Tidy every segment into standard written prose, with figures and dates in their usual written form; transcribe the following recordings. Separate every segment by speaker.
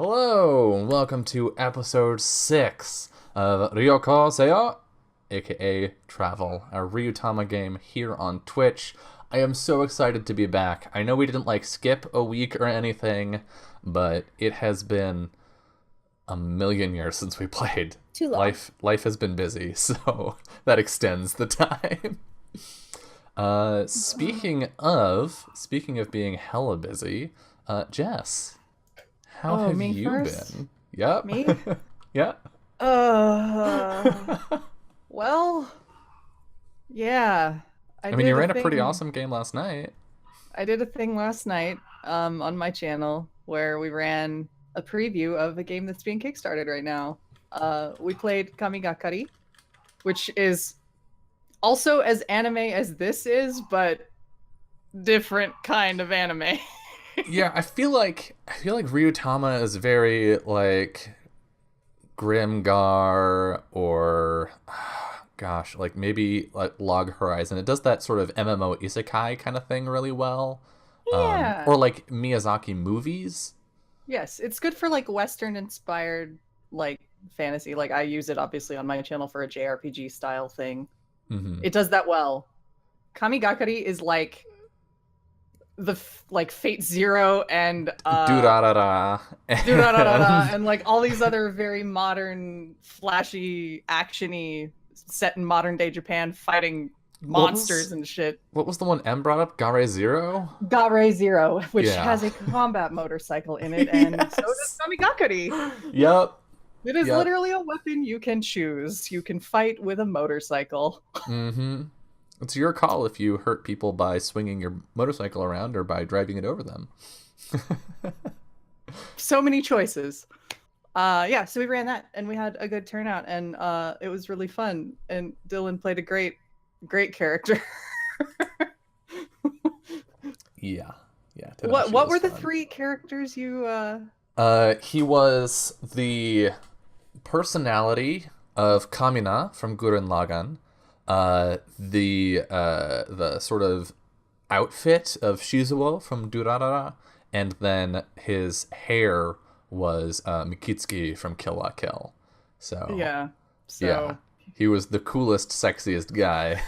Speaker 1: Hello, and welcome to episode 6 of Ryuutama se yo, aka Travel, our Ryuutama game here on Twitch. I am so excited to be back. I know we didn't skip a week or anything, but it has been a million years since we played.
Speaker 2: Too long.
Speaker 1: Life has been busy, so that extends the time. Speaking of being hella busy, Jess, how have
Speaker 2: Me
Speaker 1: you
Speaker 2: first?
Speaker 1: been? Yep.
Speaker 2: Me?
Speaker 1: Yeah.
Speaker 2: Uh, well, yeah. I
Speaker 1: I mean,
Speaker 2: did
Speaker 1: you
Speaker 2: a
Speaker 1: ran a pretty
Speaker 2: thing.
Speaker 1: awesome game last night.
Speaker 2: I did a thing last night, on my channel where we ran a preview of a game that's being kickstarted right now. We played Kamigakari, which is also as anime as this is, but different kind of anime.
Speaker 1: Yeah, I feel like Ryuutama is very Grimgar or gosh, maybe like Log Horizon. It does that sort of MMO isekai kind of thing really well.
Speaker 2: Yeah.
Speaker 1: Or like Miyazaki movies.
Speaker 2: Yes, it's good for Western inspired fantasy. Like I use it obviously on my channel for a JRPG style thing.
Speaker 1: Mm-hmm.
Speaker 2: It does that well. Kamigakari is like Fate Zero and
Speaker 1: Durarara.
Speaker 2: Durarara
Speaker 1: And
Speaker 2: and all these other very modern, flashy, actiony set in modern day Japan fighting
Speaker 1: what
Speaker 2: monsters
Speaker 1: was
Speaker 2: and shit.
Speaker 1: what was the one M brought up? Gare Zero?
Speaker 2: Gare Zero, which
Speaker 1: Yeah.
Speaker 2: has a combat motorcycle in it, and so does
Speaker 1: Yes.
Speaker 2: Kamigakari.
Speaker 1: Yep.
Speaker 2: It is
Speaker 1: Yep.
Speaker 2: literally a weapon you can choose. You can fight with a motorcycle.
Speaker 1: Mm-hmm. It's your call if you hurt people by swinging your motorcycle around or by driving it over them.
Speaker 2: So many choices. Yeah, so we ran that and we had a good turnout and it was really fun. And Dylan played a great character.
Speaker 1: Yeah. Yeah.
Speaker 2: What
Speaker 1: Tadashi
Speaker 2: what
Speaker 1: was
Speaker 2: were the
Speaker 1: fun.
Speaker 2: three characters you
Speaker 1: He was the personality of Kamina from Gurren Lagann, the sort of outfit of Shizuo from Durarara, and then his hair was Mikitsuki from Kill La Kill. So
Speaker 2: yeah.
Speaker 1: yeah,
Speaker 2: So
Speaker 1: he was the coolest, sexiest guy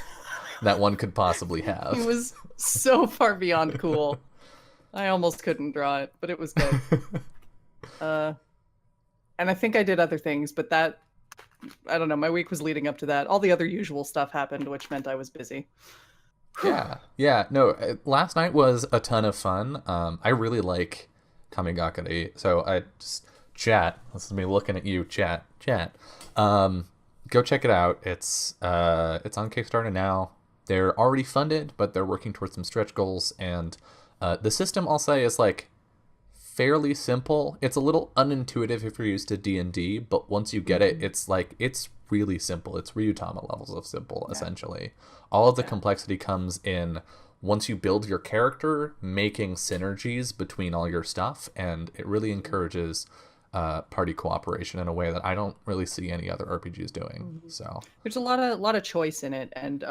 Speaker 1: that one could possibly
Speaker 2: he
Speaker 1: have.
Speaker 2: was so far beyond cool. I almost couldn't draw it, but it was good. Uh and I think I did other things, but that I don't know, my week was leading up to that. All the other usual stuff happened, which meant I was busy.
Speaker 1: Yeah, yeah. No, last night was a ton of fun. I really like Kamigakari, so I just chat. This is me looking at you, chat. Um, Go check it out. It's on Kickstarter now. They're already funded, but they're working towards some stretch goals, and the system I'll say is fairly simple. It's a little unintuitive if you're used to D&D, but once you get it, it's really simple. It's Ryutama levels of simple,
Speaker 2: Yeah.
Speaker 1: essentially. All of the
Speaker 2: Yeah.
Speaker 1: complexity comes in once you build your character, making synergies between all your stuff, and it really encourages party cooperation in a way that I don't really see any other RPGs doing.
Speaker 2: Mhm.
Speaker 1: So
Speaker 2: There's a lot of choice in it, and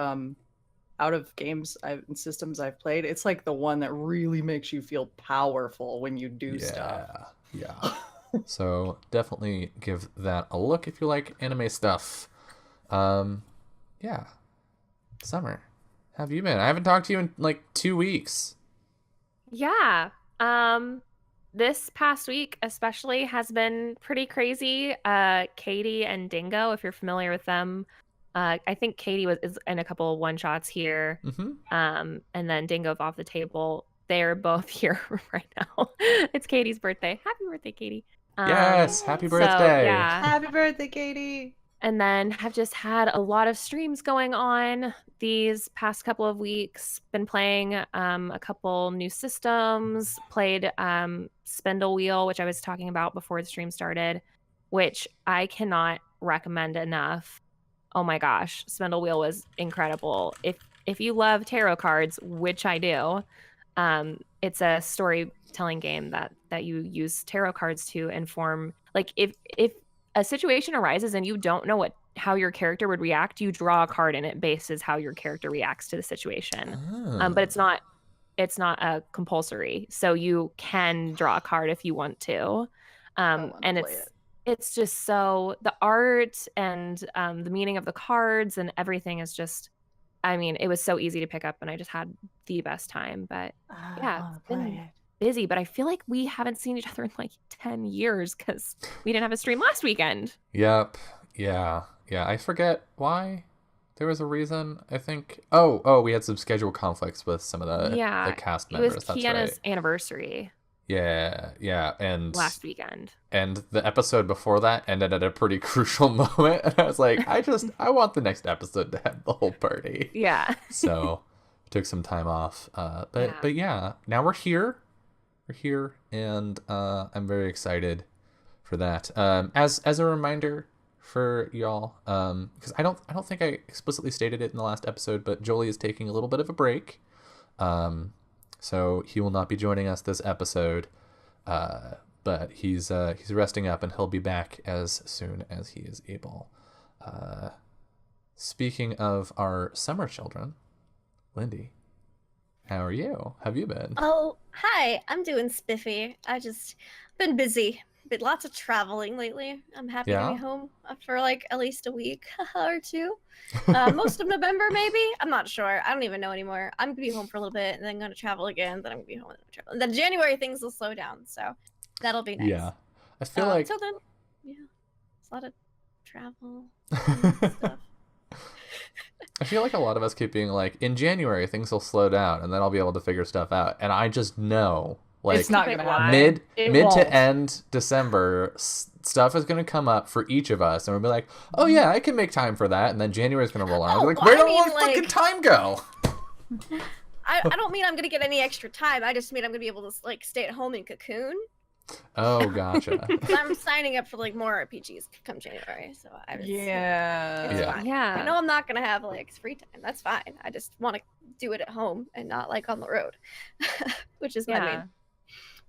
Speaker 2: out of games and systems I've played, it's like the one that really makes you feel powerful when you do stuff.
Speaker 1: yeah, yeah. So definitely give that a look if you like anime stuff. Um, yeah. Summer, how have you been? I haven't talked to you in 2 weeks.
Speaker 3: Yeah. This past week especially has been pretty crazy. Katie and Dingo, if you're familiar with them. I think Katie is in a couple of one shots here.
Speaker 1: Mm-hmm.
Speaker 3: And then Dingo's off the table. They're both here right now. It's Katie's birthday. Happy birthday, Katie.
Speaker 1: Yes, happy
Speaker 3: So
Speaker 1: birthday.
Speaker 3: yeah.
Speaker 2: Happy birthday, Katie!
Speaker 3: And then have just had a lot of streams going on these past couple of weeks. Been playing a couple new systems, played Spindle Wheel, which I was talking about before the stream started, which I cannot recommend enough. Oh my gosh, Spindle Wheel was incredible. If you love tarot cards, which I do, it's a storytelling game that you use tarot cards to inform. Like if a situation arises and you don't know how your character would react, you draw a card and it bases how your character reacts to the situation. But it's not a compulsory, so you can draw a card if you want to.
Speaker 2: wanna
Speaker 3: And
Speaker 2: play
Speaker 3: it's just so the art and the meaning of the cards and everything is just, I mean, it was so easy to pick up and I just had the best time. But
Speaker 2: I
Speaker 3: yeah,
Speaker 2: wanna
Speaker 3: it's been
Speaker 2: play it.
Speaker 3: busy, but I feel like we haven't seen each other in like 10 years because we didn't have a stream last weekend.
Speaker 1: Yep. Yeah. Yeah. I forget why. There was a reason, I think. Oh, we had some schedule conflicts with some of the
Speaker 3: Yeah,
Speaker 1: cast
Speaker 3: it was
Speaker 1: members. That's
Speaker 3: Kiana's
Speaker 1: right.
Speaker 3: anniversary
Speaker 1: Yeah, and
Speaker 3: last weekend.
Speaker 1: the episode before that ended at a pretty crucial moment, and I was like, I want the next episode to have the whole party.
Speaker 3: Yeah.
Speaker 1: So took some time off. But yeah, now we're here. We're here, and I'm very excited for that. As a reminder for y'all, because I don't think I explicitly stated it in the last episode, but Jolie is taking a little bit of a break. So he will not be joining us this episode. But he's resting up, and he'll be back as soon as he is able. Speaking of our summer children, Lindy, how are you? Have you been?
Speaker 4: Oh, hi. I'm doing spiffy. I just been busy. Been lots of traveling lately. I'm happy to
Speaker 1: Yeah?
Speaker 4: be home for like at least a week or two. Most of November, maybe. I'm not sure. I don't even know anymore. I'm gonna be home for a little bit, and then gonna travel again. Then I'm gonna be home and then travel. And then January things will slow down, so that'll be nice.
Speaker 1: Yeah, I feel like
Speaker 4: Till then, yeah, it's a lot of travel and stuff.
Speaker 1: I feel like a lot of us keep being like, in January things will slow down, and then I'll be able to figure stuff out. And I just know, like,
Speaker 2: It's not gonna happen.
Speaker 1: mid
Speaker 2: It
Speaker 1: mid to
Speaker 2: won't.
Speaker 1: end December, stuff is gonna come up for each of us, and we'll be like, oh yeah, I can make time for that. And then January's gonna roll on.
Speaker 4: Oh,
Speaker 1: We're like,
Speaker 4: well,
Speaker 1: where
Speaker 4: I
Speaker 1: did all
Speaker 4: mean,
Speaker 1: the fucking
Speaker 4: like-
Speaker 1: time go?
Speaker 4: I don't mean I'm gonna get any extra time. I just mean I'm gonna be able to like stay at home and cocoon.
Speaker 1: Oh, gotcha.
Speaker 4: 'Cause I'm signing up for like more RPGs come January, so I was
Speaker 2: Yeah.
Speaker 4: it's
Speaker 1: Yeah.
Speaker 4: fine.
Speaker 3: Yeah.
Speaker 4: I know I'm not gonna have like free time. That's fine. I just want to do it at home and not like on the road, which is what I mean.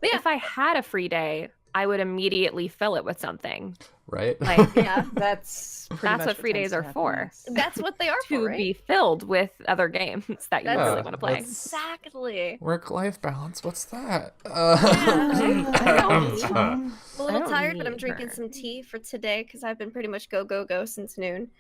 Speaker 4: But yeah,
Speaker 3: If I had a free day, I would immediately fill it with something.
Speaker 1: Right?
Speaker 3: Like,
Speaker 4: yeah,
Speaker 2: That's pretty
Speaker 3: That's
Speaker 2: much
Speaker 3: what free
Speaker 2: tends
Speaker 3: days
Speaker 2: to
Speaker 3: are
Speaker 2: happen
Speaker 3: for.
Speaker 2: next.
Speaker 4: that's what they are
Speaker 3: to
Speaker 4: for, right?
Speaker 3: be filled with other games that you
Speaker 4: That's-
Speaker 3: really want to play.
Speaker 1: that's-
Speaker 4: Exactly.
Speaker 1: Work-life balance. What's that?
Speaker 4: I'm a little
Speaker 3: don't
Speaker 4: tired, but I'm
Speaker 3: need
Speaker 4: drinking
Speaker 3: her.
Speaker 4: some tea for today because I've been pretty much go since noon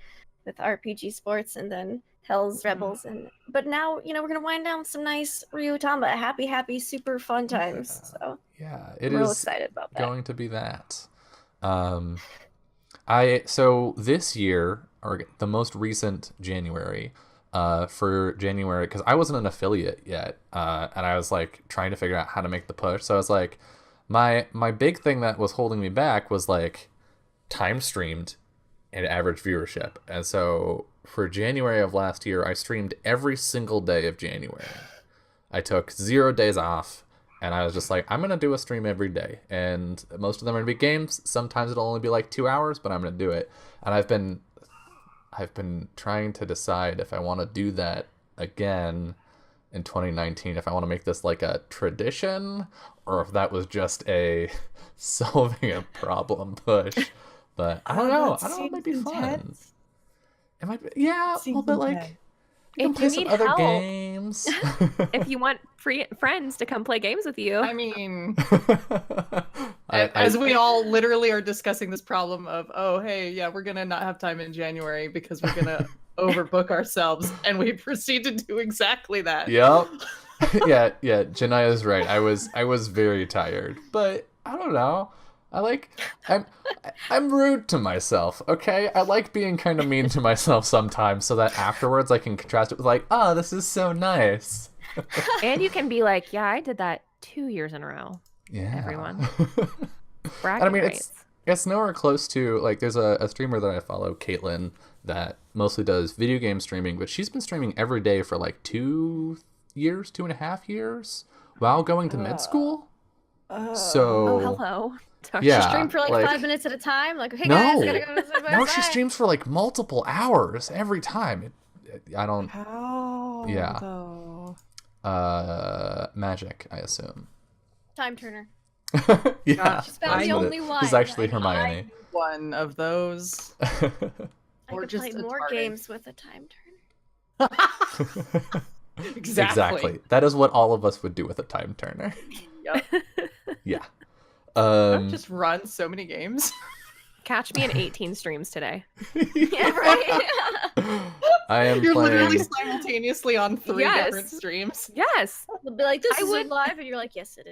Speaker 4: with RPG Sports and then Hell's Rebels. But now, we're going to wind down with some nice Ryuutama. Happy, super fun times. So
Speaker 1: Yeah,
Speaker 4: I'm
Speaker 1: it
Speaker 4: real
Speaker 1: is
Speaker 4: excited about that.
Speaker 1: going to be that. So this year, or the most recent January, for January, because I wasn't an affiliate yet, and I was like trying to figure out how to make the push. So I was like, my big thing that was holding me back was like time streamed and average viewership. And so for January of last year, I streamed every single day of January. I took 0 days off, and I was just like, I'm going to do a stream every day. And most of them are going to be games. Sometimes it'll only be like 2 hours, but I'm going to do it. And I've been trying to decide if I want to do that again in 2019, if I want to make this like a tradition, or if that was just a solving a problem push. But I don't know. I don't know. It might be fun. It might be, yeah, a little bit like, you can
Speaker 3: If
Speaker 1: play
Speaker 3: you
Speaker 1: some
Speaker 3: need
Speaker 1: other
Speaker 3: help,
Speaker 1: games.
Speaker 3: if you want friends to come play games with you,
Speaker 2: I mean,
Speaker 1: I-
Speaker 2: as we all literally are discussing this problem of, oh, hey, yeah, we're gonna not have time in January because we're gonna overbook ourselves, and we proceed to do exactly that.
Speaker 1: Yep. yeah, Janaya's right. I was very tired, but I don't know. I'm rude to myself, okay? I like being kind of mean to myself sometimes so that afterwards I can contrast it with like, oh, this is so nice.
Speaker 3: and you can be like, yeah, I did that 2 years in a row.
Speaker 1: Yeah.
Speaker 3: Everyone. Bragging
Speaker 1: And I mean,
Speaker 3: rights.
Speaker 1: it's nowhere close to, like, there's a streamer that I follow, Caitlin, that mostly does video game streaming, but she's been streaming every day for like 2 years, 2.5 years, while going to med school. So
Speaker 3: Oh, hello.
Speaker 1: yeah,
Speaker 4: She streamed for like
Speaker 1: like-
Speaker 4: 5 minutes at a time. Like, hey
Speaker 1: No.
Speaker 4: guys, gotta go.
Speaker 1: no, she
Speaker 4: bye.
Speaker 1: streams for like multiple hours every time. I don't.
Speaker 2: How?
Speaker 1: Yeah.
Speaker 2: Though?
Speaker 1: Magic, I assume.
Speaker 4: Time Turner.
Speaker 1: Yeah,
Speaker 4: She's about
Speaker 2: I
Speaker 4: the
Speaker 2: know
Speaker 4: only one.
Speaker 1: He's actually
Speaker 4: Like,
Speaker 1: Hermione.
Speaker 2: One of those.
Speaker 4: I
Speaker 2: Or
Speaker 4: could
Speaker 2: just
Speaker 4: play
Speaker 2: a
Speaker 4: more
Speaker 2: target.
Speaker 4: games with a Time Turner.
Speaker 2: Exactly.
Speaker 1: That is what all of us would do with a time turner.
Speaker 2: Yep.
Speaker 1: Yeah.
Speaker 2: I've just run so many games.
Speaker 3: Catch me in 18 streams today.
Speaker 4: Yeah, right.
Speaker 1: I am
Speaker 2: You're
Speaker 1: playing.
Speaker 2: literally simultaneously on 3
Speaker 3: Yes.
Speaker 2: different streams.
Speaker 3: Yes.
Speaker 4: They'll be like, this
Speaker 3: I
Speaker 4: is
Speaker 3: would-
Speaker 4: live, and you're like, yes, it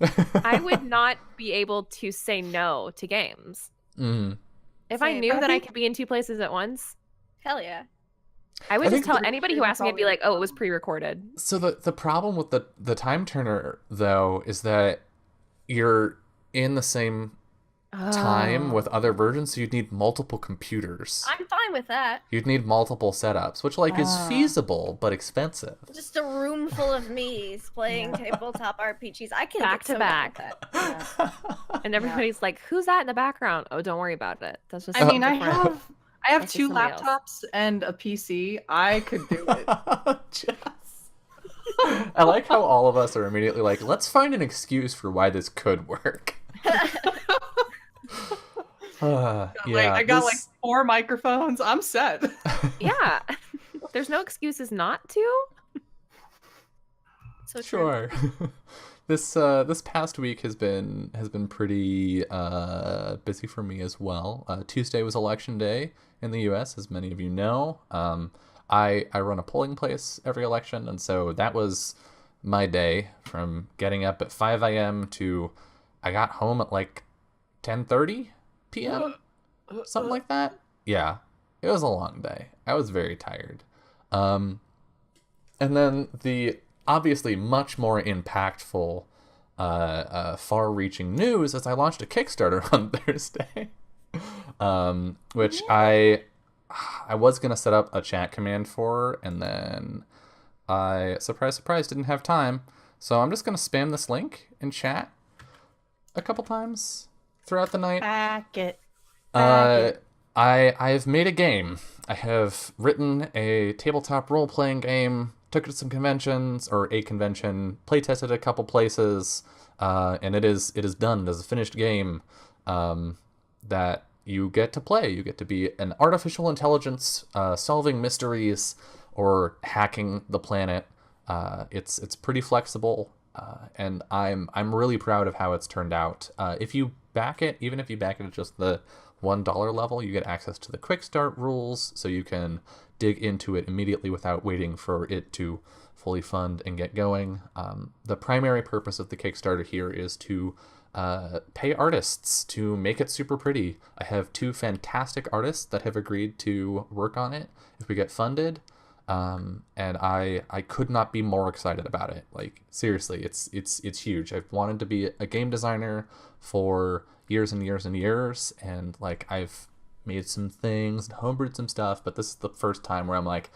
Speaker 4: is.
Speaker 3: I would not be able to say no to games.
Speaker 1: Mm.
Speaker 3: If I
Speaker 4: Same.
Speaker 3: knew
Speaker 2: I
Speaker 3: that I
Speaker 2: think-
Speaker 3: could be in 2 places at once,
Speaker 4: Hell yeah.
Speaker 3: I would
Speaker 1: I
Speaker 3: just
Speaker 1: think
Speaker 3: tell
Speaker 2: the-
Speaker 3: anybody who asked me, I'd be like, oh, it was pre-recorded.
Speaker 1: So the problem with the time turner though is that you're in the same time
Speaker 3: Oh.
Speaker 1: with other versions, so you'd need multiple computers.
Speaker 4: I'm fine with that.
Speaker 1: You'd need multiple setups, which like is
Speaker 2: Ah.
Speaker 1: feasible but expensive.
Speaker 4: Just a room full of me's playing tabletop RPGs. I can
Speaker 3: Back
Speaker 4: get
Speaker 3: to
Speaker 4: so
Speaker 3: back.
Speaker 4: down with that.
Speaker 3: And everybody's like, who's that in the background? Oh, don't worry about it. That's just
Speaker 2: I mean, I
Speaker 3: different.
Speaker 2: have
Speaker 3: That's just
Speaker 2: 2
Speaker 3: somebody else.
Speaker 2: laptops and a PC. I could do it.
Speaker 1: Jess. I like how all of us are immediately like, let's find an excuse for why this could work.
Speaker 2: Like, I got like 4 microphones. I'm set.
Speaker 3: Yeah. There's no excuses not to.
Speaker 4: So true.
Speaker 1: Sure. This past week has been pretty busy for me as well. Tuesday was election day in the U.S., as many of you know. I run a polling place every election, and so that was my day from getting up at 5 a.m. to I got home at like 10:30 p.m. something like that. Yeah, it was a long day. I was very tired. And then the obviously much more impactful, far-reaching news is I launched a Kickstarter on Thursday, which I was gonna set up a chat command for, and then I surprise didn't have time, so I'm just gonna spam this link in chat a couple times throughout the night.
Speaker 2: Back it.
Speaker 1: I've made a game. I have written a tabletop role-playing game, took it to some conventions, or a convention, playtested a couple places, and it is done. It is a finished game that you get to play. You get to be an artificial intelligence solving mysteries or hacking the planet. It's pretty flexible, and I'm really proud of how it's turned out. If you back it, even if you back it at just the $1 level, you get access to the quick start rules, so you can dig into it immediately without waiting for it to fully fund and get going. The primary purpose of the Kickstarter here is to pay artists to make it super pretty. I have 2 fantastic artists that have agreed to work on it if we get funded. And I could not be more excited about it. Like, seriously, it's huge. I've wanted to be a game designer for years and years and years, and like I've made some things and homebrewed some stuff, but this is the first time where I'm like,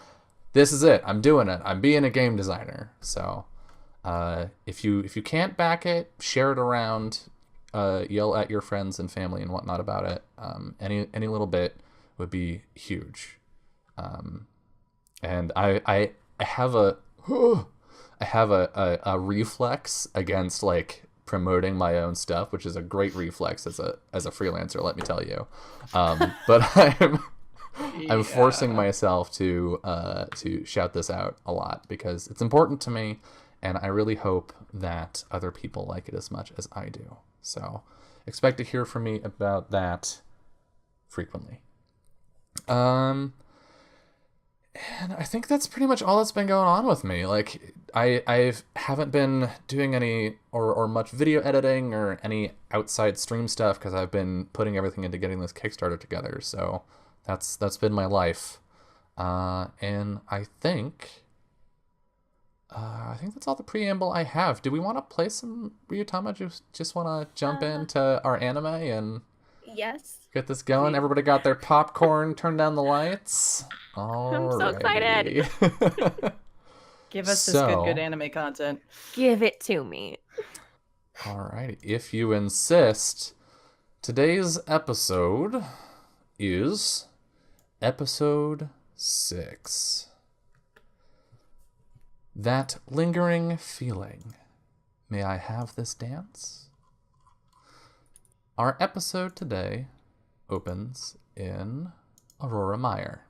Speaker 1: this is it. I'm doing it. I'm being a game designer. So if you can't back it, share it around, yell at your friends and family and whatnot about it. Any little bit would be huge. And I have a reflex against like promoting my own stuff, which is a great reflex as a freelancer, let me tell you. But I'm forcing myself to shout this out a lot because it's important to me, and I really hope that other people like it as much as I do. So expect to hear from me about that frequently. And I think that's pretty much all that's been going on with me. Like, I haven't been doing any or much video editing or any outside stream stuff because I've been putting everything into getting this Kickstarter together. So that's been my life. And I think that's all the preamble I have. Do we want to play some Ryuutama? Just want to jump into our anime and
Speaker 4: Yes.
Speaker 1: get this going? Everybody got their popcorn, turn down the lights.
Speaker 3: I'm so excited.
Speaker 2: Give us this
Speaker 1: So-
Speaker 2: good anime content.
Speaker 3: Give it to me.
Speaker 1: Alrighty, if you insist, today's episode is episode 6. That lingering feeling. May I have this dance? Our episode today opens in Aurora Meyer.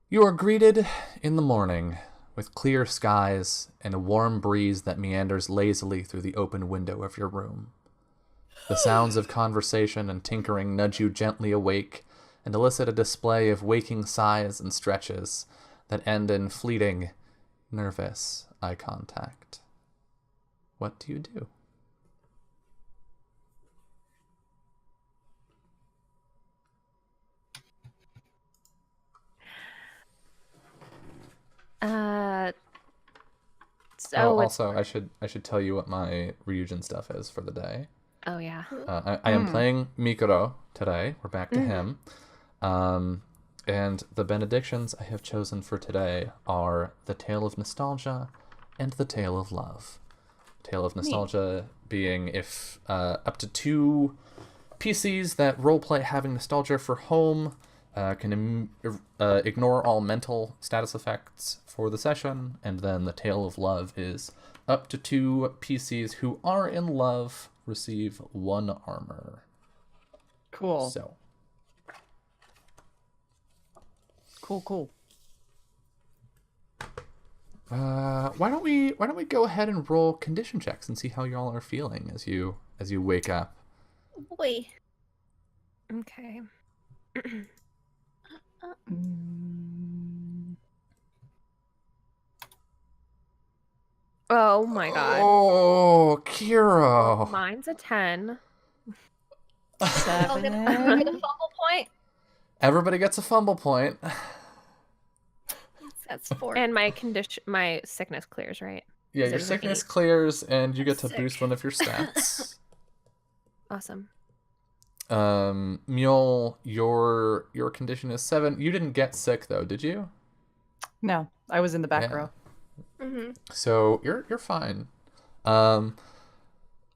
Speaker 1: You are greeted in the morning with clear skies and a warm breeze that meanders lazily through the open window of your room. The sounds of conversation and tinkering nudge you gently awake and elicit a display of waking sighs and stretches that end in fleeting, nervous eye contact. What do you do?
Speaker 3: So
Speaker 1: also, I should tell you what my Ryujin stuff is for the day.
Speaker 3: oh yeah.
Speaker 1: I am playing Mikuro today. We're back to him. And the benedictions I have chosen for today are the Tale of Nostalgia and the Tale of Love. Tale of Nostalgia being if up to 2 PCs that roleplay having nostalgia for home can ignore all mental status effects for the session, and then the Tale of Love is up to 2 PCs who are in love receive 1 armor.
Speaker 2: Cool.
Speaker 1: So
Speaker 2: Cool.
Speaker 1: why don't we go ahead and roll condition checks and see how y'all are feeling as you wake up.
Speaker 4: Boy.
Speaker 3: Okay. Oh my god.
Speaker 1: Oh, Kiro.
Speaker 3: Mine's a 10.
Speaker 4: I'll get a fumble point.
Speaker 1: Everybody gets a fumble point.
Speaker 4: That's 4.
Speaker 3: And my sickness clears, right?
Speaker 1: Yeah,
Speaker 3: So
Speaker 1: your
Speaker 3: those are
Speaker 1: sickness
Speaker 3: 8.
Speaker 1: clears, and you get to
Speaker 4: Sick.
Speaker 1: boost one of your stats.
Speaker 3: Awesome.
Speaker 1: Mule, your condition is 7. You didn't get sick though, did you?
Speaker 2: No, I was in the back
Speaker 1: Yeah.
Speaker 2: row.
Speaker 4: Mm-hmm.
Speaker 1: So you're fine. I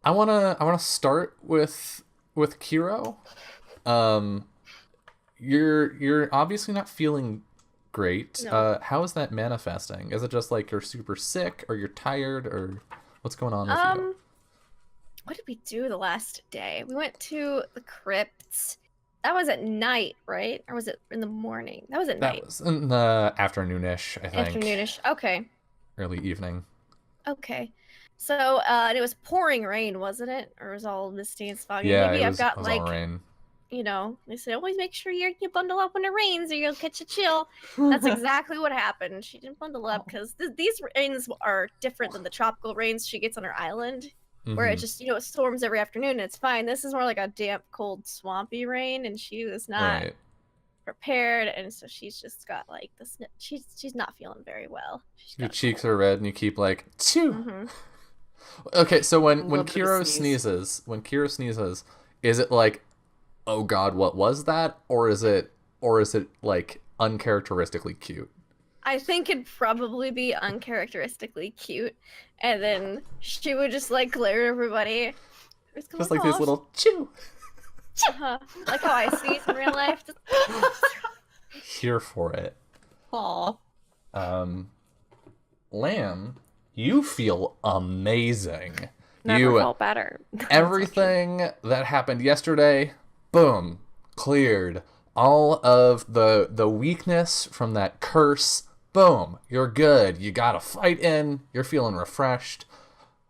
Speaker 1: wanna start with Kiro. You're obviously not feeling great.
Speaker 4: No.
Speaker 1: How is that manifesting? Is it just like you're super sick, or you're tired, or what's going on with you?
Speaker 4: What did we do the last day? We went to the crypts. That was at night, right? Or was it in the morning? That was at
Speaker 1: That
Speaker 4: night.
Speaker 1: was in the afternoonish, I think.
Speaker 4: Afternoonish. Okay.
Speaker 1: Early evening.
Speaker 4: Okay. So, and it was pouring rain, wasn't it? Or was all misty and foggy?
Speaker 1: Yeah,
Speaker 4: Maybe
Speaker 1: it
Speaker 4: I've
Speaker 1: was,
Speaker 4: got
Speaker 1: it was
Speaker 4: like,
Speaker 1: all rain.
Speaker 4: you know, they say always make sure you bundle up when it rains or you'll catch a chill. That's exactly what happened. She didn't bundle up because these rains are different than the tropical rains she gets on her island, where it just, it storms every afternoon and it's fine. This is more like a damp, cold, swampy rain, and she was not prepared, and so she's just got like this. She's not feeling very well.
Speaker 1: Your cheeks are red, and you keep like chew. Okay, so when Kiro sneezes, is it like, oh god, what was that, or is it like uncharacteristically cute?
Speaker 4: I think it'd probably be uncharacteristically cute, and then she would just like glare at everybody.
Speaker 1: Just like these little chew.
Speaker 4: Like how I sneeze in real life.
Speaker 1: Here for it.
Speaker 2: Aw.
Speaker 1: Lamb, you feel amazing.
Speaker 3: Never felt better.
Speaker 1: Everything that happened yesterday, boom, cleared. All of the weakness from that curse, boom, you're good. You got a fight in. You're feeling refreshed.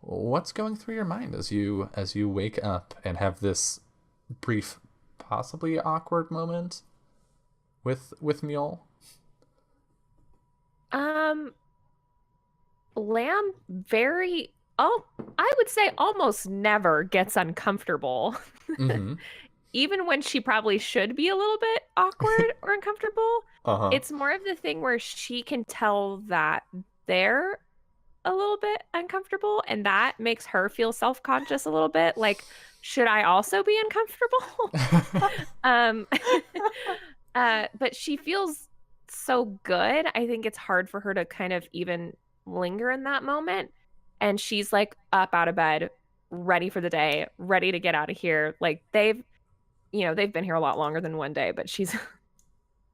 Speaker 1: What's going through your mind as you wake up and have this brief, possibly awkward moment with Mule?
Speaker 3: Lamb I would say almost never gets uncomfortable. Even when she probably should be a little bit awkward or uncomfortable. It's more of the thing where she can tell that they're a little bit uncomfortable, and that makes her feel self-conscious a little bit. Like, should I also be uncomfortable? But she feels so good. I think it's hard for her to kind of even linger in that moment. And she's like up out of bed, ready for the day, ready to get out of here. Like they've been here a lot longer than one day, but she's,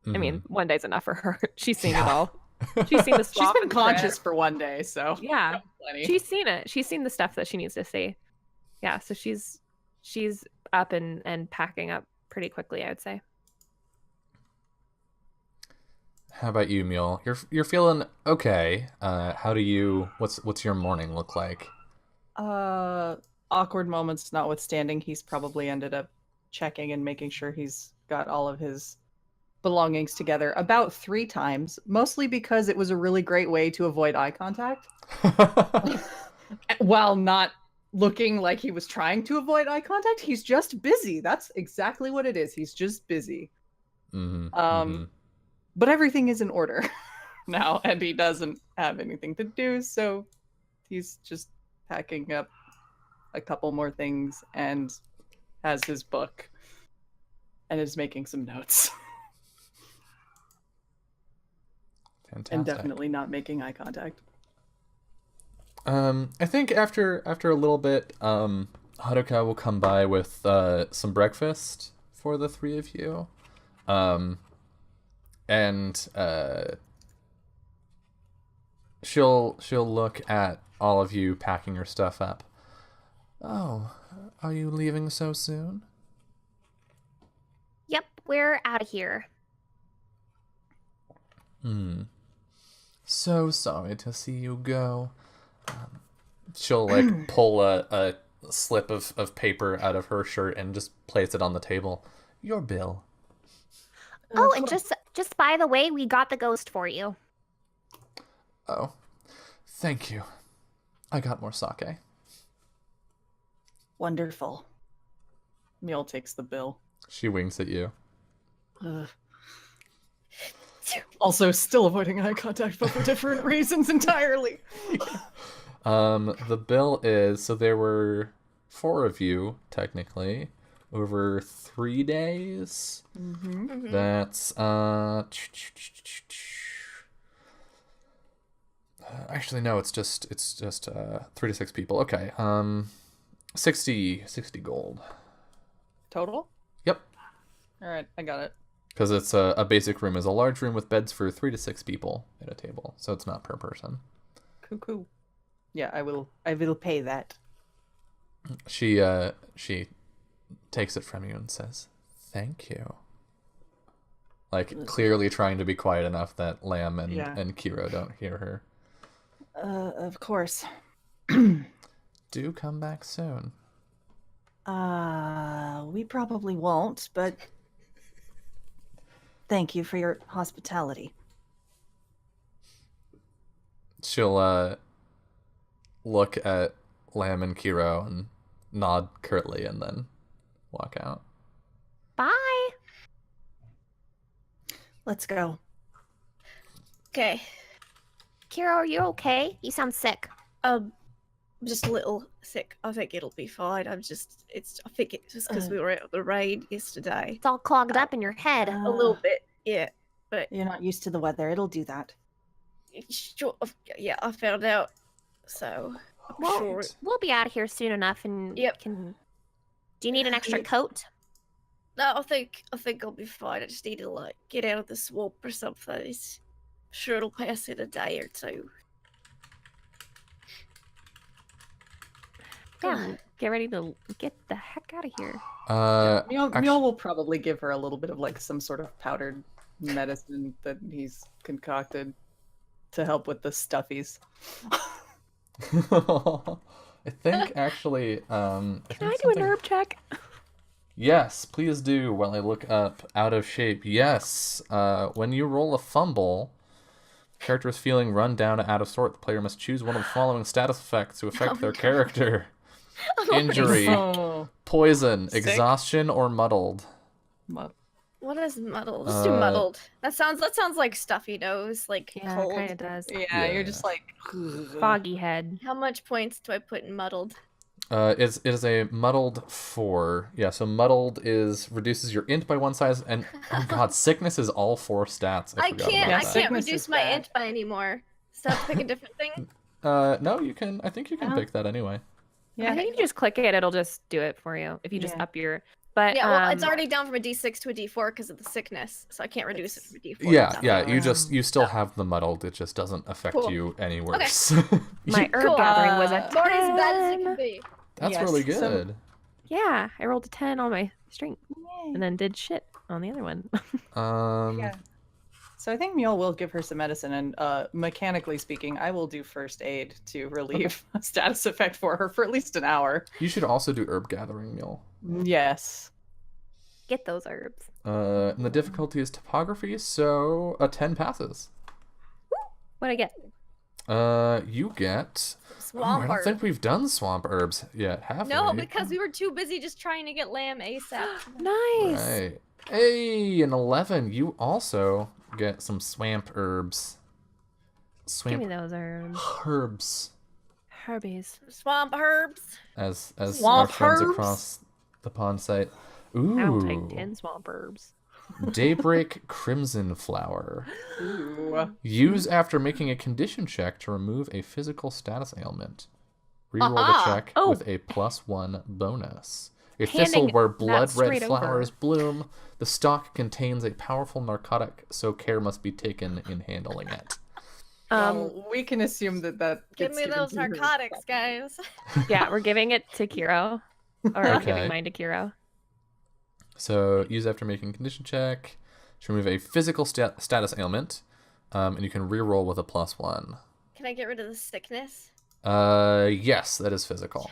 Speaker 3: I mean, one day's enough for her. She's seen it all. She's seen the swamp.
Speaker 2: She's been conscious for one day, so
Speaker 3: yeah, she's seen it. She's seen the stuff that she needs to see. Yeah, so she's up and packing up pretty quickly, I would say.
Speaker 1: How about you, Mule? You're feeling okay. What's your morning look like?
Speaker 2: Awkward moments notwithstanding, he's probably ended up checking and making sure he's got all of his belongings together about 3 times, mostly because it was a really great way to avoid eye contact while not looking like he was trying to avoid eye contact. He's just busy. That's exactly what it is. He's just busy. But everything is in order now, and he doesn't have anything to do, so he's just packing up a couple more things and has his book and is making some notes.
Speaker 1: Fantastic.
Speaker 2: And definitely not making eye contact.
Speaker 1: I think after a little bit, Haruka will come by with some breakfast for the 3 of you. And she'll look at all of you packing your stuff up. Oh, are you leaving so soon?
Speaker 3: Yep, we're out of here.
Speaker 1: So sorry to see you go. She'll like pull a slip of paper out of her shirt and just place it on the table. Your bill.
Speaker 3: Oh, and just by the way, we got the ghost for you.
Speaker 1: Oh, thank you. I got more sake.
Speaker 2: Wonderful. Mule takes the bill.
Speaker 1: She winks at you.
Speaker 2: Also, still avoiding eye contact, but for different reasons entirely.
Speaker 1: The bill is, so there were 4 of you, technically, over 3 days. That's, actually, no, it's just 3 to 6 people. Okay, 60 gold.
Speaker 2: Total?
Speaker 1: Yep.
Speaker 2: All right, I got it.
Speaker 1: Because it's a basic room is a large room with beds for 3 to 6 people at a table, so it's not per person.
Speaker 2: Cool. Yeah, I will pay that.
Speaker 1: She takes it from you and says, "Thank you." Like clearly trying to be quiet enough that Lamb and Kiro don't hear her.
Speaker 2: Of course.
Speaker 1: Do come back soon.
Speaker 2: We probably won't, but thank you for your hospitality.
Speaker 1: She'll look at Lamb and Kiro and nod curtly and then walk out.
Speaker 3: Bye.
Speaker 2: Let's go.
Speaker 4: Okay.
Speaker 3: Kira, are you okay? You sound sick.
Speaker 4: I'm just a little sick. I think it'll be fine. I think it's just because we were out on the raid yesterday.
Speaker 3: It's all clogged up in your head.
Speaker 4: A little bit, yeah. But
Speaker 2: You're not used to the weather. It'll do that.
Speaker 4: sure, yeah, I found out. So I'm
Speaker 3: Well,
Speaker 4: sure.
Speaker 3: we'll be out of here soon enough, and
Speaker 4: Yep.
Speaker 3: can. Do you need an extra coat?
Speaker 4: No, I think I'll be fine. I just need to like get out of the swamp or something. I'm sure it'll pass in a day or 2.
Speaker 3: Yeah, get ready to get the heck out of here.
Speaker 2: Mule will probably give her a little bit of like some sort of powdered medicine that he's concocted to help with the stuffies.
Speaker 1: I think actually,
Speaker 3: Can I do a nerve check?
Speaker 1: Yes, please do while I look up out of shape. Yes, when you roll a fumble, character is feeling run down and out of sort. The player must choose one of the following status effects to affect their character. Injury, poison,
Speaker 2: Sick.
Speaker 1: exhaustion, or muddled.
Speaker 4: What is muddled? Let's do muddled. That sounds like stuffy nose, like
Speaker 3: Yeah,
Speaker 4: cold.
Speaker 3: it kind of does.
Speaker 2: Yeah, you're just like
Speaker 3: Foggy head.
Speaker 4: How much points do I put in muddled?
Speaker 1: It is a muddled 4. Yeah, so muddled reduces your int by 1 size, and oh god, sickness is all 4 stats. I forgot
Speaker 4: can't
Speaker 1: about that.
Speaker 2: sickness
Speaker 4: reduce
Speaker 2: is
Speaker 4: my
Speaker 2: bad.
Speaker 4: int by anymore. So I have to pick a different thing.
Speaker 1: No, you can. I think you can pick that anyway.
Speaker 2: yeah.
Speaker 3: I think if you just click it, it'll just do it for you. If you just
Speaker 2: Yeah.
Speaker 3: up your. But
Speaker 4: Yeah, well, it's already down from a D6 to a D4 because of the sickness, so I can't reduce it from a D4.
Speaker 1: Yeah,
Speaker 4: to
Speaker 1: yeah.
Speaker 4: nothing.
Speaker 1: You still have the muddled. It just doesn't affect
Speaker 4: Cool.
Speaker 1: you any worse.
Speaker 3: my herb
Speaker 4: Cool.
Speaker 3: gathering was a
Speaker 4: Not as bad as it
Speaker 3: 10.
Speaker 4: can be.
Speaker 1: That's
Speaker 2: Yes,
Speaker 1: really
Speaker 2: so-
Speaker 1: good.
Speaker 3: Yeah, I rolled a 10 on my strength and then did shit on the other one.
Speaker 1: Um,
Speaker 2: Yeah. So I think Mule will give her some medicine, and mechanically speaking, I will do first aid to relieve a status effect for her for at least an hour.
Speaker 1: You should also do herb gathering, Mule.
Speaker 2: Yes.
Speaker 3: Get those herbs.
Speaker 1: And the difficulty is topography, so a 10 passes.
Speaker 3: What'd I get?
Speaker 1: You get...
Speaker 4: Swamp
Speaker 1: I don't
Speaker 4: herb.
Speaker 1: think we've done swamp herbs yet, have
Speaker 4: No,
Speaker 1: we?
Speaker 4: because we were too busy just trying to get lamb ASAP.
Speaker 3: Nice.
Speaker 1: Right. Hey, an 11. You also get some swamp herbs.
Speaker 3: Give me
Speaker 1: Swamp
Speaker 3: those herbs.
Speaker 1: herbs.
Speaker 3: Herbies.
Speaker 4: Swamp herbs.
Speaker 1: As
Speaker 2: Swamp
Speaker 1: our friends
Speaker 2: herbs?
Speaker 1: across the pond say. Ooh.
Speaker 3: I'll take 10 swamp herbs.
Speaker 1: Daybreak Crimson Flower.
Speaker 2: Ooh.
Speaker 1: Use after making a condition check to remove a physical status ailment. Reroll the
Speaker 4: Aha!
Speaker 1: check
Speaker 3: Oh.
Speaker 1: with a +1 bonus. A
Speaker 3: Handing
Speaker 1: thistle where
Speaker 3: that
Speaker 1: blood red
Speaker 3: straight over.
Speaker 1: flowers bloom. The stalk contains a powerful narcotic, so care must be taken in handling it.
Speaker 2: Well, we can assume that
Speaker 4: Give
Speaker 2: gets
Speaker 4: me
Speaker 2: given
Speaker 4: those
Speaker 2: to her.
Speaker 4: narcotics, guys.
Speaker 3: Yeah, we're giving it to Kiro. Or I'm
Speaker 1: Okay.
Speaker 3: giving mine to Kiro.
Speaker 1: So use after making a condition check to remove a physical status ailment, and you can reroll with a +1.
Speaker 4: Can I get rid of the sickness?
Speaker 1: Yes, that is physical.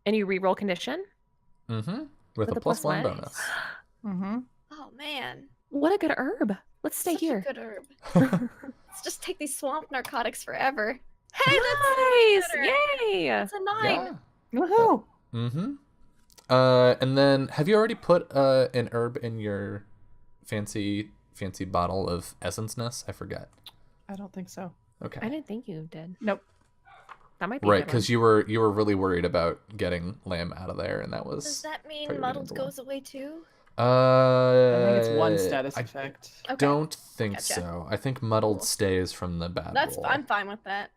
Speaker 3: And you re-roll condition?
Speaker 1: Mm-hmm. With a
Speaker 3: a
Speaker 1: +1
Speaker 3: +1?
Speaker 1: bonus.
Speaker 2: Mm-hmm.
Speaker 4: Oh man.
Speaker 3: What a good herb. Let's stay
Speaker 4: Such
Speaker 3: here.
Speaker 4: a good herb. Let's just take these swamp narcotics forever. Hey,
Speaker 3: Nice!
Speaker 4: better.
Speaker 3: Yay!
Speaker 4: that's a 9.
Speaker 1: Yeah.
Speaker 2: Woohoo!
Speaker 1: Mm-hmm. And then have you already put an herb in your fancy bottle of essence-ness? I forget.
Speaker 2: I don't think so.
Speaker 1: Okay.
Speaker 3: I didn't think you did.
Speaker 2: Nope.
Speaker 3: That might be
Speaker 1: Right,
Speaker 3: a good
Speaker 1: because you were really worried about getting lamb out of there, and that was.
Speaker 4: Does that mean
Speaker 1: pretty
Speaker 4: muddled
Speaker 1: reasonable.
Speaker 4: goes away too?
Speaker 2: I think it's one status
Speaker 1: I
Speaker 2: effect.
Speaker 4: Okay.
Speaker 1: don't think
Speaker 4: Gotcha.
Speaker 1: so. I think muddled
Speaker 4: Cool.
Speaker 1: stays from the bad
Speaker 4: That's
Speaker 1: roll.
Speaker 4: I'm fine with that.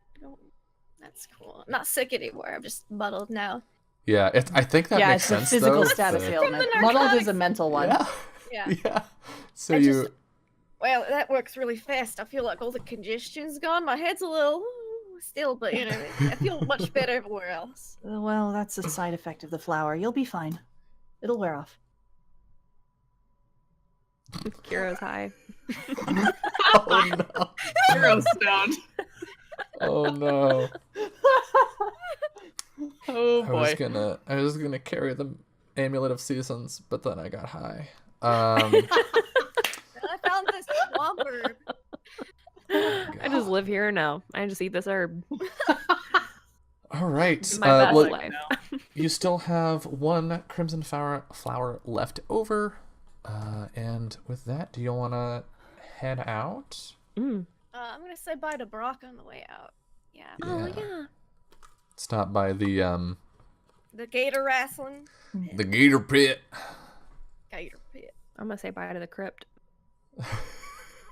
Speaker 4: That's cool. I'm not sick anymore. I'm just muddled now.
Speaker 1: Yeah, I think that
Speaker 2: Yeah,
Speaker 1: makes
Speaker 2: it's a
Speaker 1: sense.
Speaker 2: physical
Speaker 1: though,
Speaker 2: status
Speaker 1: that-
Speaker 2: ailment.
Speaker 4: the
Speaker 2: Muddled is
Speaker 4: narcotics.
Speaker 2: a mental one.
Speaker 1: Yeah.
Speaker 4: Yeah.
Speaker 1: Yeah. So
Speaker 4: I
Speaker 1: you.
Speaker 4: just- Well, that works really fast. I feel like all the congestion's gone. My head's a little still, but you know, I feel much better everywhere else.
Speaker 2: Well, that's a side effect of the flower. You'll be fine. It'll wear off.
Speaker 3: Kiro's high.
Speaker 1: Oh no.
Speaker 2: Hero's stoned.
Speaker 1: Oh no.
Speaker 2: Oh
Speaker 1: I
Speaker 2: boy.
Speaker 1: was gonna carry the amulet of seasons, but then I got high.
Speaker 4: And I found this swamp herb.
Speaker 3: I just live here now. I just eat this herb.
Speaker 1: All right.
Speaker 3: My best
Speaker 1: well,
Speaker 3: life.
Speaker 1: you still have one crimson flower left over, and with that, do you want to head out?
Speaker 3: Mm.
Speaker 4: I'm gonna say bye to Brock on the way out. Yeah.
Speaker 3: Oh,
Speaker 1: Yeah.
Speaker 3: yeah.
Speaker 1: Stop by the
Speaker 4: Gator wrestling.
Speaker 1: gator pit.
Speaker 4: Gator pit.
Speaker 3: I'm going to say bye to the crypt.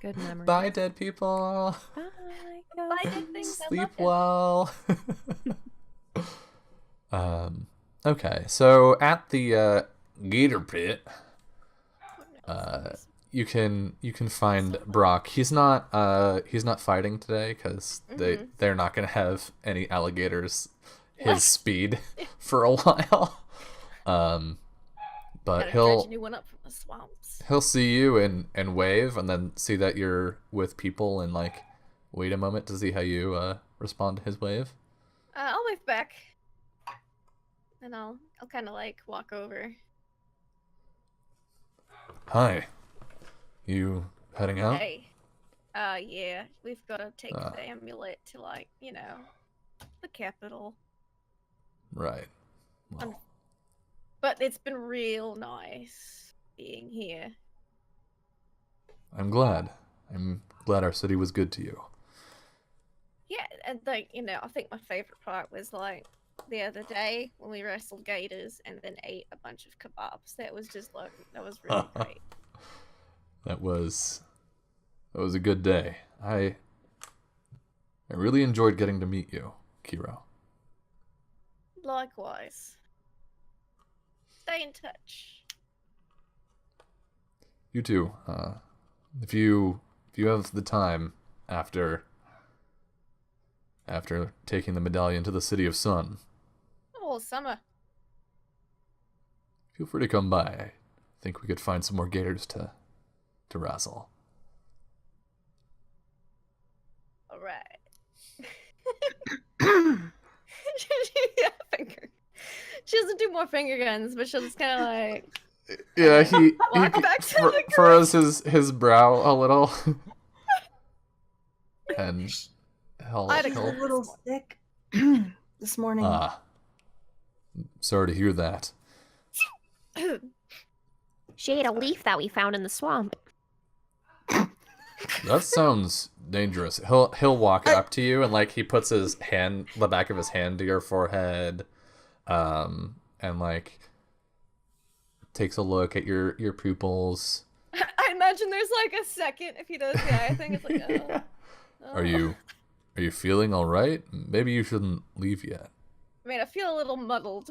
Speaker 3: Good memory.
Speaker 1: Bye, dead people.
Speaker 3: Bye.
Speaker 4: Bye, good things. I
Speaker 1: Sleep
Speaker 4: love it.
Speaker 1: well. Okay, so at the gator pit, you can find Brock. He's not fighting today because they're not gonna have any alligators his
Speaker 4: What?
Speaker 1: speed for a while. But
Speaker 4: Gotta
Speaker 1: he'll
Speaker 4: dredge a new one up from the swamps.
Speaker 1: he'll see you and wave, and then see that you're with people and like wait a moment to see how you respond to his wave.
Speaker 4: I'll wave back. And I'll kind of like walk over.
Speaker 1: Hi, you heading out?
Speaker 4: Hey. Yeah, we've got to take
Speaker 1: Ah.
Speaker 4: the amulet to like, you know, the capital.
Speaker 1: Right. Well,
Speaker 4: But it's been real nice being here.
Speaker 1: I'm glad. I'm glad our city was good to you.
Speaker 4: Yeah, and like, you know, I think my favorite part was like the other day when we wrestled gators and then ate a bunch of kebabs. That was just like, that was really great.
Speaker 1: That was a good day. I really enjoyed getting to meet you, Kiro.
Speaker 4: Likewise. Stay in touch.
Speaker 1: You too. If you have the time after taking the medallion to the City of Sun,
Speaker 4: Oh, summer.
Speaker 1: feel free to come by. I think we could find some more gators to to wrestle.
Speaker 4: All right. Finger. She doesn't do more finger guns, but she'll just kind of like
Speaker 1: Yeah, he
Speaker 4: walk back to the
Speaker 1: furrows his brow a little, and
Speaker 2: I had a
Speaker 1: he'll
Speaker 2: little sick this morning.
Speaker 1: sorry to hear that.
Speaker 3: She ate a leaf that we found in the swamp.
Speaker 1: That sounds dangerous. He'll walk up to you and like he puts the back of his hand to your forehead, and like takes a look at your pupils.
Speaker 4: I imagine there's like a second if he does the eye thing. It's like, oh.
Speaker 1: Are you feeling all right? Maybe you shouldn't leave yet.
Speaker 4: I mean, I feel a little muddled,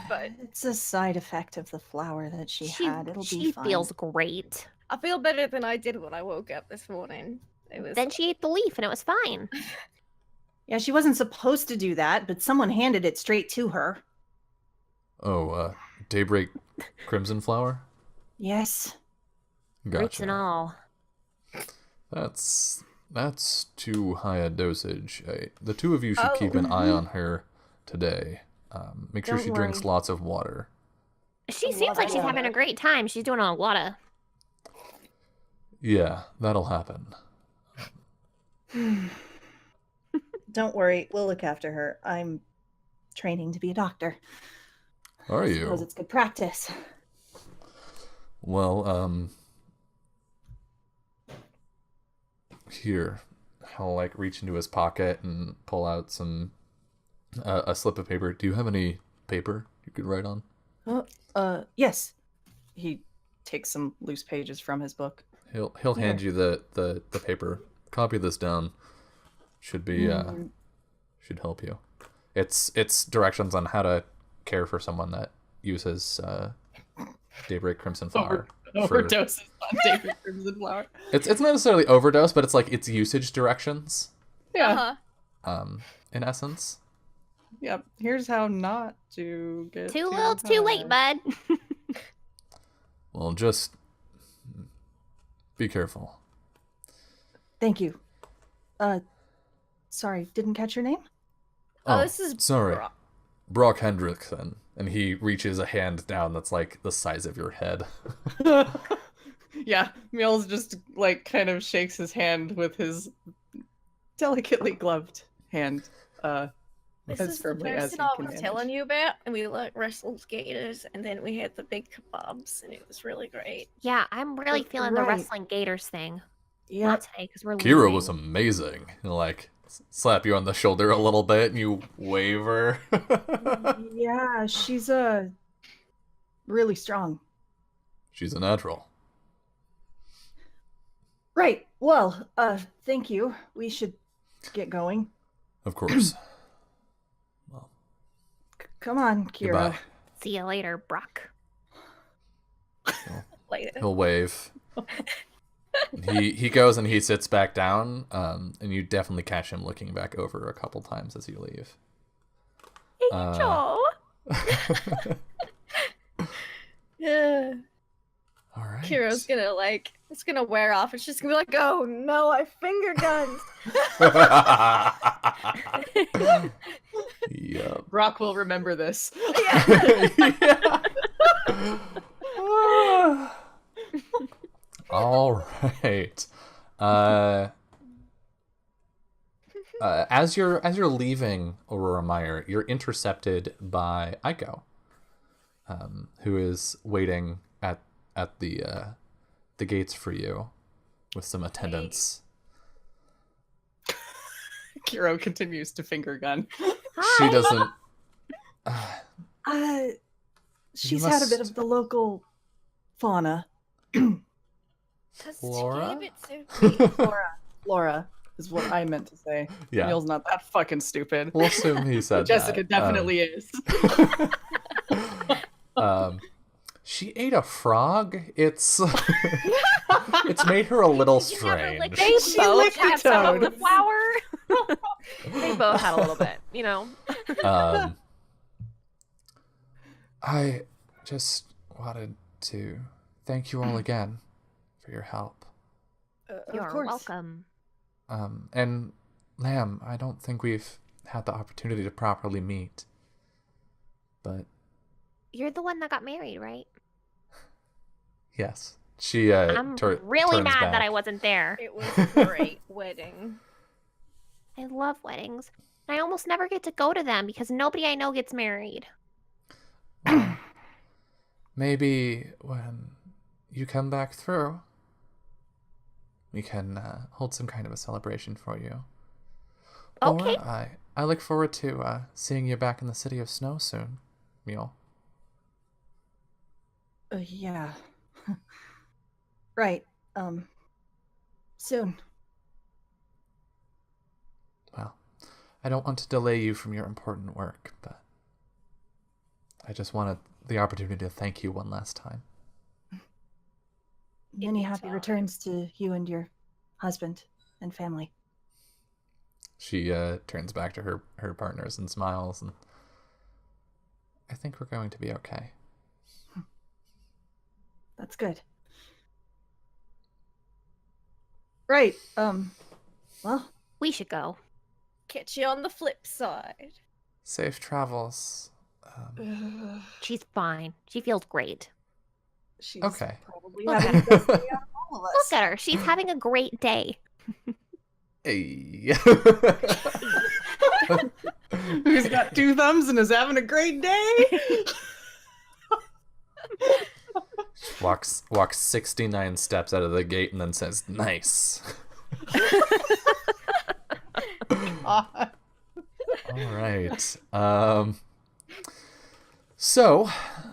Speaker 4: but
Speaker 2: It's a side effect of the flower that she had. It'll be fine.
Speaker 3: She feels great.
Speaker 4: I feel better than I did when I woke up this morning. It was.
Speaker 3: Then she ate the leaf and it was fine.
Speaker 2: Yeah, she wasn't supposed to do that, but someone handed it straight to her.
Speaker 1: Oh, Daybreak Crimson Flower?
Speaker 2: Yes.
Speaker 3: Roots and
Speaker 1: Gotcha.
Speaker 3: all.
Speaker 1: That's too high a dosage. The two of you should keep an eye on her today. Make sure
Speaker 2: Don't
Speaker 1: she drinks
Speaker 2: worry.
Speaker 1: lots of water.
Speaker 3: She seems like she's having a great time. She's doing a lot of...
Speaker 1: Yeah, that'll happen.
Speaker 2: Don't worry, we'll look after her. I'm training to be a doctor.
Speaker 1: Are
Speaker 2: I suppose
Speaker 1: you?
Speaker 2: it's good practice.
Speaker 1: Well, here. He'll like reach into his pocket and pull out a slip of paper. Do you have any paper you could write on?
Speaker 2: Yes. He takes some loose pages from his book.
Speaker 1: He'll hand you the paper. Copy this down. Should be should help you. It's directions on how to care for someone that uses Daybreak Crimson Flower.
Speaker 2: Overdoses on David Crimson Flower.
Speaker 1: It's not necessarily overdose, but it's like it's usage directions.
Speaker 2: Yeah.
Speaker 4: Uh-huh.
Speaker 1: In essence.
Speaker 2: Yep. Here's how not to get
Speaker 3: Too little, too late, bud.
Speaker 1: Well, just be careful.
Speaker 2: Thank you. Sorry, didn't catch your name?
Speaker 4: Oh, this is
Speaker 1: sorry.
Speaker 4: Brock.
Speaker 1: Brock Hendrickson. And he reaches a hand down that's like the size of your head.
Speaker 2: Yeah, Mills just like kind of shakes his hand with his delicately gloved hand.
Speaker 4: This
Speaker 2: as
Speaker 4: is the
Speaker 2: firmly as
Speaker 4: person
Speaker 2: he
Speaker 4: I
Speaker 2: can
Speaker 4: was
Speaker 2: manage.
Speaker 4: telling you about, and we like wrestled gators, and then we had the big kebabs, and it was really great.
Speaker 3: Yeah, I'm really
Speaker 2: That's
Speaker 3: feeling the
Speaker 2: right.
Speaker 3: wrestling gators thing.
Speaker 2: Yeah.
Speaker 3: Not today, because we're
Speaker 1: Kira
Speaker 3: leaving.
Speaker 1: was amazing. He'll like slap you on the shoulder a little bit and you wave her.
Speaker 2: Yeah, she's really strong.
Speaker 1: She's a natural.
Speaker 2: Right. Well, thank you. We should get going.
Speaker 1: Of course.
Speaker 2: Come on, Kira.
Speaker 1: Goodbye.
Speaker 3: See you later, Brock.
Speaker 4: Later.
Speaker 1: He'll wave. He goes and he sits back down, and you definitely catch him looking back over a couple times as you leave.
Speaker 3: Angel!
Speaker 4: Yeah.
Speaker 1: All right.
Speaker 4: Kira's gonna like, it's gonna wear off, and she's gonna be like, "Oh no, I finger guns."
Speaker 1: Yep.
Speaker 2: Brock will remember this.
Speaker 4: Yeah.
Speaker 1: All right. As you're leaving Aurora Meyer, you're intercepted by Aiko, who is waiting at the gates for you with some attendants.
Speaker 2: Kiro continues to finger gun.
Speaker 1: She doesn't.
Speaker 2: She's had a bit of the local fauna.
Speaker 1: Laura?
Speaker 2: Laura is what I meant to say.
Speaker 1: Yeah.
Speaker 2: Neil's not that fucking stupid.
Speaker 1: We'll assume he said
Speaker 2: Jessica
Speaker 1: that.
Speaker 2: definitely is.
Speaker 1: She ate a frog. It's made her a little strange.
Speaker 3: They
Speaker 2: She
Speaker 3: both
Speaker 2: licked
Speaker 3: had
Speaker 2: the
Speaker 3: some of the
Speaker 2: toad.
Speaker 3: flower. They both had a little bit, you know.
Speaker 1: I just wanted to thank you all again for your help.
Speaker 3: You're
Speaker 2: of course.
Speaker 3: welcome.
Speaker 1: And ma'am, I don't think we've had the opportunity to properly meet. But
Speaker 3: You're the one that got married, right?
Speaker 1: yes. She
Speaker 3: I'm really
Speaker 1: turns
Speaker 3: mad
Speaker 1: back.
Speaker 3: that I wasn't there.
Speaker 4: It was a great wedding.
Speaker 3: I love weddings. I almost never get to go to them because nobody I know gets married.
Speaker 1: Well, maybe when you come back through, we can hold some kind of a celebration for you.
Speaker 3: Okay.
Speaker 1: Or I look forward to seeing you back in the City of Snow soon, Mule.
Speaker 2: Yeah. Right. Soon.
Speaker 1: Well, I don't want to delay you from your important work, but I just wanted the opportunity to thank you one last time.
Speaker 2: Many happy
Speaker 4: Anytime.
Speaker 2: returns to you and your husband and family.
Speaker 1: She turns back to her partners and smiles, and I think we're going to be okay.
Speaker 2: That's good. Right. Well,
Speaker 3: We should go.
Speaker 4: Catch you on the flip side.
Speaker 1: Safe travels.
Speaker 3: She's fine. She feels great.
Speaker 2: she's
Speaker 1: Okay.
Speaker 2: probably
Speaker 3: Look
Speaker 2: having the best day out of all of us.
Speaker 3: Look at her. She's having a great day.
Speaker 1: Hey.
Speaker 2: Who's got two thumbs and is having a great day?
Speaker 1: walks 69 steps out of the gate and then says, "Nice." All right. So,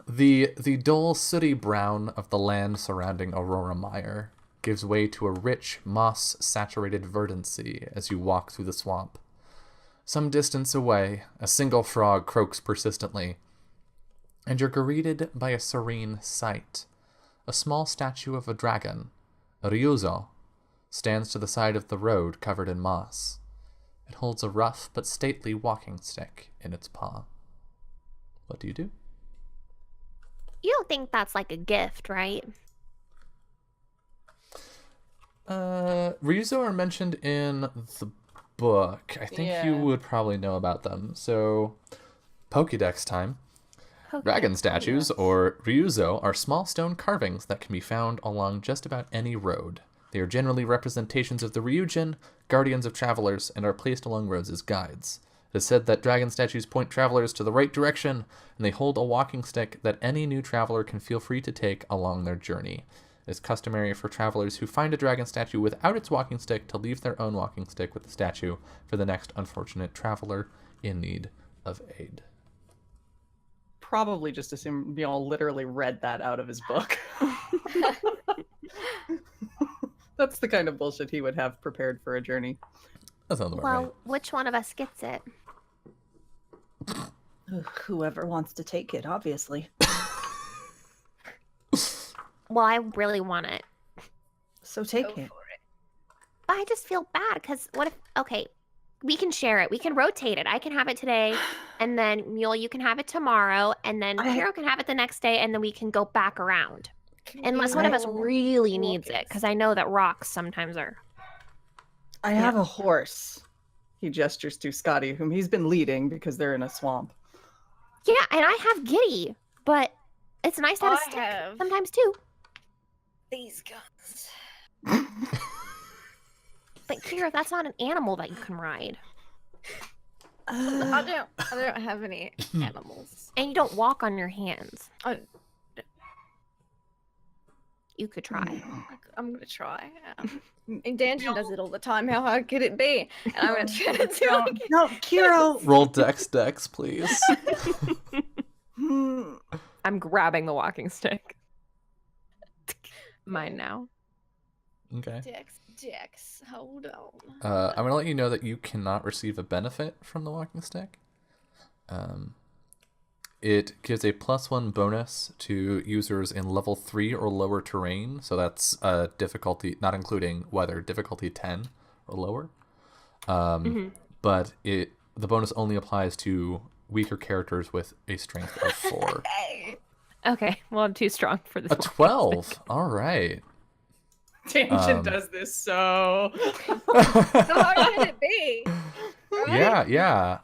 Speaker 1: the dull sooty brown of the land surrounding Aurora Mire gives way to a rich moss-saturated verdancy as you walk through the swamp. Some distance away, a single frog croaks persistently, and you're greeted by a serene sight. A small statue of a dragon, Ryuzo, stands to the side of the road covered in moss. It holds a rough but stately walking stick in its paw. What do you do?
Speaker 3: You don't think that's like a gift, right?
Speaker 1: Ryuzo are mentioned in the book. I think you
Speaker 2: Yeah.
Speaker 1: would probably know about them. So, Pokédex time. Dragon statues, or Ryuzo, are small stone carvings that can be found along just about any road. They are generally representations of the Ryujin, guardians of travelers, and are placed along roads as guides. It is said that dragon statues point travelers to the right direction, and they hold a walking stick that any new traveler can feel free to take along their journey. It is customary for travelers who find a dragon statue without its walking stick to leave their own walking stick with the statue for the next unfortunate traveler in need of aid.
Speaker 2: Probably just assume y'all literally read that out of his book. That's the kind of bullshit he would have prepared for a journey.
Speaker 1: That sounds about
Speaker 3: Well,
Speaker 1: right.
Speaker 3: which one of us gets it?
Speaker 2: Whoever wants to take it, obviously.
Speaker 3: Well, I really want it.
Speaker 2: So take
Speaker 4: Go
Speaker 2: it.
Speaker 4: for it.
Speaker 3: But I just feel bad because what if, okay, we can share it. We can rotate it. I can have it today, and then Mule, you can have it tomorrow, and then Hero can have it the next day, and then we can go back around. Unless one of us really needs it, because I know that rocks sometimes are.
Speaker 2: I have a horse. He gestures to Scotty, whom he's been leading because they're in a swamp.
Speaker 3: Yeah, and I have Giddy, but it's nice to have a
Speaker 4: I
Speaker 3: stick
Speaker 4: have
Speaker 3: sometimes too.
Speaker 4: these guns.
Speaker 3: But Kira, that's not an animal that you can ride,
Speaker 4: I don't have any animals.
Speaker 3: and you don't walk on your hands.
Speaker 4: I-
Speaker 3: You could try.
Speaker 4: I'm gonna try. And Danjan does it all the time. How hard could it be? And I'm gonna try to do it.
Speaker 2: No, Kiro.
Speaker 1: Roll dex, please.
Speaker 3: I'm grabbing the walking stick. Mine now.
Speaker 1: Okay.
Speaker 4: Dex, hold on.
Speaker 1: I'm going to let you know that you cannot receive a benefit from the walking stick. It gives a +1 bonus to users in level 3 or lower terrain. So that's difficulty, not including weather, difficulty 10 or lower. But the bonus only applies to weaker characters with a strength of 4.
Speaker 4: Hey.
Speaker 3: Okay, well I'm too strong for this.
Speaker 1: A
Speaker 3: walking
Speaker 1: 12.
Speaker 3: stick.
Speaker 1: All right.
Speaker 2: Tangent does this so.
Speaker 4: How hard can it be? Right?
Speaker 1: Yeah.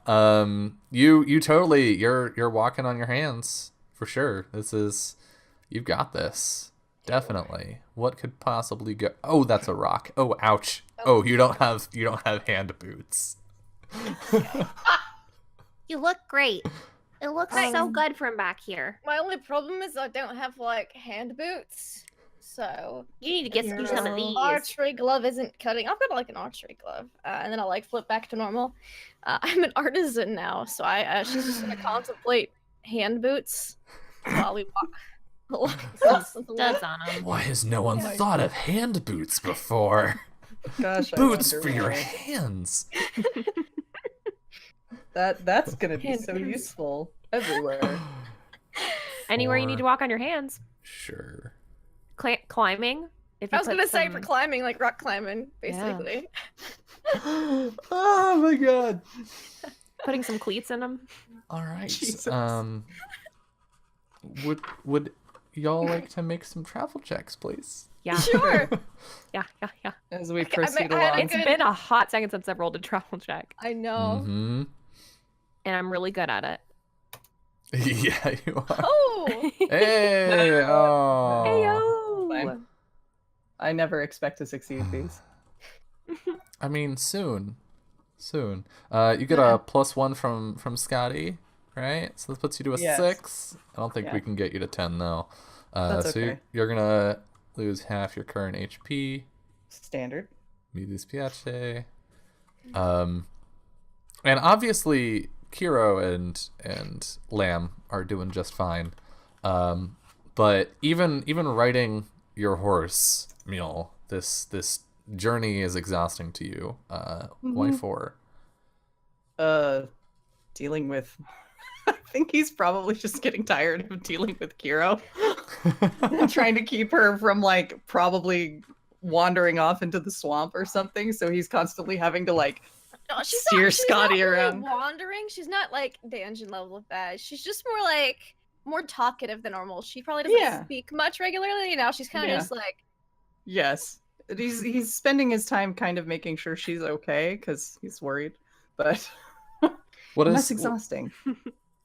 Speaker 1: You totally you're walking on your hands for sure. You've got this. Definitely. What could possibly go? Oh, that's a rock. Oh, ouch. Oh, you don't have hand boots.
Speaker 3: You look great. It looks so good from back here.
Speaker 4: My only problem is I don't have like hand boots. So
Speaker 3: You need to get you some of these.
Speaker 4: archery glove isn't cutting. I've got like an archery glove, and then I like flip back to normal. I'm an artisan now, so she's just gonna contemplate hand boots while we walk.
Speaker 3: Studs on them.
Speaker 1: Why has no one thought of hand boots before?
Speaker 2: Gosh, I
Speaker 1: Boots
Speaker 2: wonder
Speaker 1: for your
Speaker 2: why.
Speaker 1: hands.
Speaker 2: That's gonna be
Speaker 4: Hand
Speaker 2: so
Speaker 4: boots.
Speaker 2: useful everywhere.
Speaker 3: Anywhere you need to walk on your hands.
Speaker 1: Sure.
Speaker 3: Climbing. If
Speaker 4: I
Speaker 3: you
Speaker 4: was
Speaker 3: put
Speaker 4: gonna say for
Speaker 3: some-
Speaker 4: climbing, like rock climbing, basically.
Speaker 1: Oh my god.
Speaker 3: putting some cleats in them.
Speaker 1: All right.
Speaker 2: Jesus.
Speaker 1: Would y'all like to make some travel checks, please?
Speaker 3: Yeah.
Speaker 4: Sure.
Speaker 3: Yeah.
Speaker 2: As we
Speaker 4: I
Speaker 2: proceed
Speaker 4: had
Speaker 2: along.
Speaker 4: a
Speaker 3: It's
Speaker 4: good-
Speaker 3: been a hot second since I've rolled a travel check,
Speaker 4: I know.
Speaker 1: Mm-hmm.
Speaker 3: and I'm really good at it.
Speaker 1: Yeah, you are.
Speaker 4: Oh,
Speaker 1: Hey! Oh.
Speaker 3: Heyo!
Speaker 2: Fine. I never expect to succeed these.
Speaker 1: I mean, soon. You get a +1 from Scotty, right? So this puts you to a
Speaker 2: Yes.
Speaker 1: 6. I don't think
Speaker 2: Yeah.
Speaker 1: we can get you to 10 though.
Speaker 2: That's
Speaker 1: so
Speaker 2: okay.
Speaker 1: you're gonna lose half your current HP.
Speaker 2: Standard.
Speaker 1: Mi dispiace. And obviously Kiro and Lamb are doing just fine. But even riding your horse, Mule, this journey is exhausting to you. Why
Speaker 2: Mhm.
Speaker 1: 4?
Speaker 2: Dealing with. I think he's probably just getting tired of dealing with Kiro. Trying to keep her from like probably wandering off into the swamp or something. So he's constantly having to like
Speaker 4: no,
Speaker 2: steer Scotty
Speaker 4: not really
Speaker 2: around.
Speaker 4: wandering. She's not like dungeon level of bad. She's just more talkative than normal. She probably doesn't
Speaker 2: Yeah.
Speaker 4: speak much regularly. You know, she's kind of
Speaker 2: Yeah.
Speaker 4: just like,
Speaker 2: Yes. He's spending his time kind of making sure she's okay because he's worried. But
Speaker 1: What
Speaker 2: that's
Speaker 1: is
Speaker 2: exhausting.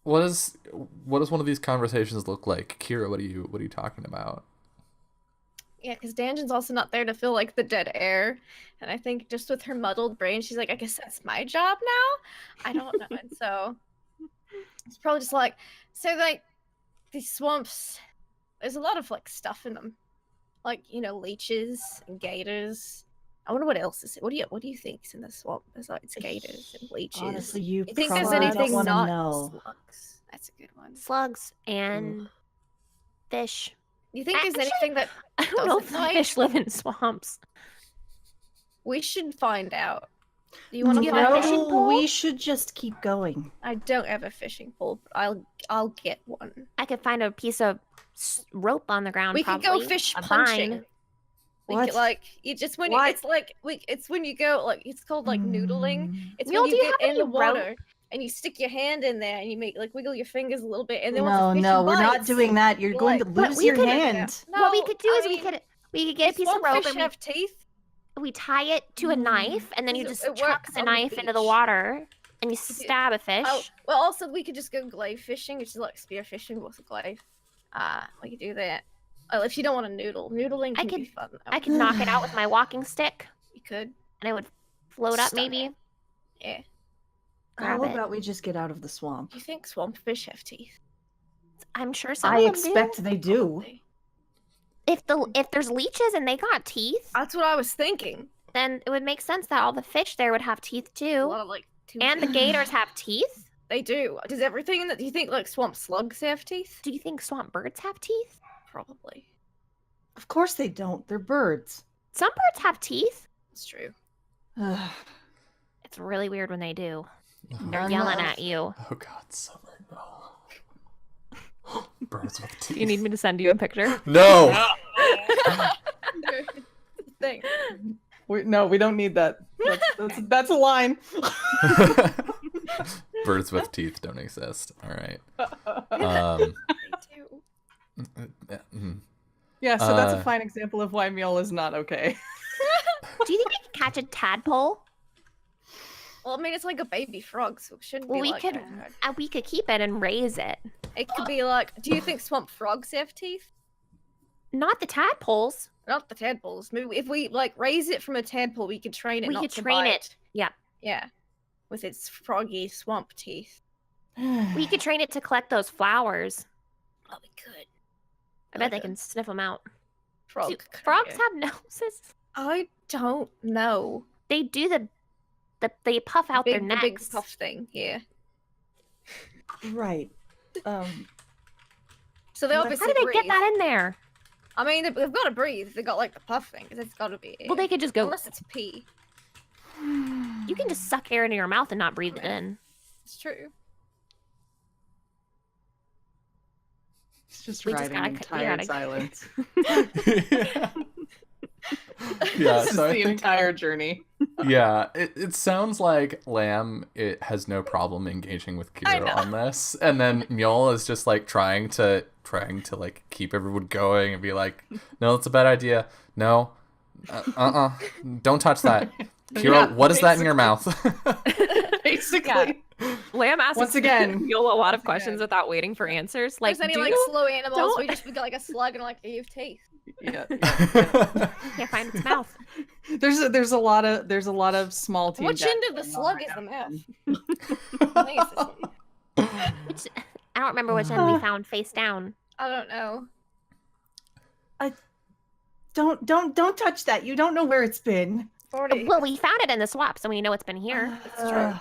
Speaker 1: what does one of these conversations look like? Kira, what are you talking about?
Speaker 4: yeah, because Danjon's also not there to fill like the dead air. And I think just with her muddled brain, she's like, I guess that's my job now. I don't know. And so it's probably just like, so like these swamps, there's a lot of like stuff in them, like leeches and gators. I wonder what else is. What do you think's in the swamp besides gators and leeches?
Speaker 5: Honestly, you
Speaker 4: You think there's
Speaker 5: probably
Speaker 4: anything
Speaker 5: don't want to
Speaker 4: not
Speaker 5: know.
Speaker 4: slugs? That's a good one.
Speaker 3: Slugs and fish.
Speaker 4: You think there's
Speaker 3: Actually,
Speaker 4: anything that
Speaker 3: I don't know if
Speaker 4: doesn't bite?
Speaker 3: fish live in swamps.
Speaker 4: We should find out. Do you want to
Speaker 3: You
Speaker 4: find
Speaker 3: have a
Speaker 4: out?
Speaker 3: fishing pole?
Speaker 5: We should just keep going.
Speaker 4: I don't have a fishing pole, but I'll get one.
Speaker 3: I could find a piece of rope on the ground.
Speaker 4: We could
Speaker 3: probably.
Speaker 4: go fish
Speaker 3: A
Speaker 4: punching.
Speaker 3: vine.
Speaker 4: We
Speaker 5: What?
Speaker 4: could, like you just when
Speaker 5: What?
Speaker 4: it's like it's when you go like it's called like noodling. It's
Speaker 3: Mule,
Speaker 4: when
Speaker 3: do
Speaker 4: you
Speaker 3: you
Speaker 4: get
Speaker 3: have
Speaker 4: in the
Speaker 3: any rope?
Speaker 4: water and you stick your hand in there and you make like wiggle your fingers a little bit and then once
Speaker 5: No,
Speaker 4: the fish
Speaker 5: no, we're not
Speaker 4: bites,
Speaker 5: doing that. You're
Speaker 4: you're
Speaker 5: going
Speaker 4: like,
Speaker 5: to
Speaker 3: but
Speaker 5: lose
Speaker 3: we
Speaker 5: your
Speaker 3: could-
Speaker 5: hand.
Speaker 3: what we could do
Speaker 4: I
Speaker 3: is
Speaker 4: mean,
Speaker 3: we could get a piece of
Speaker 4: swamp
Speaker 3: rope
Speaker 4: fish
Speaker 3: and
Speaker 4: have teeth.
Speaker 3: we tie it to a knife, and then you
Speaker 4: Does
Speaker 3: just
Speaker 4: it
Speaker 3: chuck
Speaker 4: works
Speaker 3: the
Speaker 4: on the
Speaker 3: knife into the
Speaker 4: beach?
Speaker 3: water, and you
Speaker 4: Could you-
Speaker 3: stab a fish.
Speaker 4: Oh, well, also we could just go glaive fishing, which is like spear fishing with a glaive. We could do that. If you don't want to noodling
Speaker 3: I
Speaker 4: can be
Speaker 3: could-
Speaker 4: fun. Though.
Speaker 3: I could knock it out with my walking stick,
Speaker 4: You could.
Speaker 3: and it would float up,
Speaker 4: Stop
Speaker 3: maybe.
Speaker 4: Yeah.
Speaker 5: How
Speaker 3: Grab it.
Speaker 5: about we just get out of the swamp?
Speaker 4: Do you think swamp fish have teeth?
Speaker 3: I'm sure some
Speaker 5: I
Speaker 3: of them
Speaker 5: expect
Speaker 3: do.
Speaker 5: they do.
Speaker 4: Probably.
Speaker 3: If there's leeches and they got teeth,
Speaker 4: That's what I was thinking.
Speaker 3: then it would make sense that all the fish there would have teeth
Speaker 4: A
Speaker 3: too.
Speaker 4: lot of like.
Speaker 3: And the gators have teeth.
Speaker 4: They do. Does everything in that? Do you think like swamp slugs have teeth?
Speaker 3: Do you think swamp birds have teeth?
Speaker 4: Probably.
Speaker 5: Of course they don't. They're birds.
Speaker 3: Some birds have teeth.
Speaker 4: That's true.
Speaker 5: Ugh.
Speaker 3: It's really weird when they do. They're
Speaker 5: None
Speaker 3: yelling
Speaker 5: of-
Speaker 3: at you.
Speaker 1: Oh god, summer, no. Birds with teeth.
Speaker 3: You need me to send you a picture?
Speaker 1: No!
Speaker 4: Thing.
Speaker 2: No, we don't need that. That's a line.
Speaker 1: Birds with teeth don't exist. All right.
Speaker 4: They do.
Speaker 1: Mm.
Speaker 2: Yeah, so that's a fine example of why Mule is not okay.
Speaker 3: Do you think we can catch a tadpole?
Speaker 4: Well, I mean, it's like a baby frog, so it shouldn't
Speaker 3: Well,
Speaker 4: be
Speaker 3: we
Speaker 4: like
Speaker 3: could
Speaker 4: that.
Speaker 3: we could keep it and raise it.
Speaker 4: It could be like, do you think swamp frogs have teeth?
Speaker 3: Not the tadpoles.
Speaker 4: Not the tadpoles. Maybe if we like raise it from a tadpole, we could train it
Speaker 3: We
Speaker 4: not
Speaker 3: could
Speaker 4: to
Speaker 3: train
Speaker 4: bite.
Speaker 3: it. Yeah.
Speaker 4: Yeah, with its froggy swamp teeth.
Speaker 3: We could train it to collect those flowers.
Speaker 4: Oh, we could.
Speaker 3: I bet they
Speaker 4: Okay.
Speaker 3: can sniff them out.
Speaker 4: Frog.
Speaker 3: Do frogs have noses?
Speaker 4: I don't know.
Speaker 3: They do they puff out their
Speaker 4: The big
Speaker 3: necks.
Speaker 4: puff thing. Yeah.
Speaker 5: Right.
Speaker 4: So they
Speaker 5: How
Speaker 4: obviously
Speaker 3: How did they
Speaker 4: breathe.
Speaker 3: get that in there?
Speaker 4: I mean, they've got to breathe. They got like the puff thing. It's got to be.
Speaker 3: Well, they could just go.
Speaker 4: Unless it's pee.
Speaker 3: You can just suck air into your mouth and not breathe it in.
Speaker 4: It's true.
Speaker 2: It's just
Speaker 3: We just
Speaker 2: riding
Speaker 3: gotta-
Speaker 2: in
Speaker 3: we
Speaker 2: tired
Speaker 3: gotta-
Speaker 2: silence.
Speaker 1: Yeah,
Speaker 2: This is
Speaker 1: so I
Speaker 2: the
Speaker 1: think
Speaker 2: entire journey.
Speaker 1: yeah, it sounds like Lamb it has no problem engaging with
Speaker 4: I
Speaker 1: Kiro
Speaker 4: know.
Speaker 1: on this, and then Mule is just like trying to like keep everyone going and be like, no, that's a bad idea. No, don't touch that. Kiro,
Speaker 2: Yeah,
Speaker 1: what is that in your mouth?
Speaker 2: Basically.
Speaker 3: Lamb asks
Speaker 2: Once again.
Speaker 3: Mule a lot of
Speaker 2: Once
Speaker 3: questions
Speaker 2: again.
Speaker 3: without waiting for answers. Like,
Speaker 4: There's any
Speaker 3: do
Speaker 4: like
Speaker 3: you
Speaker 4: slow animals
Speaker 3: don't-
Speaker 4: where we got like a slug and like you have teeth.
Speaker 2: Yeah.
Speaker 3: can't find its mouth?
Speaker 2: There's a lot of small team.
Speaker 4: Which
Speaker 2: death
Speaker 4: end of the
Speaker 2: going on
Speaker 4: slug
Speaker 2: right
Speaker 4: is the
Speaker 2: now.
Speaker 4: mouth? I think it's this one.
Speaker 3: Which, I don't remember which end we found face down.
Speaker 4: I don't know.
Speaker 5: Don't touch that. You don't know where it's been.
Speaker 4: 40.
Speaker 3: Well, we found it in the swamp, so we know it's been here.
Speaker 4: It's true.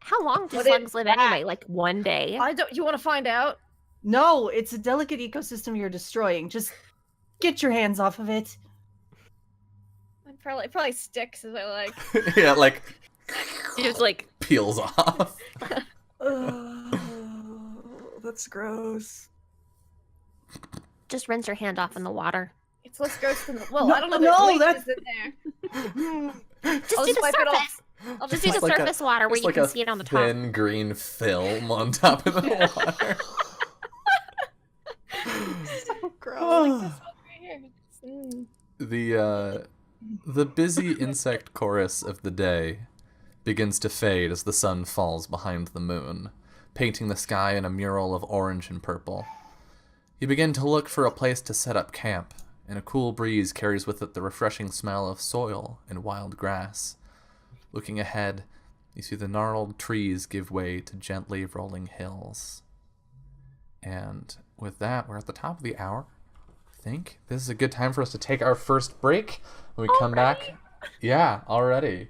Speaker 3: How long do
Speaker 4: What
Speaker 3: slugs
Speaker 4: is
Speaker 3: live
Speaker 4: that?
Speaker 3: anyway? Like one day?
Speaker 4: I don't. You want to find out?
Speaker 5: No, it's a delicate ecosystem you're destroying. Just get your hands off of it.
Speaker 4: It probably sticks as I like.
Speaker 1: Yeah, like
Speaker 3: It's like
Speaker 1: peels off.
Speaker 5: That's gross.
Speaker 3: just rinse your hand off in the water.
Speaker 4: It's less gross than. Well,
Speaker 5: No,
Speaker 4: I don't know.
Speaker 5: no,
Speaker 4: There's
Speaker 5: that's-
Speaker 4: leeches in there.
Speaker 3: Just
Speaker 4: I'll
Speaker 3: do
Speaker 4: just
Speaker 3: the
Speaker 4: wipe it off.
Speaker 3: surface.
Speaker 4: I'll
Speaker 3: Just
Speaker 4: just
Speaker 3: do
Speaker 4: wipe
Speaker 3: the
Speaker 1: like a-
Speaker 3: surface water where
Speaker 1: Just
Speaker 3: you
Speaker 1: like
Speaker 3: can
Speaker 1: a
Speaker 3: see it on the top.
Speaker 1: thin green film on top of the water.
Speaker 2: So gross.
Speaker 4: right here. Mm.
Speaker 1: The busy insect chorus of the day begins to fade as the sun falls behind the moon, painting the sky in a mural of orange and purple. You begin to look for a place to set up camp, and a cool breeze carries with it the refreshing smell of soil and wild grass. Looking ahead, you see the gnarled trees give way to gently rolling hills. And with that, we're at the top of the hour. I think this is a good time for us to take our first break. When we come back, yeah, already.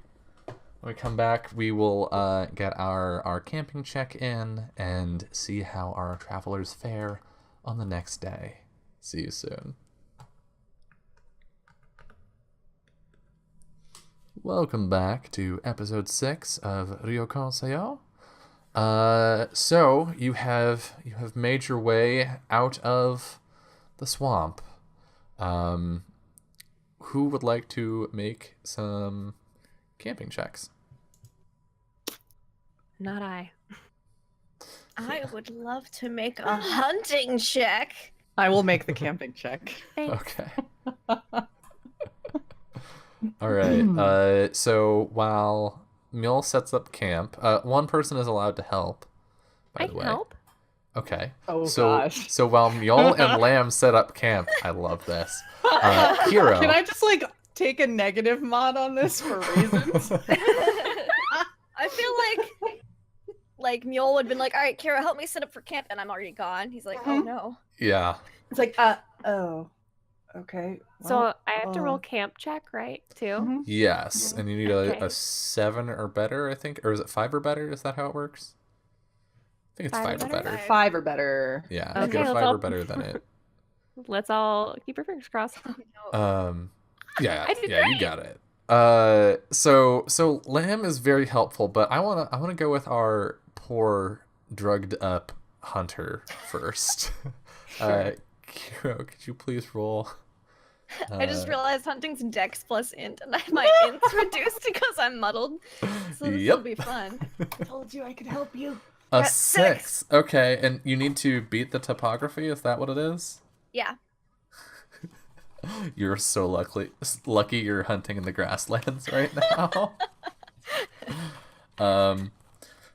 Speaker 1: When we come back, we will get our camping check-in and see how our travelers fare on the next day. See you soon. Welcome back to episode 6 of Ryuutama Seyo. So you have made your way out of the swamp. Who would like to make some camping checks?
Speaker 3: Not I.
Speaker 4: I would love to make a hunting check.
Speaker 2: I will make the camping check.
Speaker 3: Thanks.
Speaker 1: Okay. All right. So while Mule sets up camp, one person is allowed to help. By
Speaker 3: I
Speaker 1: the
Speaker 3: can
Speaker 1: way.
Speaker 3: help.
Speaker 1: Okay.
Speaker 2: Oh
Speaker 1: So
Speaker 2: gosh.
Speaker 1: so while Mule and Lamb set up camp, I love this. Hero.
Speaker 2: Can I just like take a negative mod on this for reasons?
Speaker 4: I feel like Mule would have been like, all right, Kira, help me set up for camp, and I'm already gone. He's like, oh no.
Speaker 1: Yeah.
Speaker 5: It's like, oh, okay.
Speaker 3: So I have to roll
Speaker 5: oh.
Speaker 3: camp check, right? Too.
Speaker 2: Mhm.
Speaker 1: Yes, and you need
Speaker 3: Okay.
Speaker 1: a 7 or better, I think, or is it 5 or better? Is that how it works? I think it's
Speaker 3: 5
Speaker 1: 5 or
Speaker 3: or better?
Speaker 1: better.
Speaker 2: 5 or better.
Speaker 1: Yeah,
Speaker 3: Okay,
Speaker 1: if you get a
Speaker 3: let's
Speaker 1: 5
Speaker 3: all-
Speaker 1: or better than it.
Speaker 3: Let's all keep your fingers crossed.
Speaker 1: Yeah,
Speaker 3: I did
Speaker 1: yeah, you
Speaker 3: great.
Speaker 1: got it. So Lamb is very helpful, but I wanna go with our poor drugged up hunter first.
Speaker 2: Sure.
Speaker 1: Kiro, could you please roll?
Speaker 4: I just realized hunting's dex plus int, and my int's reduced because I'm muddled. So this
Speaker 1: Yep.
Speaker 4: will be fun.
Speaker 5: I told you I could help you.
Speaker 1: A
Speaker 4: Got
Speaker 1: 6.
Speaker 4: six.
Speaker 1: Okay, and you need to beat the topography. Is that what it is?
Speaker 4: Yeah.
Speaker 1: You're so lucky you're hunting in the grasslands right now.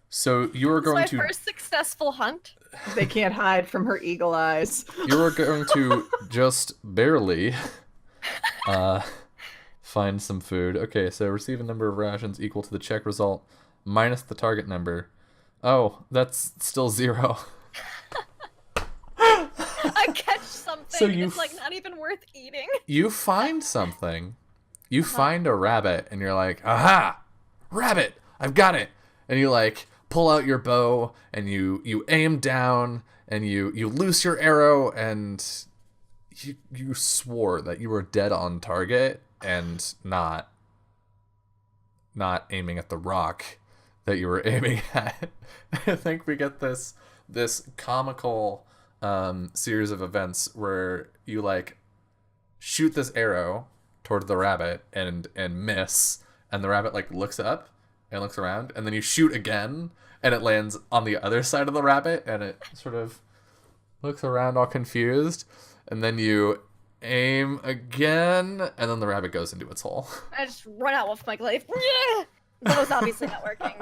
Speaker 1: So you are
Speaker 4: This is
Speaker 1: going
Speaker 4: my
Speaker 1: to
Speaker 4: first successful hunt.
Speaker 2: They can't hide from her eagle eyes.
Speaker 1: you are going to just barely find some food. Okay, so receive a number of rations equal to the check result minus the target number. Oh, that's still 0.
Speaker 4: I catch something.
Speaker 1: So
Speaker 4: and
Speaker 1: you
Speaker 4: it's like not even worth eating.
Speaker 1: You find something. You find a rabbit, and you're like, aha! Rabbit! I've got it! And you, like, pull out your bow, and you aim down, and you loose your arrow, and you swore that you were dead on target, and not aiming at the rock that you were aiming at. I think we get this comical series of events where you like shoot this arrow toward the rabbit and miss, and the rabbit like looks up and looks around, and then you shoot again and it lands on the other side of the rabbit, and it sort of looks around all confused, and then you aim again, and then the rabbit goes into its hole.
Speaker 4: I just run out with my glaive. Yeah! That was obviously not working.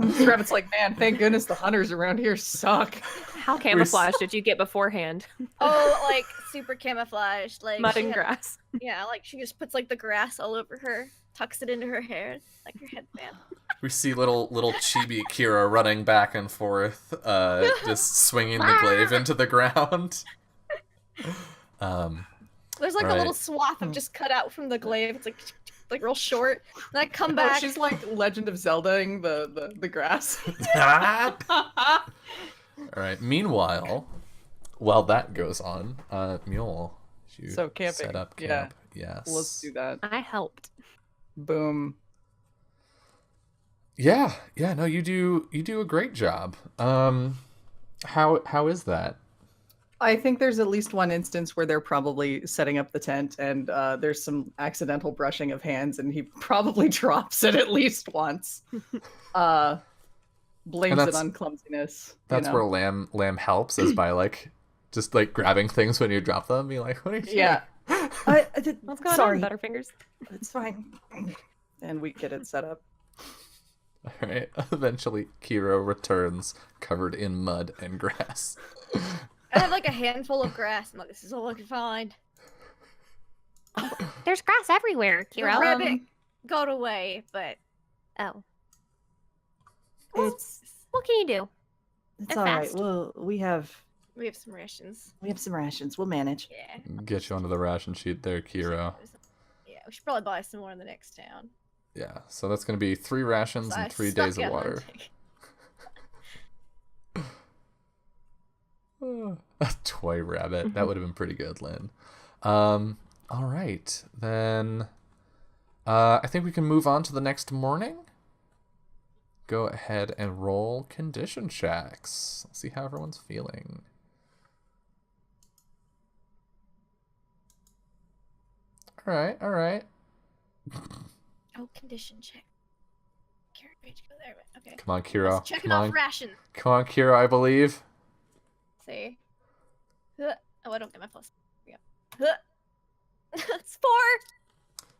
Speaker 2: This rabbit's like, man, thank goodness the hunters around here suck.
Speaker 3: How camouflaged did you get beforehand?
Speaker 4: Oh, like super camouflaged, like
Speaker 3: Mud
Speaker 4: she
Speaker 3: and
Speaker 4: had-
Speaker 3: grass.
Speaker 4: Yeah, like she just puts like the grass all over her, tucks it into her hair, like her headband.
Speaker 1: We see little chibi Kira running back and forth, just swinging the glaive into the ground.
Speaker 4: There's like a
Speaker 1: Alright.
Speaker 4: little swath of just cut out from the glaive. It's like real short. And I come
Speaker 2: Oh,
Speaker 4: back.
Speaker 2: she's like Legend of Zelda-ing the grass.
Speaker 1: All right. Meanwhile, while that goes on, Mule, you
Speaker 2: So camping,
Speaker 1: set up
Speaker 2: yeah.
Speaker 1: camp. Yes.
Speaker 2: Let's do that.
Speaker 3: I helped.
Speaker 2: Boom.
Speaker 1: Yeah. No, you do a great job. How is that?
Speaker 2: I think there's at least one instance where they're probably setting up the tent, and there's some accidental brushing of hands, and he probably drops it at least once. Blames it on clumsiness.
Speaker 1: That's where Lamb helps, is by like just like grabbing things when you drop them, be like, what are you doing?
Speaker 2: Yeah. I did,
Speaker 3: What's going
Speaker 2: sorry.
Speaker 3: on, Butterfingers?
Speaker 2: It's fine. And we get it set up.
Speaker 1: All right. Eventually, Kiro returns covered in mud and grass.
Speaker 4: I have like a handful of grass. I'm like, this is all I can find.
Speaker 3: There's grass everywhere,
Speaker 4: The
Speaker 3: Kiro.
Speaker 4: rabbit got away, but
Speaker 3: Oh,
Speaker 5: It's
Speaker 3: what can you do?
Speaker 5: it's
Speaker 3: They're
Speaker 5: all right.
Speaker 3: fast.
Speaker 5: Well, we have
Speaker 4: we have some rations.
Speaker 5: some rations. We'll manage.
Speaker 4: Yeah.
Speaker 1: Get you onto the ration sheet there, Kiro.
Speaker 4: Yeah, we should probably buy some more in the next town.
Speaker 1: Yeah, so that's going to be 3 rations
Speaker 4: I
Speaker 1: and 3
Speaker 4: suck
Speaker 1: days of
Speaker 4: at
Speaker 1: water.
Speaker 4: hunting.
Speaker 1: A toy rabbit. That would have been pretty good, Lynn. All right, then I think we can move on to the next morning. Go ahead and roll condition checks. See how everyone's feeling. All right.
Speaker 4: Oh, condition check. Carrot page, go there. Okay.
Speaker 1: Come on, Kiro.
Speaker 4: Let's check it
Speaker 1: Come
Speaker 4: off
Speaker 1: on,
Speaker 4: ration.
Speaker 1: Kiro. I believe.
Speaker 4: See. Oh, I don't get my plus. Yeah. It's 4. Is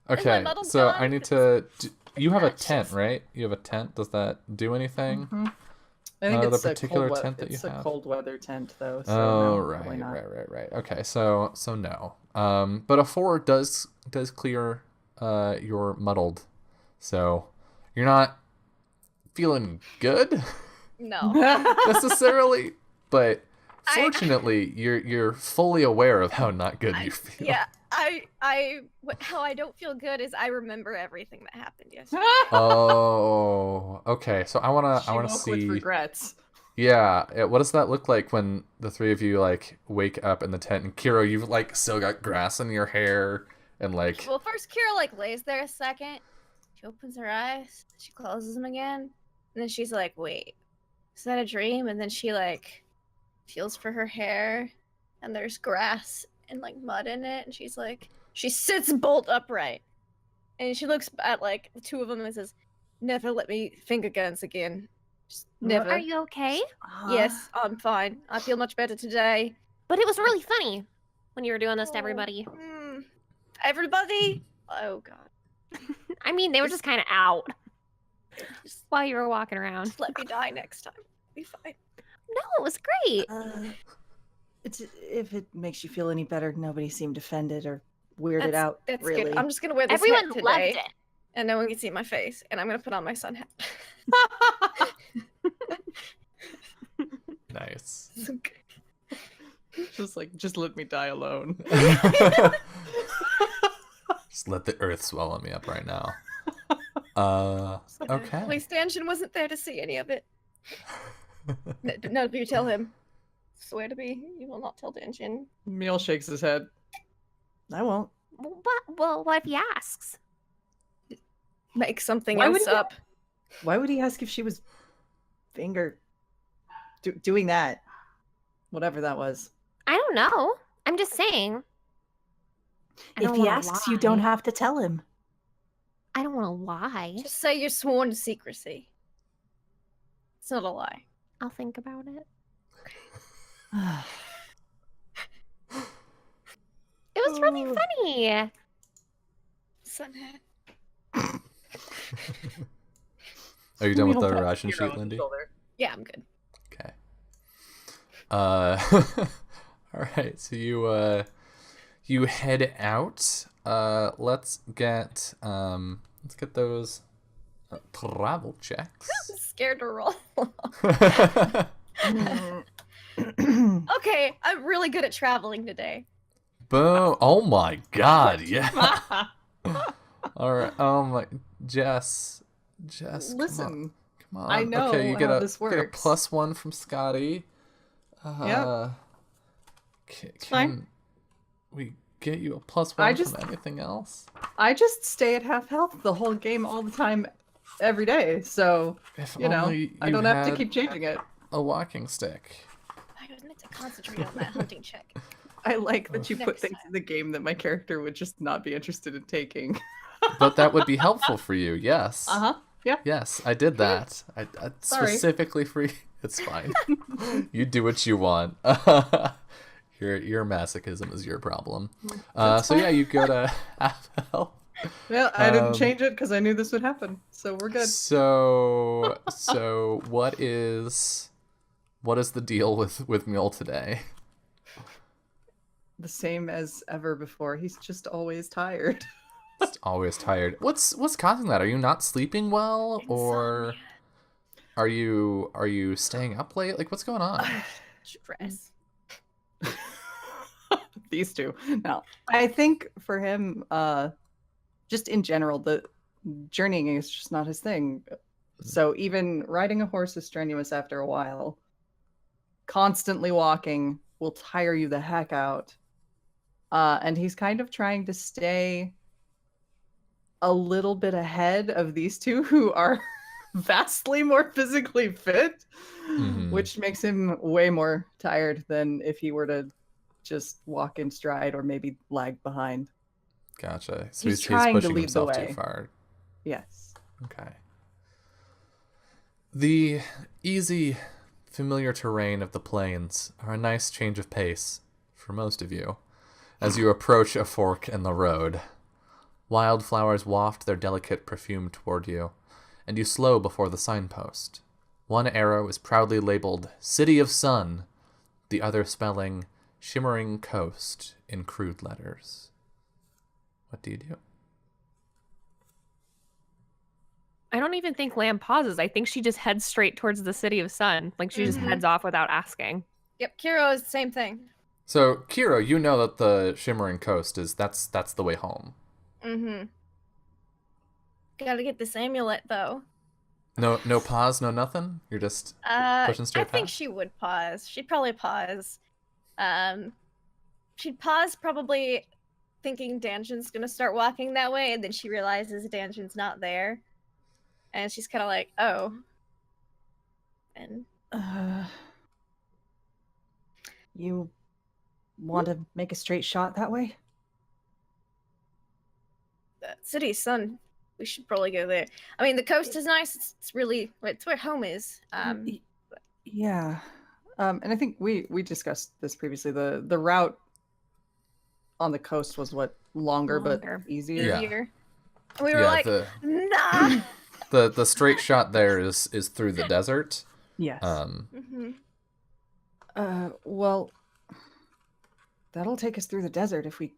Speaker 4: my
Speaker 1: Okay,
Speaker 4: muddle
Speaker 1: so
Speaker 4: gone?
Speaker 1: I need to. You have a
Speaker 4: Matches.
Speaker 1: tent, right? You have a tent. Does that do anything?
Speaker 2: Mhm. I think
Speaker 1: The
Speaker 2: it's
Speaker 1: particular
Speaker 2: a cold
Speaker 1: tent that you
Speaker 2: it's a
Speaker 1: have?
Speaker 2: cold weather tent though. So
Speaker 1: Oh,
Speaker 2: no,
Speaker 1: right,
Speaker 2: probably not.
Speaker 1: right. Okay, so no. But a 4 does clear your muddled, so you're not feeling good
Speaker 4: No.
Speaker 1: necessarily, but
Speaker 4: I-
Speaker 1: fortunately you're fully aware of how not good you feel.
Speaker 4: Yeah. How I don't feel good is I remember everything that happened yesterday.
Speaker 1: Oh, okay. So I wanna
Speaker 2: She woke
Speaker 1: see.
Speaker 2: with regrets.
Speaker 1: Yeah, what does that look like when the 3 of you like wake up in the tent, and Kiro, you've like still got grass in your hair, and like
Speaker 4: Well, first Kira like lays there a second. She opens her eyes. She closes them again. And then she's like, wait, is that a dream? And then she like feels for her hair. And there's grass and like mud in it. And she's like, she sits bolt upright. And she looks at like the 2 of them and says, never let me finger guns again. Just never.
Speaker 3: Are you okay?
Speaker 4: Yes, I'm fine. I feel much better today.
Speaker 3: But it was really funny when you were doing this to everybody.
Speaker 4: Mm, Everybody? Oh god.
Speaker 3: I mean, they were just kind of out while you were walking around.
Speaker 4: Just let me die next time. Be fine.
Speaker 3: No, it was great.
Speaker 5: If it makes you feel any better, nobody seemed offended or weirded out.
Speaker 4: That's
Speaker 5: really.
Speaker 4: good. I'm just gonna wear this
Speaker 3: Everyone
Speaker 4: hat
Speaker 3: loved
Speaker 4: today,
Speaker 3: it.
Speaker 4: and no one can see my face. And I'm gonna put on my sun hat.
Speaker 1: Nice.
Speaker 2: Just let me die alone.
Speaker 1: Just let the earth swallow me up right now.
Speaker 4: At
Speaker 1: Okay.
Speaker 4: least Danshin wasn't there to see any of it. None of you tell him. Swear to me, you will not tell Danshin.
Speaker 2: Meal shakes his head.
Speaker 5: I won't.
Speaker 3: Well, what if he asks?
Speaker 4: Make something
Speaker 5: Why would
Speaker 4: else
Speaker 5: he-
Speaker 4: up.
Speaker 5: Why would he ask if she was doing that? Whatever that was.
Speaker 3: I don't know. I'm just saying. I
Speaker 5: If
Speaker 3: don't
Speaker 5: he
Speaker 3: wanna
Speaker 5: asks, you don't
Speaker 3: lie.
Speaker 5: have to tell him.
Speaker 3: I don't want to lie.
Speaker 4: Just say you're sworn to secrecy. It's not a lie.
Speaker 3: I'll think about it. It was really funny.
Speaker 4: Sun hat.
Speaker 1: Are you done with
Speaker 2: We'll
Speaker 1: the
Speaker 2: pat
Speaker 1: ration
Speaker 2: Hero
Speaker 1: sheet,
Speaker 2: on the
Speaker 1: Lindy?
Speaker 2: shoulder.
Speaker 4: Yeah, I'm good.
Speaker 1: Okay. All right. So you head out. Let's get those travel checks.
Speaker 4: I'm scared to roll.
Speaker 5: Mm.
Speaker 4: Okay, I'm really good at traveling today.
Speaker 1: Boom! Oh my God! Yeah. All right. Oh my, Jess,
Speaker 2: Listen,
Speaker 1: come on.
Speaker 2: I know
Speaker 1: Okay, you get
Speaker 2: how
Speaker 1: a
Speaker 2: this
Speaker 1: get a
Speaker 2: works.
Speaker 1: +1 from Scotty.
Speaker 2: Yep.
Speaker 1: Can
Speaker 2: fine.
Speaker 1: we get you a +1
Speaker 2: I just-
Speaker 1: from anything else?
Speaker 2: I just stay at half health the whole game all the time, every day. So
Speaker 1: If
Speaker 2: you know,
Speaker 1: only
Speaker 2: I
Speaker 1: you
Speaker 2: don't have to
Speaker 1: had
Speaker 2: keep changing it.
Speaker 1: a walking stick.
Speaker 4: I was meant to concentrate on that hunting check.
Speaker 2: I like that you put
Speaker 4: Next
Speaker 2: things
Speaker 4: time.
Speaker 2: in the game that my character would just not be interested in taking.
Speaker 1: But that would be helpful for you. Yes.
Speaker 2: Yeah.
Speaker 1: Yes, I did that. I
Speaker 2: Sorry.
Speaker 1: specifically for you. It's fine. You do what you want. Your masochism is your problem. So yeah, you go to half health.
Speaker 2: Well, I didn't
Speaker 1: Um,
Speaker 2: change it because I knew this would happen. So we're good.
Speaker 1: So what is the deal with Mule today?
Speaker 2: The same as ever before. He's just always tired.
Speaker 1: Just always tired. What's causing that? Are you not sleeping well, or are you staying up late? Like, what's going on?
Speaker 4: Stress.
Speaker 2: These two. No, I think for him, just in general, the journeying is just not his thing. So even riding a horse is strenuous after a while. Constantly walking will tire you the heck out. And he's kind of trying to stay a little bit ahead of these two who are vastly more physically fit,
Speaker 1: Mhm.
Speaker 2: which makes him way more tired than if he were to just walk in stride or maybe lag behind.
Speaker 1: Gotcha. So
Speaker 2: He's
Speaker 1: he's
Speaker 2: trying to
Speaker 1: pushing
Speaker 2: lead the
Speaker 1: himself
Speaker 2: way.
Speaker 1: too far.
Speaker 2: Yes.
Speaker 1: Okay. The easy, familiar terrain of the plains are a nice change of pace for most of you as you approach a fork in the road. Wildflowers waft their delicate perfume toward you, and you slow before the signpost. One arrow is proudly labeled City of Sun, the other spelling Shimmering Coast in crude letters. What do you do?
Speaker 3: I don't even think Lamb pauses. I think she just heads straight towards the City of Sun. Like she just heads off without asking.
Speaker 4: Yep, Kiro is the same thing.
Speaker 1: So, Kiro, you know that the Shimmering Coast that's the way home.
Speaker 4: Mm-hmm. Gotta get this amulet though.
Speaker 1: No pause, no nothing? You're just pushing straight
Speaker 4: I think
Speaker 1: past?
Speaker 4: she would pause. She'd probably pause. She'd pause probably thinking Danshin's gonna start walking that way, and then she realizes Danshin's not there. And she's kind of like, oh. And
Speaker 5: You want to make a straight shot that way?
Speaker 4: the city's sun, we should probably go there. I mean, the coast is nice. It's really, it's where home is.
Speaker 5: Yeah.
Speaker 2: And I think we discussed this previously. The route on the coast was what longer,
Speaker 3: Longer.
Speaker 2: but easier.
Speaker 1: Yeah.
Speaker 4: Here. And we were
Speaker 1: Yeah,
Speaker 4: like, nah.
Speaker 1: the straight shot there is through the desert.
Speaker 2: Yes.
Speaker 4: hmm
Speaker 2: Well, that'll take us through the desert if we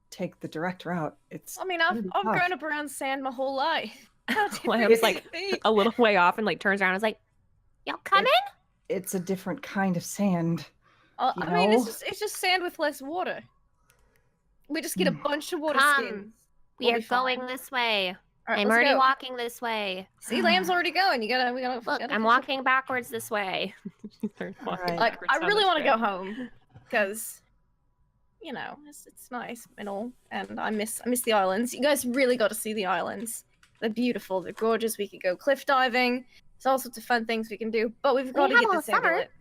Speaker 2: take the direct route. It's
Speaker 4: I mean,
Speaker 2: gonna
Speaker 4: I've
Speaker 2: be
Speaker 4: I've
Speaker 2: tough.
Speaker 4: grown up around sand my whole life. How
Speaker 3: Lamb's like
Speaker 4: different can it be?
Speaker 3: a little way off and like turns around and is like, y'all coming?
Speaker 2: It's a different kind of sand. you
Speaker 4: I mean,
Speaker 2: know?
Speaker 4: it's just sand with less water. We just get a bunch of water
Speaker 3: Come.
Speaker 4: skins.
Speaker 3: We
Speaker 4: We'll
Speaker 3: are
Speaker 4: be fine.
Speaker 3: going this way.
Speaker 4: All right,
Speaker 3: I'm
Speaker 4: let's
Speaker 3: already
Speaker 4: go.
Speaker 3: walking this way.
Speaker 4: See, Lamb's already going. We gotta
Speaker 3: Look,
Speaker 4: gotta
Speaker 3: I'm
Speaker 4: catch up.
Speaker 3: walking backwards this way. They're walking
Speaker 2: Alright.
Speaker 4: Like,
Speaker 3: backwards
Speaker 4: I
Speaker 3: down
Speaker 4: really
Speaker 3: the
Speaker 4: want to go
Speaker 3: trail.
Speaker 4: home because, you know, it's nice and all, and I miss the islands. You guys really got to see the islands. They're beautiful. They're gorgeous. We could go cliff diving. There's all sorts of fun things we can do, but we've got to
Speaker 3: have
Speaker 4: get
Speaker 3: all
Speaker 4: this
Speaker 3: summer.
Speaker 4: amulet.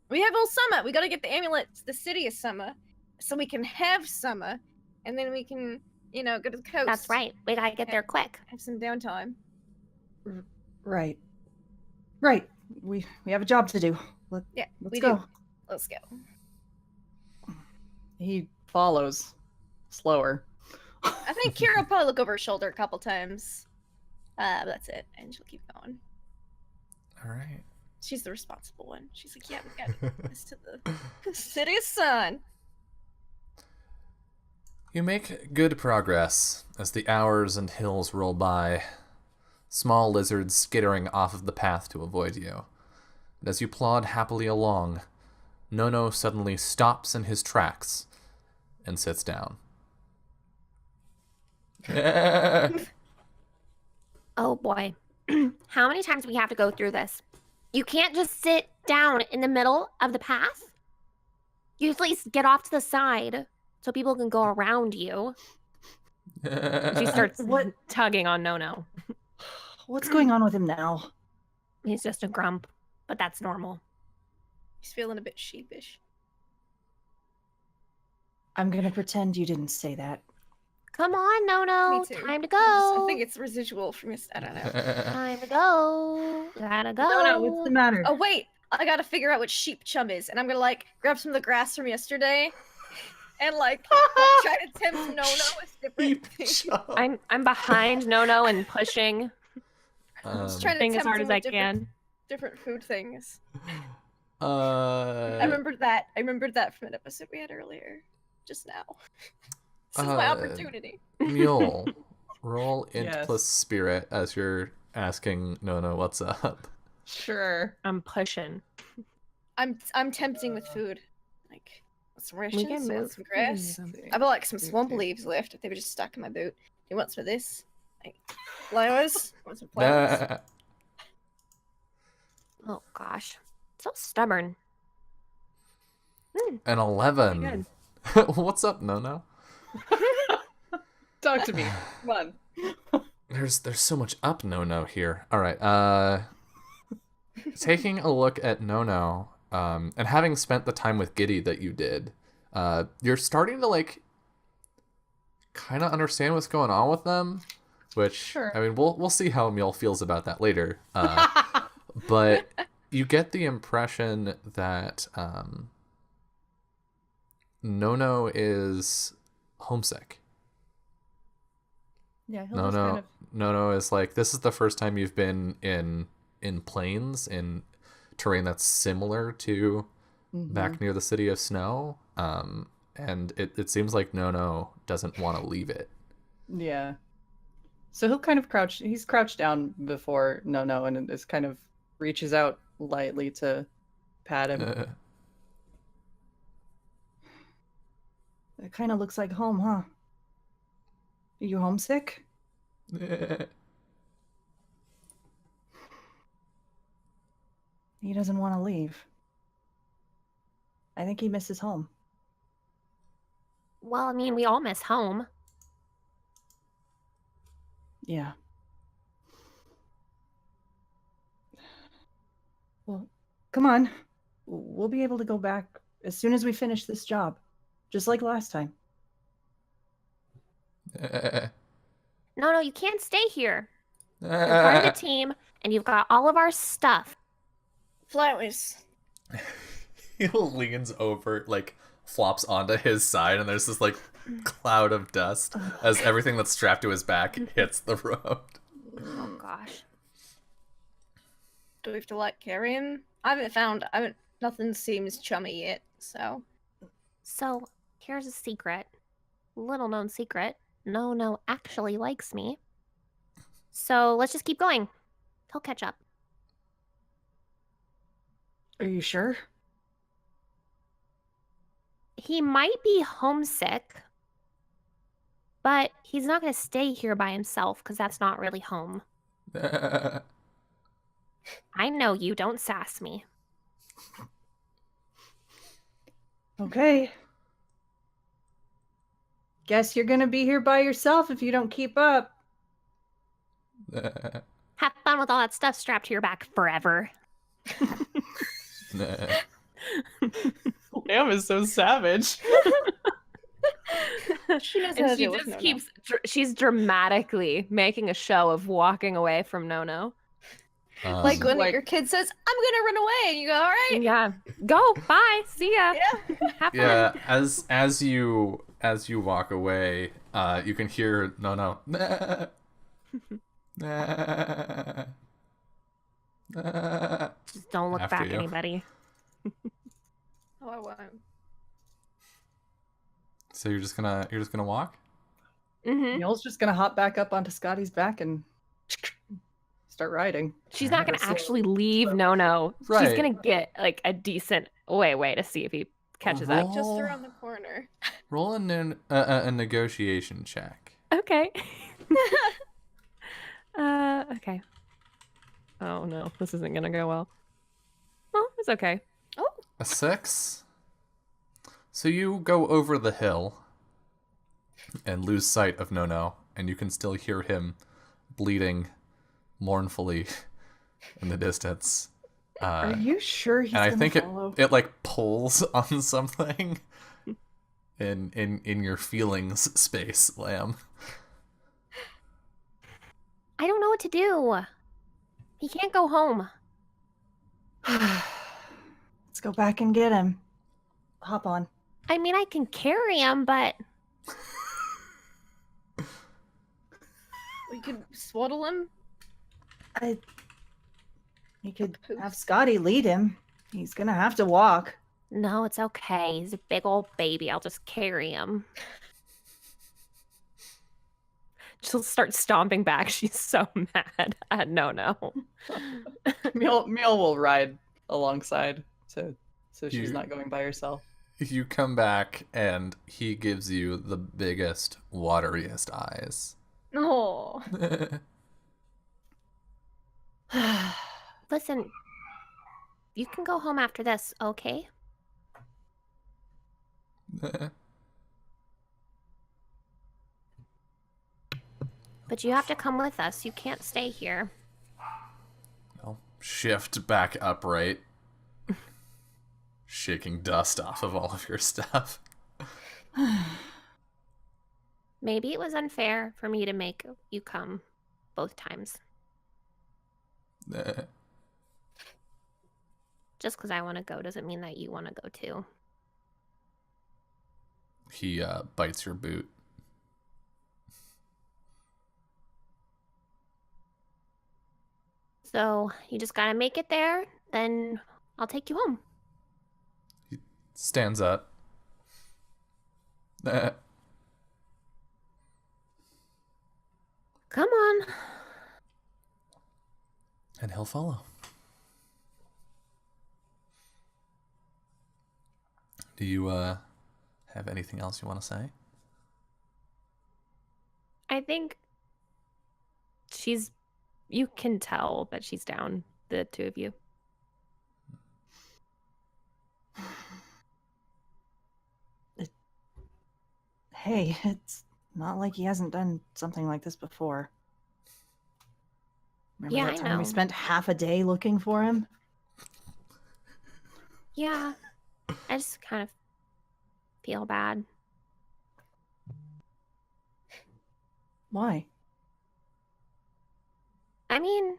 Speaker 4: We have all summer. We got to get the amulet to the city of summer, so we can have summer, and then we can, you know, go to the coast.
Speaker 3: That's right. We gotta get there quick.
Speaker 4: Have some downtime.
Speaker 2: Right. Right. We have a job to do. Let's
Speaker 4: we
Speaker 2: go.
Speaker 4: do. Let's go.
Speaker 2: He follows slower.
Speaker 4: I think Kira will probably look over her shoulder a couple times. But that's it, and she'll keep going.
Speaker 1: All right.
Speaker 4: She's the responsible one. She's like, yeah, we got this to the city of sun.
Speaker 1: You make good progress as the hours and hills roll by, small lizards skittering off of the path to avoid you. And as you plod happily along, Nono suddenly stops in his tracks and sits down.
Speaker 3: Oh boy. How many times do we have to go through this? You can't just sit down in the middle of the path. You at least get off to the side so people can go around you. She starts
Speaker 2: What-
Speaker 3: tugging on Nono.
Speaker 2: What's going on with him now?
Speaker 3: He's just a grump, but that's normal.
Speaker 4: He's feeling a bit sheepish.
Speaker 2: I'm gonna pretend you didn't say that.
Speaker 3: Come on, Nono.
Speaker 4: Me too.
Speaker 3: Time to
Speaker 4: I
Speaker 3: go.
Speaker 4: think it's residual from his. I don't know.
Speaker 3: Time to go. Gotta go.
Speaker 2: No, what's the matter?
Speaker 4: Oh wait, I gotta figure out what sheep chum is, and I'm gonna like grab some of the grass from yesterday, and like try to tempt Nono with different things.
Speaker 3: I'm behind Nono and pushing
Speaker 4: Just trying to
Speaker 3: thing as
Speaker 4: tempt
Speaker 3: hard
Speaker 4: him
Speaker 3: as I
Speaker 4: with
Speaker 3: can.
Speaker 4: different food things. I
Speaker 1: I
Speaker 4: remembered that. I remembered that from an episode we had earlier, just now. This is my opportunity.
Speaker 1: Mule, roll int
Speaker 2: Yes.
Speaker 1: plus spirit as you're asking Nono what's up.
Speaker 2: Sure.
Speaker 3: I'm pushing.
Speaker 4: I'm tempting with food, like some rations,
Speaker 3: can
Speaker 4: want
Speaker 3: move.
Speaker 4: some grass. I've got like some swamp leaves left if they were just stuck in my boot. You want some of this? Like flowers? Want some flowers?
Speaker 3: Oh gosh. So stubborn.
Speaker 1: An 11. What's up, Nono?
Speaker 2: Talk to me. Come on.
Speaker 1: There's so much up Nono here. All right. Taking a look at Nono, and having spent the time with Giddy that you did, you're starting to like kind of understand what's going on with them. Which
Speaker 2: Sure.
Speaker 1: I mean, we'll see how Mule feels about that later. But you get the impression that Nono is homesick.
Speaker 2: Yeah, he'll just kind of...
Speaker 1: Nono is like, this is the first time you've been in plains, in terrain that's similar to back near the city of snow. And it seems like Nono doesn't want to leave it.
Speaker 2: Yeah. So he'll kind of crouch. He's crouched down before No and is kind of reaches out lightly to pat him. It kind of looks like home, huh? Are you homesick? He doesn't want to leave. I think he misses home.
Speaker 3: Well, I mean, we all miss home.
Speaker 2: Yeah. Well, come on. We'll be able to go back as soon as we finish this job. Just like last time.
Speaker 3: No, you can't stay here. You're part of the team, and you've got all of our stuff.
Speaker 4: Flowers.
Speaker 1: He leans over, like, flops onto his side, and there's this like cloud of dust as everything that's strapped to his back hits the road.
Speaker 3: Oh gosh.
Speaker 4: Do we have to like carry him? Nothing seems chummy yet, so.
Speaker 3: So here's a secret. Little known secret. No actually likes me. So let's just keep going. He'll catch up.
Speaker 5: Are you sure?
Speaker 3: He might be homesick, but he's not going to stay here by himself because that's not really home. I know you. Don't sass me.
Speaker 5: Okay. Guess you're gonna be here by yourself if you don't keep up.
Speaker 3: Have fun with all that stuff strapped to your back forever.
Speaker 2: Liam is so savage.
Speaker 4: She knows how
Speaker 3: And
Speaker 4: to
Speaker 3: she
Speaker 4: deal with
Speaker 3: just
Speaker 4: no-no.
Speaker 3: she's dramatically making a show of walking away from No.
Speaker 4: Like when
Speaker 2: Like-
Speaker 4: your kid says, "I'm gonna run away," and you go, "All right."
Speaker 3: Yeah. Go. Bye. See ya.
Speaker 4: Yeah.
Speaker 3: Have fun.
Speaker 1: Yeah, as you walk away, you can hear no.
Speaker 3: Just don't look
Speaker 1: After
Speaker 3: back,
Speaker 1: you.
Speaker 3: anybody.
Speaker 4: Oh, I won't.
Speaker 1: So you're just gonna walk?
Speaker 3: Mm-hmm.
Speaker 2: Neil's just gonna hop back up onto Scotty's back and start riding.
Speaker 3: She's not going to
Speaker 2: So-
Speaker 3: actually leave No. She's
Speaker 1: Right.
Speaker 3: going to get like a decent way to see if he catches up.
Speaker 1: Roll-
Speaker 4: Just around the corner.
Speaker 1: Roll a negotiation check.
Speaker 3: Okay. Okay. Oh no, this isn't gonna go well. Well, it's okay.
Speaker 1: A 6. So you go over the hill and lose sight of No, and you can still hear him bleeding mournfully in the distance.
Speaker 5: Are you sure he's
Speaker 1: And I
Speaker 5: gonna
Speaker 1: think
Speaker 5: follow?
Speaker 1: it like pulls on something in your feelings space, Lamb.
Speaker 3: I don't know what to do. He can't go home.
Speaker 5: Let's go back and get him. Hop on.
Speaker 3: I mean, I can carry him, but
Speaker 4: We could swaddle him.
Speaker 5: You could have Scotty lead him. He's gonna have to walk.
Speaker 3: no, it's okay. He's a big old baby. I'll just carry him. She'll start stomping back. She's so mad at No.
Speaker 2: Meal will ride alongside, so she's
Speaker 1: You-
Speaker 2: not going by herself.
Speaker 1: You come back and he gives you the biggest, wateriest eyes.
Speaker 4: No.
Speaker 3: Listen, you can go home after this, okay? But you have to come with us. You can't stay here.
Speaker 1: I'll shift back upright, shaking dust off of all of your stuff.
Speaker 3: Maybe it was unfair for me to make you come both times. Just because I want to go doesn't mean that you want to go too.
Speaker 1: He bites your boot.
Speaker 3: So you just gotta make it there, then I'll take you home.
Speaker 1: He stands up.
Speaker 3: Come on.
Speaker 1: And he'll follow. Do you have anything else you want to say?
Speaker 3: I think you can tell that she's down, the two of you.
Speaker 5: Hey, it's not like he hasn't done something like this before. Remember
Speaker 3: Yeah,
Speaker 5: that
Speaker 3: I
Speaker 5: time we
Speaker 3: know.
Speaker 5: spent half a day looking for him?
Speaker 3: Yeah. I just kind of feel bad.
Speaker 5: Why?
Speaker 3: I mean,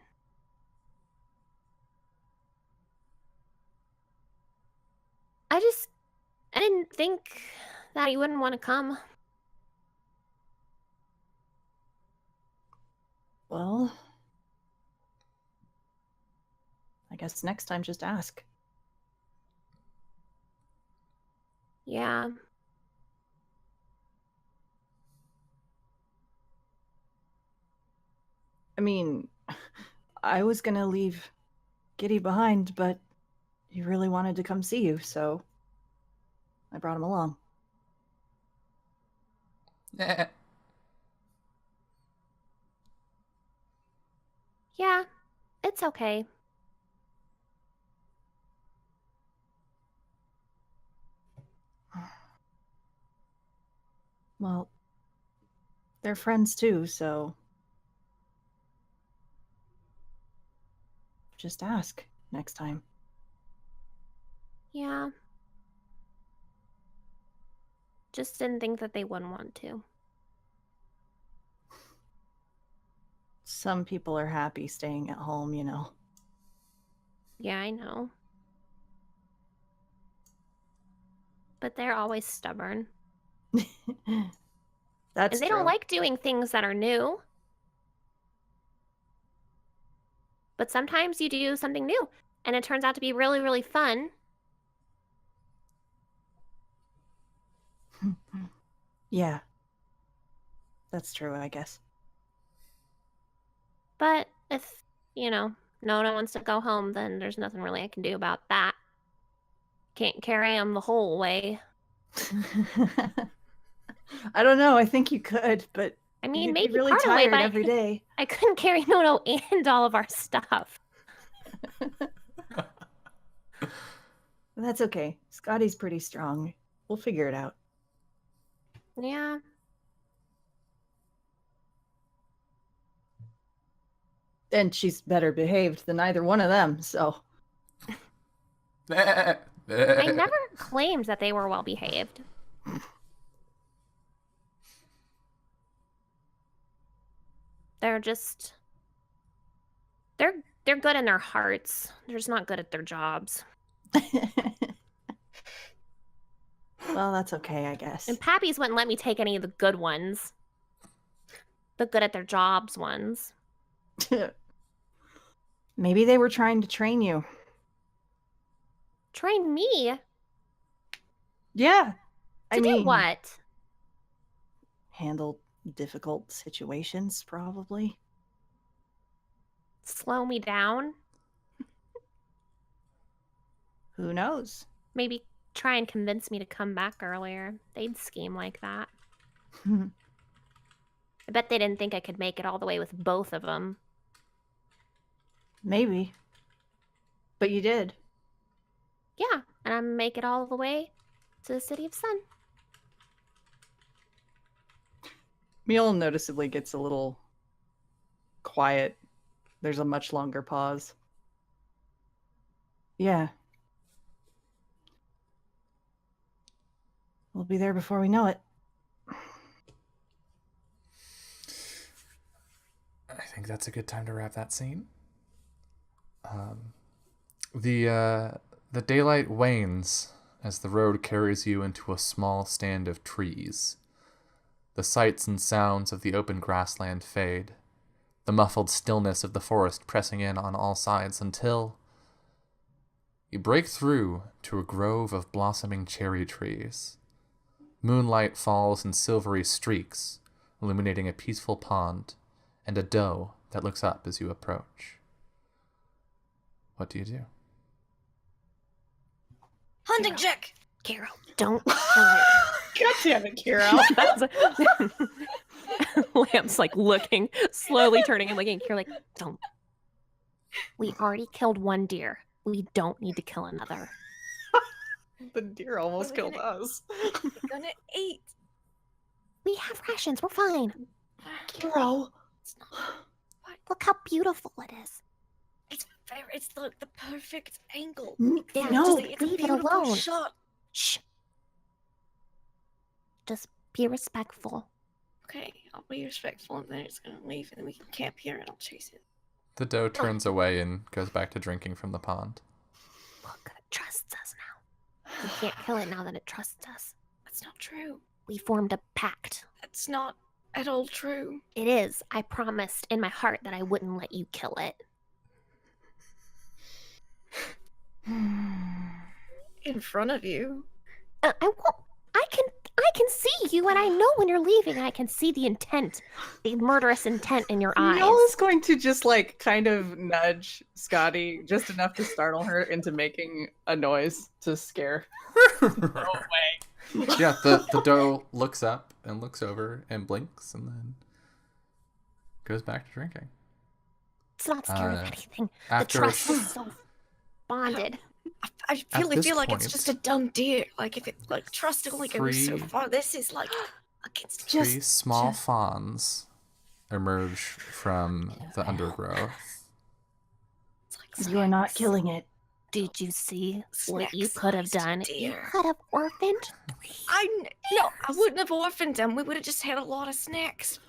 Speaker 3: I didn't think that you wouldn't want to come.
Speaker 2: Well, I guess next time just ask.
Speaker 3: Yeah.
Speaker 2: I mean, I was gonna leave Giddy behind, but he really wanted to come see you, so I brought him along.
Speaker 1: Eh.
Speaker 3: Yeah, it's okay.
Speaker 2: Well, they're friends too, so just ask next time.
Speaker 3: Yeah. Just didn't think that they wouldn't want to.
Speaker 2: Some people are happy staying at home, you know.
Speaker 3: Yeah, I know. But they're always stubborn.
Speaker 2: That's
Speaker 3: And they
Speaker 2: true.
Speaker 3: don't like doing things that are new. But sometimes you do something new, and it turns out to be really, really fun.
Speaker 2: Yeah. That's true, I guess.
Speaker 3: But if, no one wants to go home, then there's nothing really I can do about that. Can't carry them the whole way.
Speaker 2: I don't know. I think you could, but
Speaker 3: I mean,
Speaker 2: you'd
Speaker 3: maybe
Speaker 2: be really
Speaker 3: part of the way,
Speaker 2: tired
Speaker 3: but
Speaker 2: every day.
Speaker 3: I couldn't carry Nono and all of our stuff.
Speaker 2: That's okay. Scotty's pretty strong. We'll figure it out.
Speaker 3: Yeah.
Speaker 2: And she's better behaved than either one of them, so.
Speaker 3: I never claimed that they were well behaved. They're just they're good in their hearts. They're just not good at their jobs.
Speaker 2: Well, that's okay, I guess.
Speaker 3: And Pappies wouldn't let me take any of the good ones. The good at their jobs ones.
Speaker 2: Maybe they were trying to train you.
Speaker 3: Train me?
Speaker 2: Yeah.
Speaker 3: To do what?
Speaker 2: Handle difficult situations, probably.
Speaker 3: Slow me down?
Speaker 2: Who knows?
Speaker 3: Maybe try and convince me to come back earlier. They'd scheme like that. I bet they didn't think I could make it all the way with both of them.
Speaker 2: Maybe. But you did.
Speaker 3: Yeah, and I make it all the way to the City of Sun.
Speaker 2: Mule noticeably gets a little quiet. There's a much longer pause. Yeah. We'll be there before we know it.
Speaker 1: I think that's a good time to wrap that scene. The daylight wanes as the road carries you into a small stand of trees. The sights and sounds of the open grassland fade, the muffled stillness of the forest pressing in on all sides until you break through to a grove of blossoming cherry trees. Moonlight falls in silvery streaks, illuminating a peaceful pond and a doe that looks up as you approach. What do you do?
Speaker 4: Hunting check.
Speaker 3: Carol, don't kill her.
Speaker 5: God damn it, Carol.
Speaker 3: Lamb's like looking, slowly turning and looking. You're like, don't. We already killed one deer. We don't need to kill another.
Speaker 5: The deer almost
Speaker 4: We're
Speaker 5: killed
Speaker 4: gonna-
Speaker 5: us.
Speaker 4: We're gonna eat.
Speaker 3: We have rations. We're fine.
Speaker 5: Carol.
Speaker 4: It's not.
Speaker 3: Look how beautiful it is.
Speaker 4: It's the perfect angle.
Speaker 3: Yeah,
Speaker 2: No,
Speaker 3: just
Speaker 4: It's a
Speaker 3: leave it
Speaker 4: beautiful
Speaker 3: alone.
Speaker 4: shot.
Speaker 3: Shh. Just be respectful.
Speaker 4: Okay, I'll be respectful, and then it's gonna leave, and then we can camp here, and I'll chase it.
Speaker 1: The doe turns away and goes back to drinking from the pond.
Speaker 3: Look, trusts us now. We can't kill it now that it trusts us.
Speaker 4: That's not true.
Speaker 3: We formed a pact.
Speaker 4: That's not at all true.
Speaker 3: It is. I promised in my heart that I wouldn't let you kill it.
Speaker 4: In front of you.
Speaker 3: I won't. I can see you, and I know when you're leaving. I can see the intent, the murderous intent in your eyes.
Speaker 2: Neil is going to just like kind of nudge Scotty just enough to startle her into making a noise to scare. No way.
Speaker 1: Yeah, the doe looks up and looks over and blinks and then goes back to drinking.
Speaker 3: It's not scared of anything. The
Speaker 1: After
Speaker 3: trust is so bonded.
Speaker 4: I really
Speaker 1: this
Speaker 4: feel like
Speaker 1: point-
Speaker 4: it's just a dumb deer. Like if it like trust only goes so
Speaker 1: Three-
Speaker 4: far, this is like against
Speaker 1: three small fawns emerge from the undergrowth.
Speaker 4: it's like
Speaker 5: You are not
Speaker 4: snacks.
Speaker 5: killing it.
Speaker 3: Did you see what you
Speaker 4: Snack
Speaker 3: could have
Speaker 4: sized
Speaker 3: done? You
Speaker 4: deer.
Speaker 3: could have orphaned.
Speaker 4: No, I wouldn't have orphaned them. We would have just had a lot of snacks.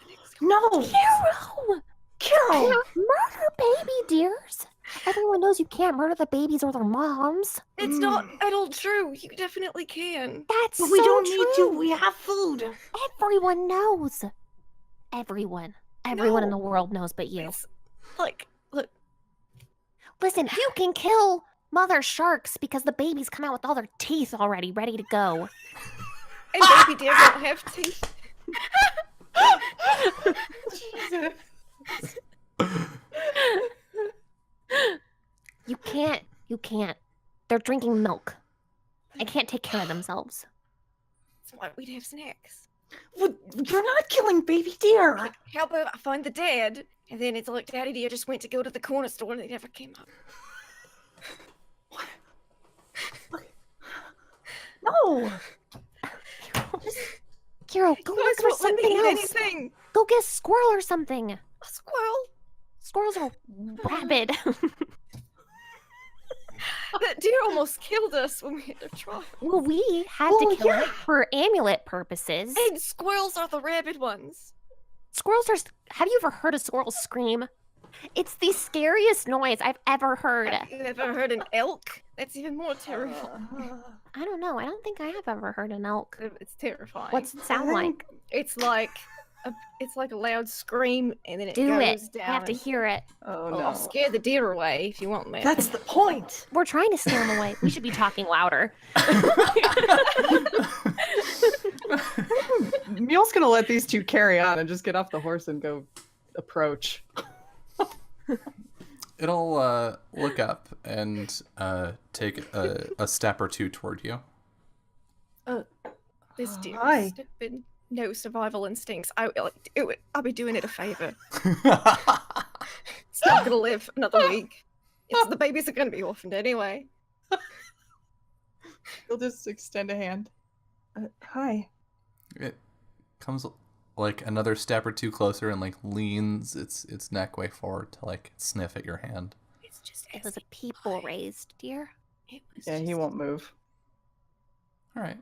Speaker 5: No!
Speaker 3: Carol!
Speaker 5: Carol!
Speaker 3: Murder baby deers! Everyone knows you can't murder the babies or their moms.
Speaker 4: It's not at all true. You definitely can.
Speaker 3: That's
Speaker 5: But we
Speaker 3: so
Speaker 5: don't
Speaker 3: true.
Speaker 5: need to. We have food.
Speaker 3: Everyone knows. Everyone in the
Speaker 4: No.
Speaker 3: world knows but you.
Speaker 4: It's like, look,
Speaker 3: Listen, you can kill mother sharks because the babies come out with all their teeth already ready to go.
Speaker 4: and baby deer don't have teeth.
Speaker 3: You can't. They're drinking milk. They can't take care of themselves.
Speaker 4: That's why we'd have snacks.
Speaker 5: Well, you're not killing baby deer.
Speaker 4: Like, how about I find the dad, and then it's like Daddy Deer just went to go to the corner store and they never came up.
Speaker 5: No.
Speaker 3: Carol, go
Speaker 4: You
Speaker 3: look
Speaker 4: guys
Speaker 3: for
Speaker 4: won't let me
Speaker 3: something
Speaker 4: eat
Speaker 3: else.
Speaker 4: anything.
Speaker 3: Go get a squirrel or something.
Speaker 4: A squirrel.
Speaker 3: Squirrels are rabid.
Speaker 4: That deer almost killed us when we had to try.
Speaker 3: Well, we had
Speaker 5: Well,
Speaker 3: to kill
Speaker 5: yeah.
Speaker 3: it for amulet purposes.
Speaker 4: And squirrels are the rabid ones.
Speaker 3: Squirrels are. Have you ever heard a squirrel scream? It's the scariest noise I've ever heard.
Speaker 4: Have you ever heard an elk? That's even more terrifying.
Speaker 3: I don't know. I don't think I have ever heard an elk.
Speaker 4: It's terrifying.
Speaker 3: What's it sound like?
Speaker 4: It's like a loud scream, and then it
Speaker 3: Do it.
Speaker 4: goes down.
Speaker 3: I have to
Speaker 4: and-
Speaker 3: hear it.
Speaker 2: Oh
Speaker 4: Well,
Speaker 2: no.
Speaker 4: I'll scare the deer away if you want me.
Speaker 5: That's the point.
Speaker 3: We're trying to scare them away. We should be talking louder.
Speaker 2: Mule's gonna let these two carry on and just get off the horse and go approach.
Speaker 1: It'll look up and take a step or two toward you.
Speaker 4: This deer
Speaker 5: Hi.
Speaker 4: has been no survival instincts. I'll be doing it a favor. It's not gonna live another week. The babies are gonna be orphaned anyway.
Speaker 2: He'll just extend a hand. Hi.
Speaker 1: It comes like another step or two closer and like leans its neck way forward to like sniff at your hand.
Speaker 4: It's just
Speaker 3: It was a people raised deer.
Speaker 4: It was
Speaker 2: Yeah, he
Speaker 4: just-
Speaker 2: won't move.
Speaker 1: All right.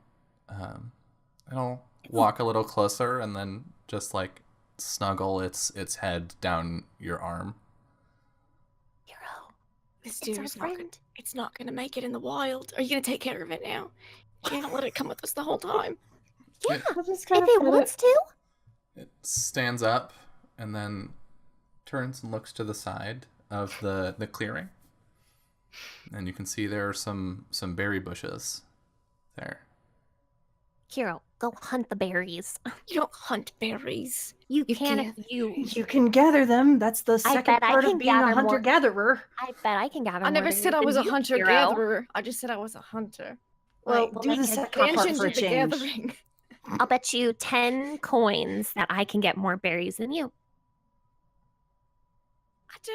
Speaker 1: It'll walk a little closer and then just like snuggle its head down your arm.
Speaker 3: Hero.
Speaker 4: This
Speaker 3: It's our
Speaker 4: deer is not gonna,
Speaker 3: friend.
Speaker 4: it's not gonna make it in the wild. Are you gonna take care of it now? You can't let it come with us the whole time.
Speaker 3: Yeah.
Speaker 2: I'll just
Speaker 3: If
Speaker 2: kind
Speaker 3: it wants to.
Speaker 1: It stands up and then turns and looks to the side of the clearing. And you can see there are some berry bushes there.
Speaker 3: Hero, go hunt the berries.
Speaker 4: You don't hunt berries.
Speaker 3: You
Speaker 4: You
Speaker 3: can
Speaker 4: can't.
Speaker 3: if you.
Speaker 5: You can gather them. That's the second
Speaker 3: bet I
Speaker 5: part
Speaker 3: can
Speaker 5: of being a
Speaker 3: gather more.
Speaker 5: hunter-gatherer.
Speaker 3: I bet I can gather.
Speaker 4: I
Speaker 3: more
Speaker 4: never
Speaker 3: berries
Speaker 4: said I
Speaker 3: than
Speaker 4: was a
Speaker 3: you,
Speaker 4: hunter
Speaker 3: Hero.
Speaker 4: gatherer. I just said I was a hunter.
Speaker 5: Well,
Speaker 4: Like,
Speaker 5: do the
Speaker 3: like
Speaker 5: second part
Speaker 4: expansion
Speaker 5: for a
Speaker 4: to the
Speaker 5: change.
Speaker 4: gathering.
Speaker 3: I'll bet you 10 coins that I can get more berries than you.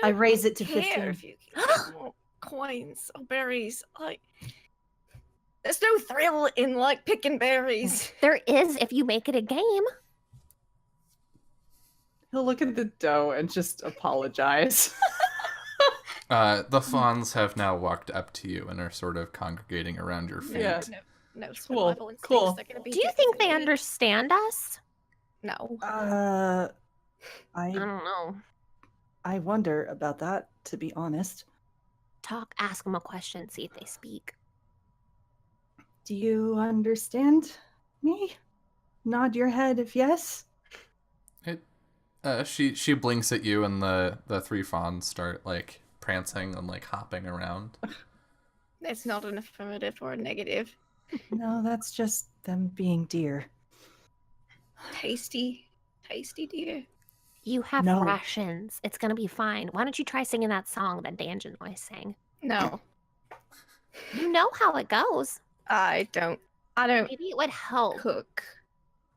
Speaker 5: I raise it to
Speaker 4: care
Speaker 5: 15.
Speaker 4: if you can get more coins or berries. Like, there's no thrill in like picking berries.
Speaker 3: There is if you make it a game.
Speaker 2: He'll look at the doe and just apologize.
Speaker 1: The fawns have now walked up to you and are sort of congregating around your feet.
Speaker 2: Yeah.
Speaker 4: No
Speaker 2: Cool,
Speaker 4: survival instincts.
Speaker 2: cool.
Speaker 4: They're gonna be
Speaker 3: Do you think they
Speaker 4: designated.
Speaker 3: understand us?
Speaker 4: No.
Speaker 3: I don't know.
Speaker 5: I wonder about that, to be honest.
Speaker 3: Ask them a question, see if they speak.
Speaker 5: Do you understand me? Nod your head if yes.
Speaker 1: She blinks at you, and the three fawns start like prancing and like hopping around.
Speaker 4: That's not an affirmative or a negative.
Speaker 5: No, that's just them being deer.
Speaker 4: Tasty dear.
Speaker 3: You have
Speaker 5: No.
Speaker 3: rations. It's gonna be fine. Why don't you try singing that song that Danjan always sang?
Speaker 4: No,
Speaker 3: You know how it goes.
Speaker 4: I don't
Speaker 3: Maybe it would help.
Speaker 4: cook.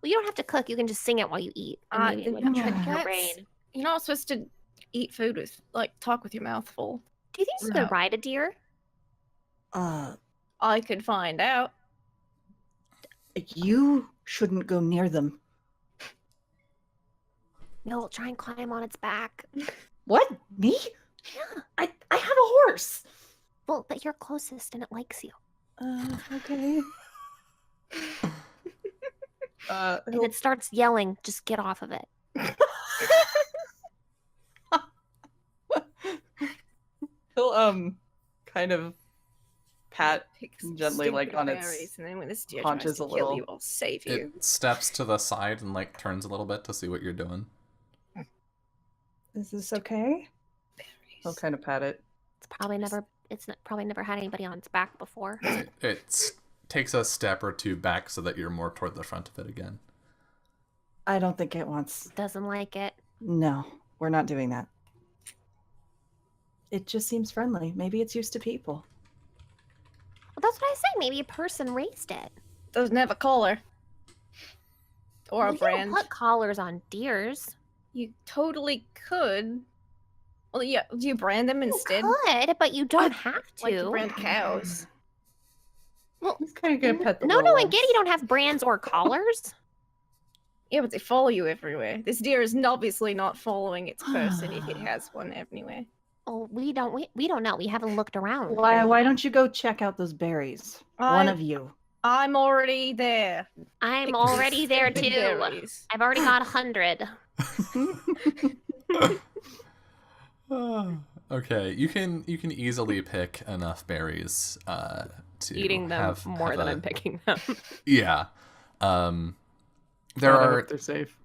Speaker 3: Well, you don't have to cook. You can just sing it while you eat. And maybe it would
Speaker 5: yeah.
Speaker 3: trick your
Speaker 4: That's-
Speaker 3: brain.
Speaker 4: You're not supposed to eat food with, like, talk with your mouth full.
Speaker 3: Do you think you
Speaker 5: No.
Speaker 3: could ride a deer?
Speaker 4: I could find out.
Speaker 5: You shouldn't go near them.
Speaker 3: No, try and climb on its back.
Speaker 5: What? Me?
Speaker 3: Yeah.
Speaker 5: I have a horse.
Speaker 3: Well, but you're closest and it likes you.
Speaker 5: Okay.
Speaker 3: If it starts yelling, just get off of it.
Speaker 2: He'll kind of pat
Speaker 4: Pick some
Speaker 2: gently, like,
Speaker 4: stupid
Speaker 2: on its
Speaker 4: berries, and then when this deer
Speaker 2: haunches
Speaker 4: tries to
Speaker 2: a
Speaker 4: kill
Speaker 2: little.
Speaker 4: you, I'll save you.
Speaker 1: It steps to the side and like turns a little bit to see what you're doing.
Speaker 5: Is this okay?
Speaker 2: he'll kind of pat it.
Speaker 3: It's probably never had anybody on its back before.
Speaker 1: It takes a step or two back so that you're more toward the front of it again.
Speaker 5: I don't think it wants.
Speaker 3: Doesn't like it.
Speaker 5: No, we're not doing that. It just seems friendly. Maybe it's used to people.
Speaker 3: Well, that's what I said. Maybe a person raised it.
Speaker 4: Doesn't have a collar. Or
Speaker 3: Well,
Speaker 4: a
Speaker 3: you don't
Speaker 4: brand.
Speaker 3: put collars on deers.
Speaker 4: You totally could. Well, yeah. Do you brand them instead?
Speaker 3: You could, but you don't have to.
Speaker 4: Like you brand cows.
Speaker 3: Well,
Speaker 2: He's kind of gonna pet the
Speaker 3: no,
Speaker 2: little
Speaker 3: and
Speaker 2: ones.
Speaker 3: Giddy don't have brands or collars.
Speaker 4: Yeah, but they follow you everywhere. This deer is obviously not following its person if it has one anyway.
Speaker 3: Oh, we don't know. We haven't looked around.
Speaker 5: Why don't you go check out those berries? One of you.
Speaker 4: I'm already there.
Speaker 3: I'm
Speaker 4: Pick
Speaker 3: already there
Speaker 4: stupid
Speaker 3: too.
Speaker 4: berries.
Speaker 3: I've already got 100.
Speaker 1: Okay, you can easily pick enough berries to
Speaker 2: Eating them
Speaker 1: have,
Speaker 2: more
Speaker 1: have
Speaker 2: than
Speaker 1: a-
Speaker 2: I'm picking them.
Speaker 1: Yeah. There
Speaker 2: God, I
Speaker 1: are
Speaker 2: hope they're safe.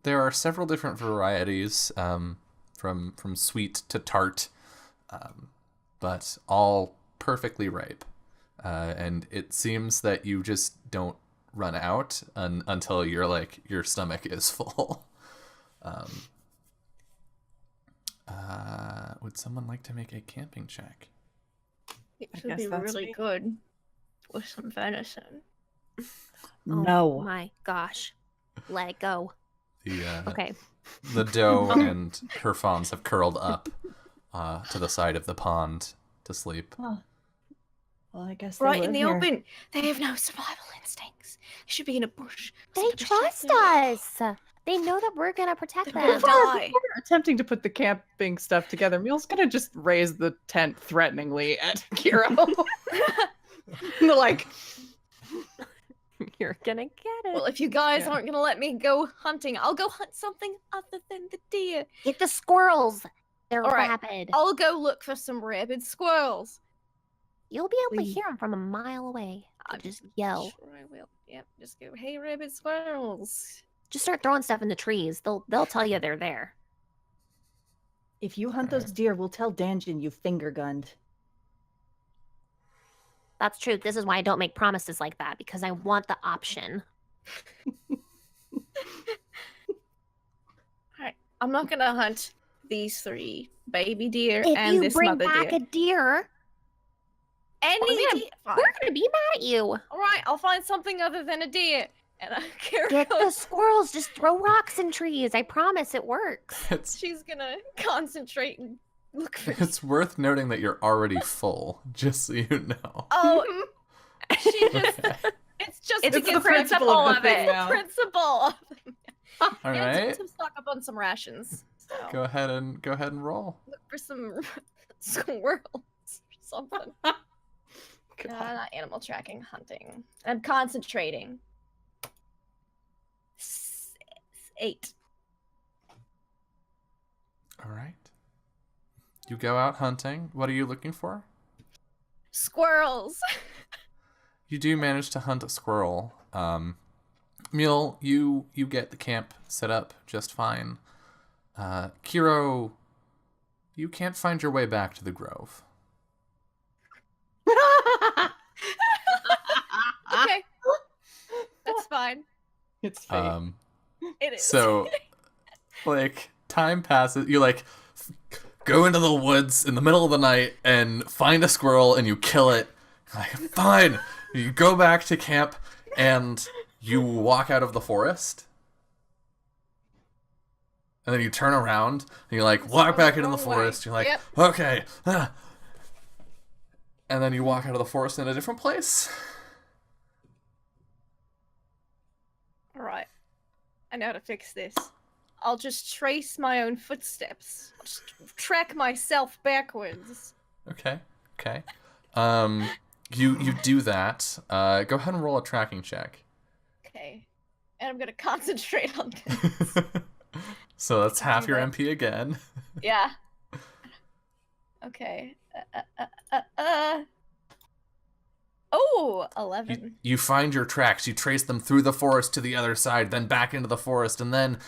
Speaker 1: there are several different varieties, from sweet to tart, but all perfectly ripe. And it seems that you just don't run out until your stomach is full. Would someone like to make a camping check?
Speaker 4: It
Speaker 5: I
Speaker 4: should
Speaker 5: guess
Speaker 4: be
Speaker 5: that's
Speaker 4: really
Speaker 5: me.
Speaker 4: good with some venison.
Speaker 3: Oh
Speaker 5: No.
Speaker 3: my gosh. Let it go. Okay.
Speaker 1: The doe and her fawns have curled up to the side of the pond to sleep.
Speaker 5: Well, I guess they
Speaker 4: Right in
Speaker 5: live
Speaker 4: the
Speaker 5: here.
Speaker 4: open. They have no survival instincts. They should be in a bush.
Speaker 3: They
Speaker 4: Something to
Speaker 3: trust
Speaker 4: protect them.
Speaker 3: us. They know that we're going to protect
Speaker 4: They're
Speaker 3: them.
Speaker 4: gonna die.
Speaker 2: We're attempting to put the camping stuff together. Meal's gonna just raise the tent threateningly at Kiro. Like,
Speaker 3: You're going to get it.
Speaker 4: Well, if you guys
Speaker 2: Yeah.
Speaker 4: aren't gonna let me go hunting, I'll go hunt something other than the deer.
Speaker 3: Get the squirrels. They're
Speaker 4: All right.
Speaker 3: rabid.
Speaker 4: I'll go look for some rabid squirrels.
Speaker 3: You'll be able to
Speaker 5: Please.
Speaker 3: hear them from a mile away.
Speaker 4: I'm
Speaker 3: Just yell.
Speaker 4: Sure I will. Yep, just go, hey, rabid squirrels.
Speaker 3: Just start throwing stuff in the trees. They'll tell you they're there.
Speaker 5: If you hunt those deer, we'll tell Danjin you finger gunned.
Speaker 3: That's true. This is why I don't make promises like that, because I want the option.
Speaker 4: Alright, I'm not gonna hunt these 3 baby deer
Speaker 3: If
Speaker 4: and
Speaker 3: you
Speaker 4: this
Speaker 3: bring
Speaker 4: mother
Speaker 3: back
Speaker 4: deer.
Speaker 3: a deer,
Speaker 4: Any
Speaker 3: we're gonna-
Speaker 4: deer. Fine.
Speaker 3: we're gonna be mad at you.
Speaker 4: Alright, I'll find something other than a deer. And Kira
Speaker 3: Get the
Speaker 4: goes,
Speaker 3: squirrels. Just throw rocks in trees. I promise it works.
Speaker 4: she's gonna concentrate and look for.
Speaker 1: It's worth noting that you're already full, just so you know.
Speaker 4: Oh, she just. It's just
Speaker 2: It's
Speaker 4: to
Speaker 2: the
Speaker 4: get
Speaker 2: principle of the thing
Speaker 4: the
Speaker 2: now.
Speaker 4: principle of it.
Speaker 1: All
Speaker 4: And
Speaker 1: right,
Speaker 4: to stock up on some rations. So
Speaker 1: go ahead and roll.
Speaker 4: look for some squirrels or something. Not animal tracking, hunting. I'm concentrating. 8.
Speaker 1: All right. You go out hunting. What are you looking for?
Speaker 4: Squirrels.
Speaker 1: You do manage to hunt a squirrel. Mule, you get the camp set up just fine. Kiro, you can't find your way back to the grove.
Speaker 4: Okay. That's fine.
Speaker 2: It's fate.
Speaker 4: It is.
Speaker 1: So, like, time passes. You, like, go into the woods in the middle of the night and find a squirrel and you kill it. Like, fine. You go back to camp and you walk out of the forest. And then you turn around and you, like, walk back into the forest. You're like,
Speaker 4: Yep.
Speaker 1: okay. And then you walk out of the forest in a different place.
Speaker 4: All right. I know how to fix this. I'll just trace my own footsteps. I'll just track myself backwards.
Speaker 1: Okay. You do that. Go ahead and roll a tracking check.
Speaker 4: Okay. And I'm gonna concentrate on this.
Speaker 1: So that's half
Speaker 4: do
Speaker 1: your
Speaker 4: that.
Speaker 1: MP again.
Speaker 4: Yeah. Okay. Oh, 11.
Speaker 1: You find your tracks. You trace them through the forest to the other side, then back into the forest, and then,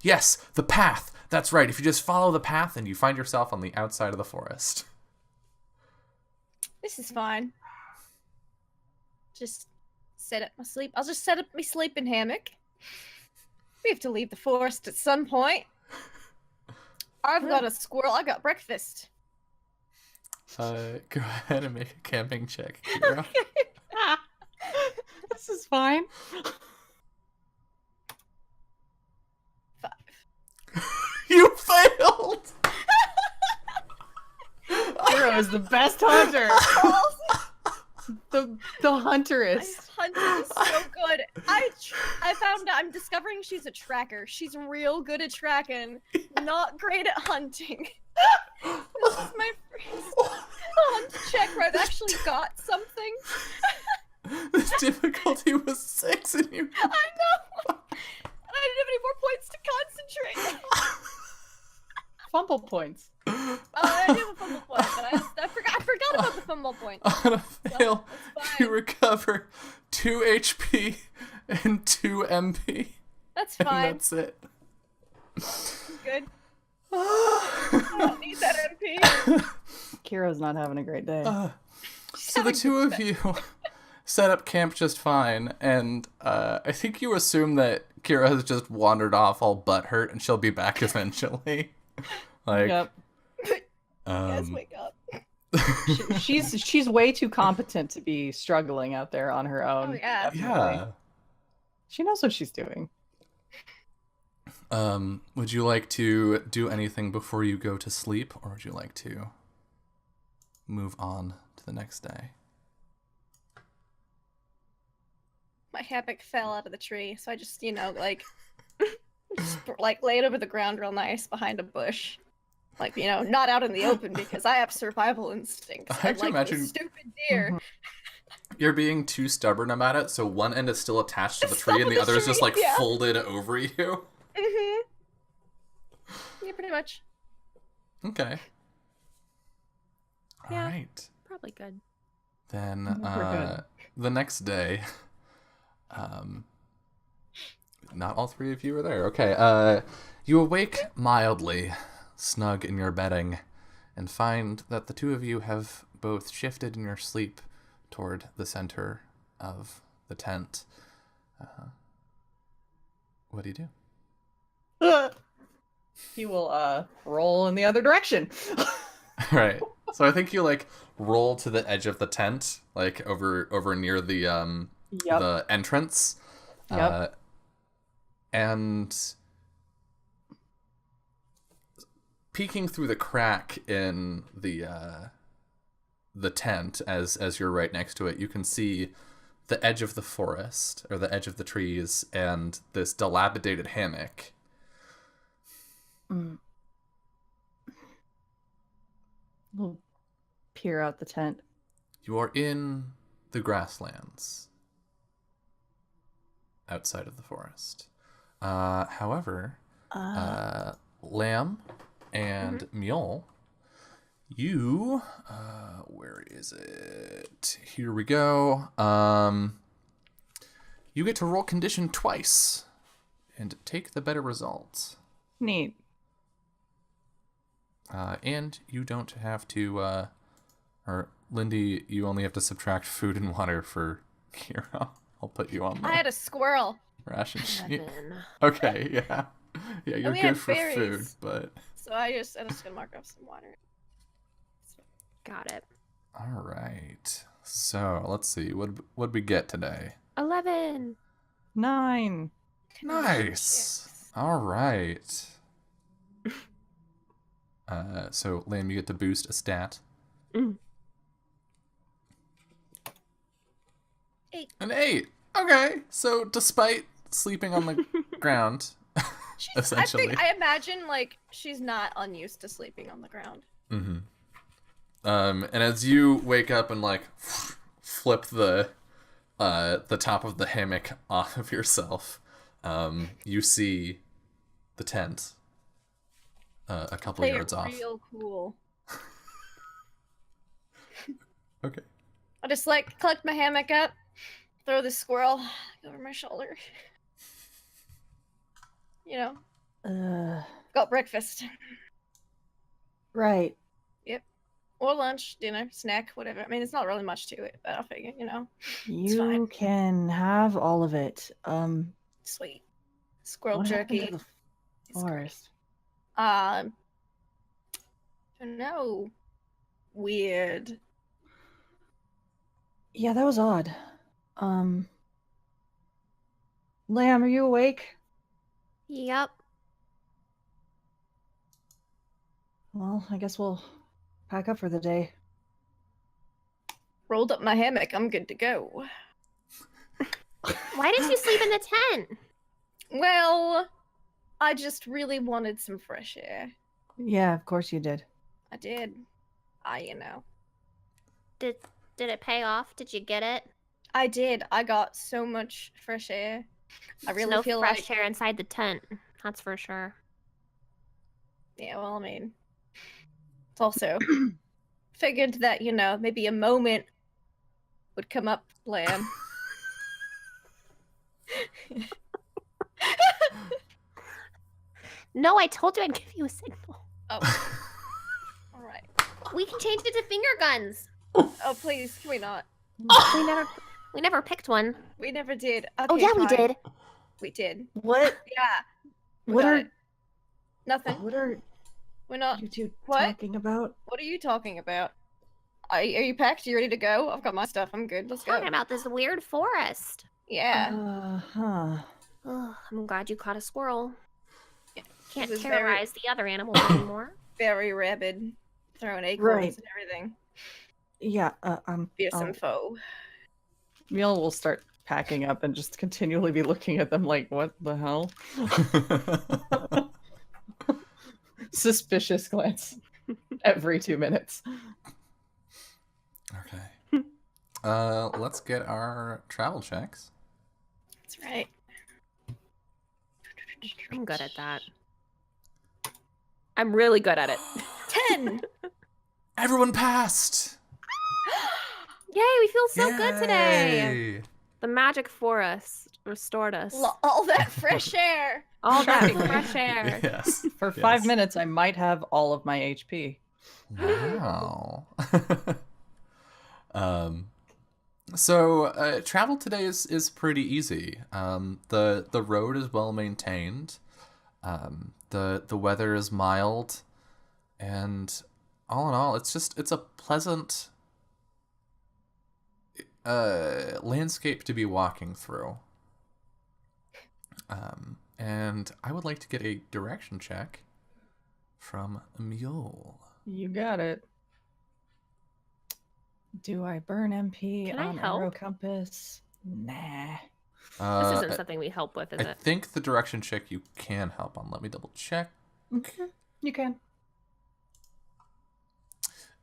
Speaker 1: yes, the path. That's right. If you just follow the path, and you find yourself on the outside of the forest.
Speaker 4: This is fine. Just set up my sleep. I'll just set up my sleeping hammock. We have to leave the forest at some point. I've got a squirrel. I got breakfast.
Speaker 1: Go ahead and make a camping check, Kira.
Speaker 2: This is fine.
Speaker 4: 5.
Speaker 1: You failed!
Speaker 2: Hero is the best hunter. the hunteress.
Speaker 4: Hunting is so good. I found out. I'm discovering she's a tracker. She's real good at tracking. Not great at hunting. This is my first hunt check where I've actually got something.
Speaker 1: The difficulty was 6, and you...
Speaker 4: I know. I didn't have any more points to concentrate.
Speaker 2: Fumble points.
Speaker 4: I do have a fumble point, but I forgot about the fumble point.
Speaker 1: On a fail,
Speaker 4: That's
Speaker 1: you
Speaker 4: fine.
Speaker 1: recover 2 HP and 2 MP.
Speaker 4: That's
Speaker 1: And
Speaker 4: fine.
Speaker 1: that's it.
Speaker 4: Good. I don't need that MP.
Speaker 2: Kiro's not having a great day.
Speaker 1: So the two of you set up camp just fine, and I think you assume that Kira has just wandered off all butthurt, and she'll be back eventually. Like,
Speaker 2: Yep.
Speaker 4: Guys, wake up.
Speaker 2: She's way too competent to be struggling out there on her own.
Speaker 4: Oh yeah.
Speaker 1: yeah.
Speaker 2: She knows what she's doing.
Speaker 1: Would you like to do anything before you go to sleep, or would you like to move on to the next day?
Speaker 4: My hammock fell out of the tree, so I just, like laid over the ground real nice behind a bush. Like, not out in the open because I have survival instincts.
Speaker 1: I have to
Speaker 4: like
Speaker 1: imagine-
Speaker 4: those stupid deer.
Speaker 1: You're being too stubborn about it, so one end is still attached to the
Speaker 4: It's
Speaker 1: tree,
Speaker 4: still
Speaker 1: and
Speaker 4: in
Speaker 1: the
Speaker 4: the
Speaker 1: other is just
Speaker 4: tree,
Speaker 1: like
Speaker 4: yeah.
Speaker 1: folded over you.
Speaker 4: Mm-hmm. Yeah, pretty much.
Speaker 1: Okay.
Speaker 3: Yeah.
Speaker 1: All right.
Speaker 3: Probably good.
Speaker 1: Then
Speaker 2: We're good.
Speaker 1: the next day, not all three of you are there. Okay. You awake mildly, snug in your bedding, and find that the two of you have both shifted in your sleep toward the center of the tent. What do you do?
Speaker 2: He will roll in the other direction.
Speaker 1: Right. So I think you like roll to the edge of the tent, like over near the
Speaker 2: Yep.
Speaker 1: the entrance.
Speaker 2: Yep.
Speaker 1: And peeking through the crack in the tent as you're right next to it, you can see the edge of the forest, or the edge of the trees, and this dilapidated hammock.
Speaker 2: We'll peer out the tent.
Speaker 1: You are in the grasslands outside of the forest. However, Lamb and Mule, You, where is it? Here we go. You get to roll condition twice and take the better result.
Speaker 2: Neat.
Speaker 1: And you don't have to, or Lindy, you only have to subtract food and water for Kira. I'll put you on the
Speaker 4: I had a squirrel.
Speaker 1: ration sheet.
Speaker 3: 11.
Speaker 1: Okay, yeah. Yeah, you're
Speaker 4: we
Speaker 1: good
Speaker 4: had
Speaker 1: for
Speaker 4: berries.
Speaker 1: food, but...
Speaker 4: So I'm just gonna mark off some water.
Speaker 3: Got it.
Speaker 1: All right. So, let's see. What'd we get today?
Speaker 3: 11.
Speaker 2: 9.
Speaker 1: Nice. All right. So, Liam, you get to boost a stat.
Speaker 3: Mm.
Speaker 4: 8.
Speaker 1: An 8. Okay. So, despite sleeping on the ground, essentially.
Speaker 4: I imagine like she's not unused to sleeping on the ground.
Speaker 1: Mm-hmm. And as you wake up and like flip the top of the hammock off of yourself, you see the tent a couple
Speaker 4: They're
Speaker 1: yards off.
Speaker 4: real cool.
Speaker 1: Okay.
Speaker 4: I just like collect my hammock up, throw the squirrel over my shoulder. You know, got breakfast.
Speaker 5: Right.
Speaker 4: Or lunch, dinner, snack, whatever. I mean, it's not really much to it, but I figure, you know.
Speaker 5: You
Speaker 4: fine.
Speaker 5: can have all of it.
Speaker 4: Sweet. Squirrel
Speaker 5: What happened
Speaker 4: jerky.
Speaker 5: to the
Speaker 4: is great.
Speaker 5: forest?
Speaker 4: Don't know. Weird.
Speaker 5: Yeah, that was odd. Lamb, are you awake?
Speaker 3: Yep.
Speaker 5: Well, I guess we'll pack up for the day.
Speaker 4: Rolled up my hammock. I'm good to go.
Speaker 3: Why did you sleep in the tent?
Speaker 4: Well, I just really wanted some fresh air.
Speaker 5: Yeah, of course you did.
Speaker 4: I did. You know.
Speaker 3: Did it pay off? Did you get it?
Speaker 4: I did. I got so much fresh air. I
Speaker 3: There's
Speaker 4: really
Speaker 3: no
Speaker 4: feel
Speaker 3: fresh
Speaker 4: like...
Speaker 3: air inside the tent. That's for sure.
Speaker 4: Yeah, well, I mean... It's also... figured that, you know, maybe a moment would come up, Lamb.
Speaker 3: No, I told you I'd give you a signal.
Speaker 4: Oh. Alright.
Speaker 3: We can change it to finger guns.
Speaker 4: Oh, please, can we not?
Speaker 3: We never picked one.
Speaker 4: We never did. Okay,
Speaker 3: Oh yeah, we
Speaker 4: fine.
Speaker 3: did.
Speaker 4: We did.
Speaker 5: What?
Speaker 4: Yeah. we
Speaker 5: What
Speaker 4: got
Speaker 5: are
Speaker 4: it. Nothing.
Speaker 5: what are
Speaker 4: We're not...
Speaker 5: you two
Speaker 4: what?
Speaker 5: talking about?
Speaker 4: What are you talking about? Are you packed? You ready to go? I've got my stuff. I'm good. Let's go.
Speaker 3: Talking about this weird forest.
Speaker 4: Yeah.
Speaker 5: Huh.
Speaker 3: Oh, I'm glad you caught a squirrel. Can't
Speaker 4: This is
Speaker 3: terrorize the other animals anymore.
Speaker 4: Very rabid. Throwing acorns
Speaker 5: Right.
Speaker 4: and everything.
Speaker 5: Yeah.
Speaker 4: Fearsome foe.
Speaker 2: Meal will start packing up and just continually be looking at them like, what the hell? Suspicious glance every 2 minutes.
Speaker 1: Okay. Let's get our travel checks.
Speaker 4: That's right.
Speaker 3: I'm good at that. I'm really good at it.
Speaker 4: 10!
Speaker 1: Everyone passed!
Speaker 3: Yay, we feel so good today.
Speaker 1: Yay!
Speaker 3: The magic forest restored us.
Speaker 4: All that fresh air!
Speaker 3: All that
Speaker 2: Right.
Speaker 3: fresh air.
Speaker 1: Yes.
Speaker 2: For
Speaker 1: yes.
Speaker 2: 5 minutes, I might have all of my HP.
Speaker 1: Wow. So travel today is pretty easy. The road is well maintained. The weather is mild, and all in all, it's a pleasant landscape to be walking through. And I would like to get a direction check from Mule.
Speaker 2: You got it. Do I burn MP
Speaker 3: Can I
Speaker 2: on
Speaker 3: help?
Speaker 2: Arrow Compass? Nah.
Speaker 3: This isn't something we help with, is
Speaker 1: I
Speaker 3: it?
Speaker 1: think the direction check you can help on. Let me double check.
Speaker 2: Okay, you can.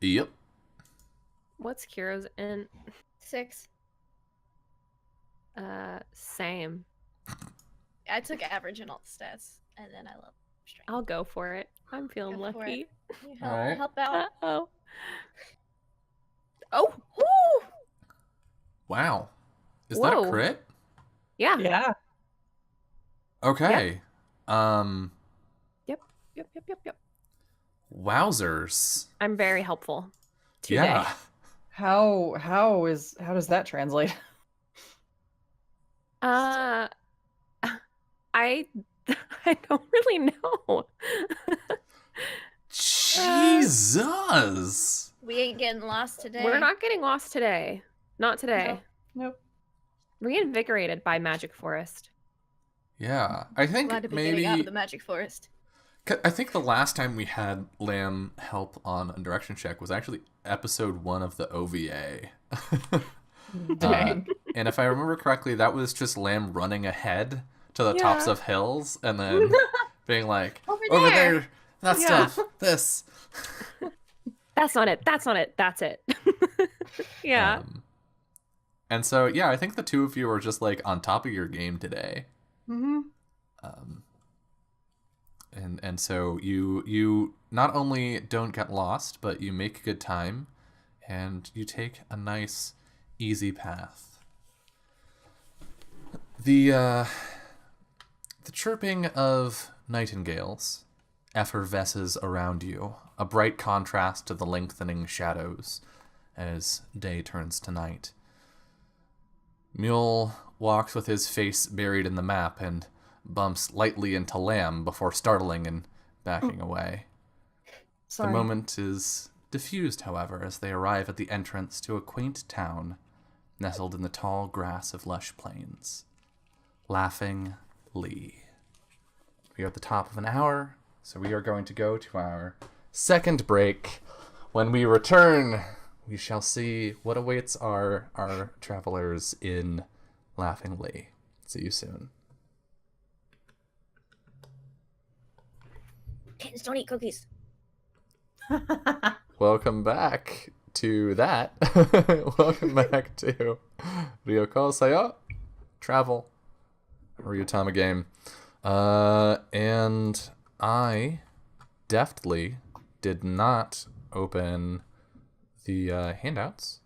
Speaker 1: Yep.
Speaker 3: What's Kira's in?
Speaker 4: 6.
Speaker 3: Same.
Speaker 4: I took average in all the stats, and then I love strength.
Speaker 3: I'll go for it. I'm feeling
Speaker 4: Go for
Speaker 3: lucky.
Speaker 4: You
Speaker 1: Alright.
Speaker 4: help out.
Speaker 3: Uh-oh. Oh,
Speaker 4: Woo!
Speaker 1: Wow. Is that a
Speaker 3: Whoa.
Speaker 1: crit?
Speaker 3: yeah.
Speaker 2: Yeah.
Speaker 1: Okay.
Speaker 3: Yep. Yep.
Speaker 1: Wowzers.
Speaker 3: I'm very helpful today.
Speaker 1: Yeah.
Speaker 2: How does that translate?
Speaker 3: I I don't really know.
Speaker 1: Jesus.
Speaker 4: We ain't getting lost today.
Speaker 3: We're not getting lost today. Not today.
Speaker 2: Nope.
Speaker 3: Reinvigorated by Magic Forest.
Speaker 1: Yeah. I think
Speaker 4: Glad to be
Speaker 1: maybe
Speaker 4: getting out of the magic forest.
Speaker 1: I think the last time we had Lamb help on a direction check was actually episode 1 of the OVA.
Speaker 2: Dang.
Speaker 1: And if I remember correctly, that was just Lamb running ahead to the tops
Speaker 3: Yeah.
Speaker 1: of hills and then being like,
Speaker 4: Over
Speaker 1: over
Speaker 4: there."
Speaker 1: there, that
Speaker 3: Yeah.
Speaker 1: stuff, this.
Speaker 3: That's not it. That's it. Yeah.
Speaker 1: And so, yeah, I think the two of you are just like on top of your game today.
Speaker 2: Mm-hmm.
Speaker 1: And so you not only don't get lost, but you make good time, and you take a nice, easy path. The chirping of nightingales effervesces around you, a bright contrast to the lengthening shadows as day turns to night. Mule walks with his face buried in the map and bumps lightly into Lamb before startling and backing away.
Speaker 2: Sorry.
Speaker 1: The moment is diffused, however, as they arrive at the entrance to a quaint town nestled in the tall grass of lush plains. Laughing Lee. We are at the top of an hour, so we are going to go to our second break. When we return, we shall see what awaits our travelers in Laughing Lee. See you soon.
Speaker 4: Kittens don't eat cookies.
Speaker 1: Welcome back to that. Welcome back to Ryuutama Seyo Travel Ryuutama game. And I deftly did not open the handouts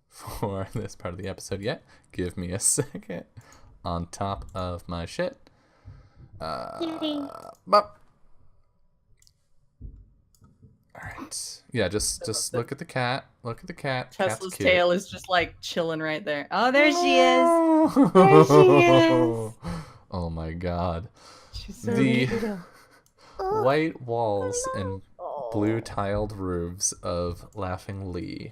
Speaker 1: for this part of the episode yet. Give me a second on top of my shit. But alright. Yeah, just look at the cat. Look at the cat. Cat's
Speaker 2: Tesla's
Speaker 1: cute.
Speaker 2: tail is just like chilling right there. Oh, there she is.
Speaker 1: Oh.
Speaker 2: There she is.
Speaker 1: Oh my god.
Speaker 2: She's so
Speaker 1: The
Speaker 2: cute.
Speaker 1: white walls and blue tiled roofs of Laughing Lee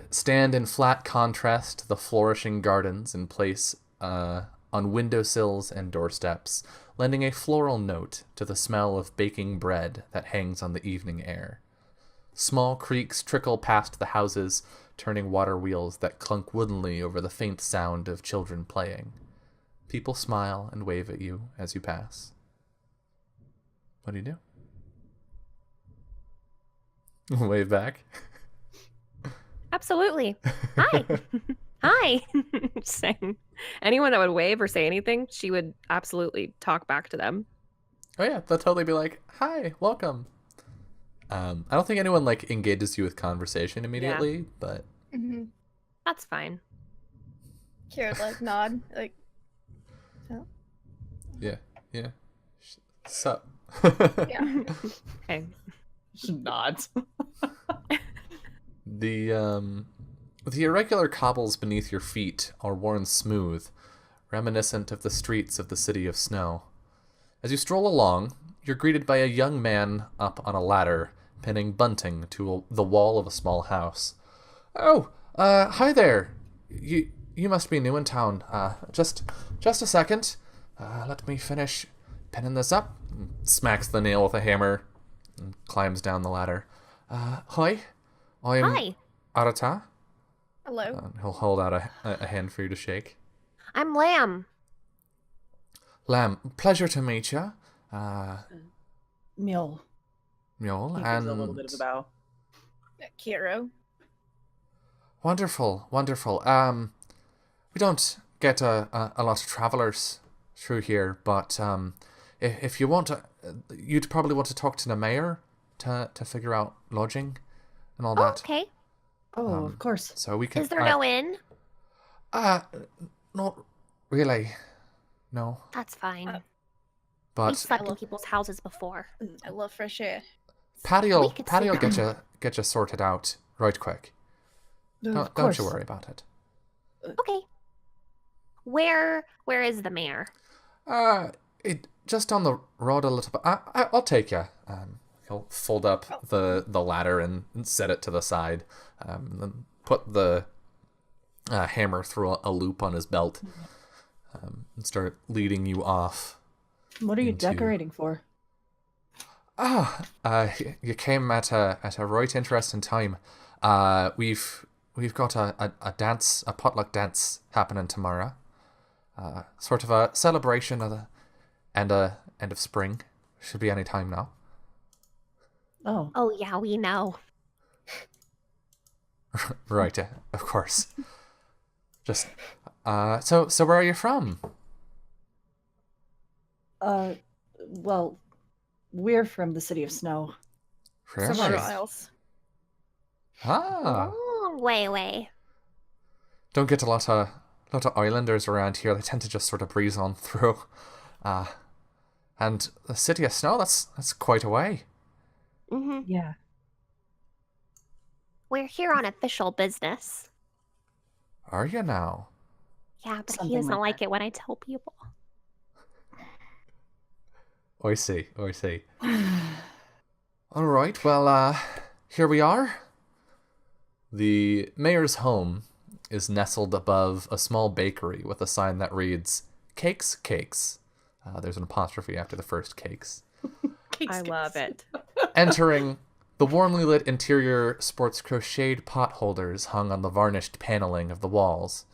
Speaker 1: stand in flat contrast to the flourishing gardens in place on windowsills and doorsteps, lending a floral note to the smell of baking bread that hangs on the evening air. Small creeks trickle past the houses, turning water wheels that clunk woodenly over the faint sound of children playing. People smile and wave at you as you pass. What do you do? Wave back.
Speaker 3: Absolutely. Hi. Hi. Just saying. Anyone that would wave or say anything, she would absolutely talk back to them.
Speaker 1: Oh yeah, they'll totally be like, "Hi, welcome." I don't think anyone like engages you with conversation immediately, but
Speaker 4: Mm-hmm.
Speaker 3: That's fine.
Speaker 4: Kira would like nod, like,
Speaker 1: yeah. Sup?
Speaker 4: yeah.
Speaker 3: Okay.
Speaker 2: Should not.
Speaker 1: The irregular cobbles beneath your feet are worn smooth, reminiscent of the streets of the city of snow. As you stroll along, you're greeted by a young man up on a ladder, pinning bunting to the wall of a small house. Oh, hi there. You must be new in town. Just a second. Let me finish pinning this up. Smacks the nail with a hammer and climbs down the ladder. Hi. I'm
Speaker 3: Hi.
Speaker 1: Arata.
Speaker 4: Hello.
Speaker 1: He'll hold out a hand for you to shake.
Speaker 3: I'm Lamb.
Speaker 1: Lamb, pleasure to meet you.
Speaker 2: Mule.
Speaker 1: Mule,
Speaker 2: He gives
Speaker 1: and
Speaker 2: a little bit of a bow.
Speaker 4: Kiro.
Speaker 1: wonderful. We don't get a lot of travelers through here, but if you want to, you'd probably want to talk to the mayor to figure out lodging. and all
Speaker 3: Oh,
Speaker 1: that.
Speaker 3: okay.
Speaker 2: Oh, of course.
Speaker 1: So we can.
Speaker 3: Is there no inn?
Speaker 1: Not really. No,
Speaker 3: That's fine. We've
Speaker 1: but
Speaker 3: slept in people's houses before.
Speaker 4: I love fresh air.
Speaker 1: Patty'll
Speaker 3: we could sleep
Speaker 1: get you sorted out right quick.
Speaker 2: Of
Speaker 1: Don't
Speaker 2: course.
Speaker 1: you worry about it.
Speaker 3: Okay. Where is the mayor?
Speaker 1: It just on the road a little bit. I'll take you. He'll fold up the ladder and set it to the side. Then put the hammer through a loop on his belt. And start leading you off.
Speaker 2: What are you
Speaker 1: into-
Speaker 2: decorating for?
Speaker 1: You came at a right interesting time. We've got a dance, a potluck dance happening tomorrow. Sort of a celebration of the end of spring. Should be any time now.
Speaker 2: Oh,
Speaker 3: Oh yeah, we know.
Speaker 1: Right, of course. Just so where are you from?
Speaker 2: well, we're from the City of Snow.
Speaker 1: Really?
Speaker 4: Somewhere else.
Speaker 1: Ah,
Speaker 3: Long way.
Speaker 1: don't get a lot of islanders around here. They tend to just sort of breeze on through. And the City of Snow, that's quite a way.
Speaker 3: Mm-hmm.
Speaker 2: Yeah.
Speaker 3: We're here on official business.
Speaker 1: Are you now?
Speaker 3: Yeah, but he
Speaker 2: Something
Speaker 3: doesn't
Speaker 2: like
Speaker 3: like
Speaker 2: that.
Speaker 3: it when I tell people.
Speaker 1: I see. All right, well, here we are. The mayor's home is nestled above a small bakery with a sign that reads, Cakes, Cakes. There's an apostrophe after the first cakes.
Speaker 5: I love it.
Speaker 1: Entering, the warmly lit interior sports crocheted pot holders hung on the varnished paneling of the walls.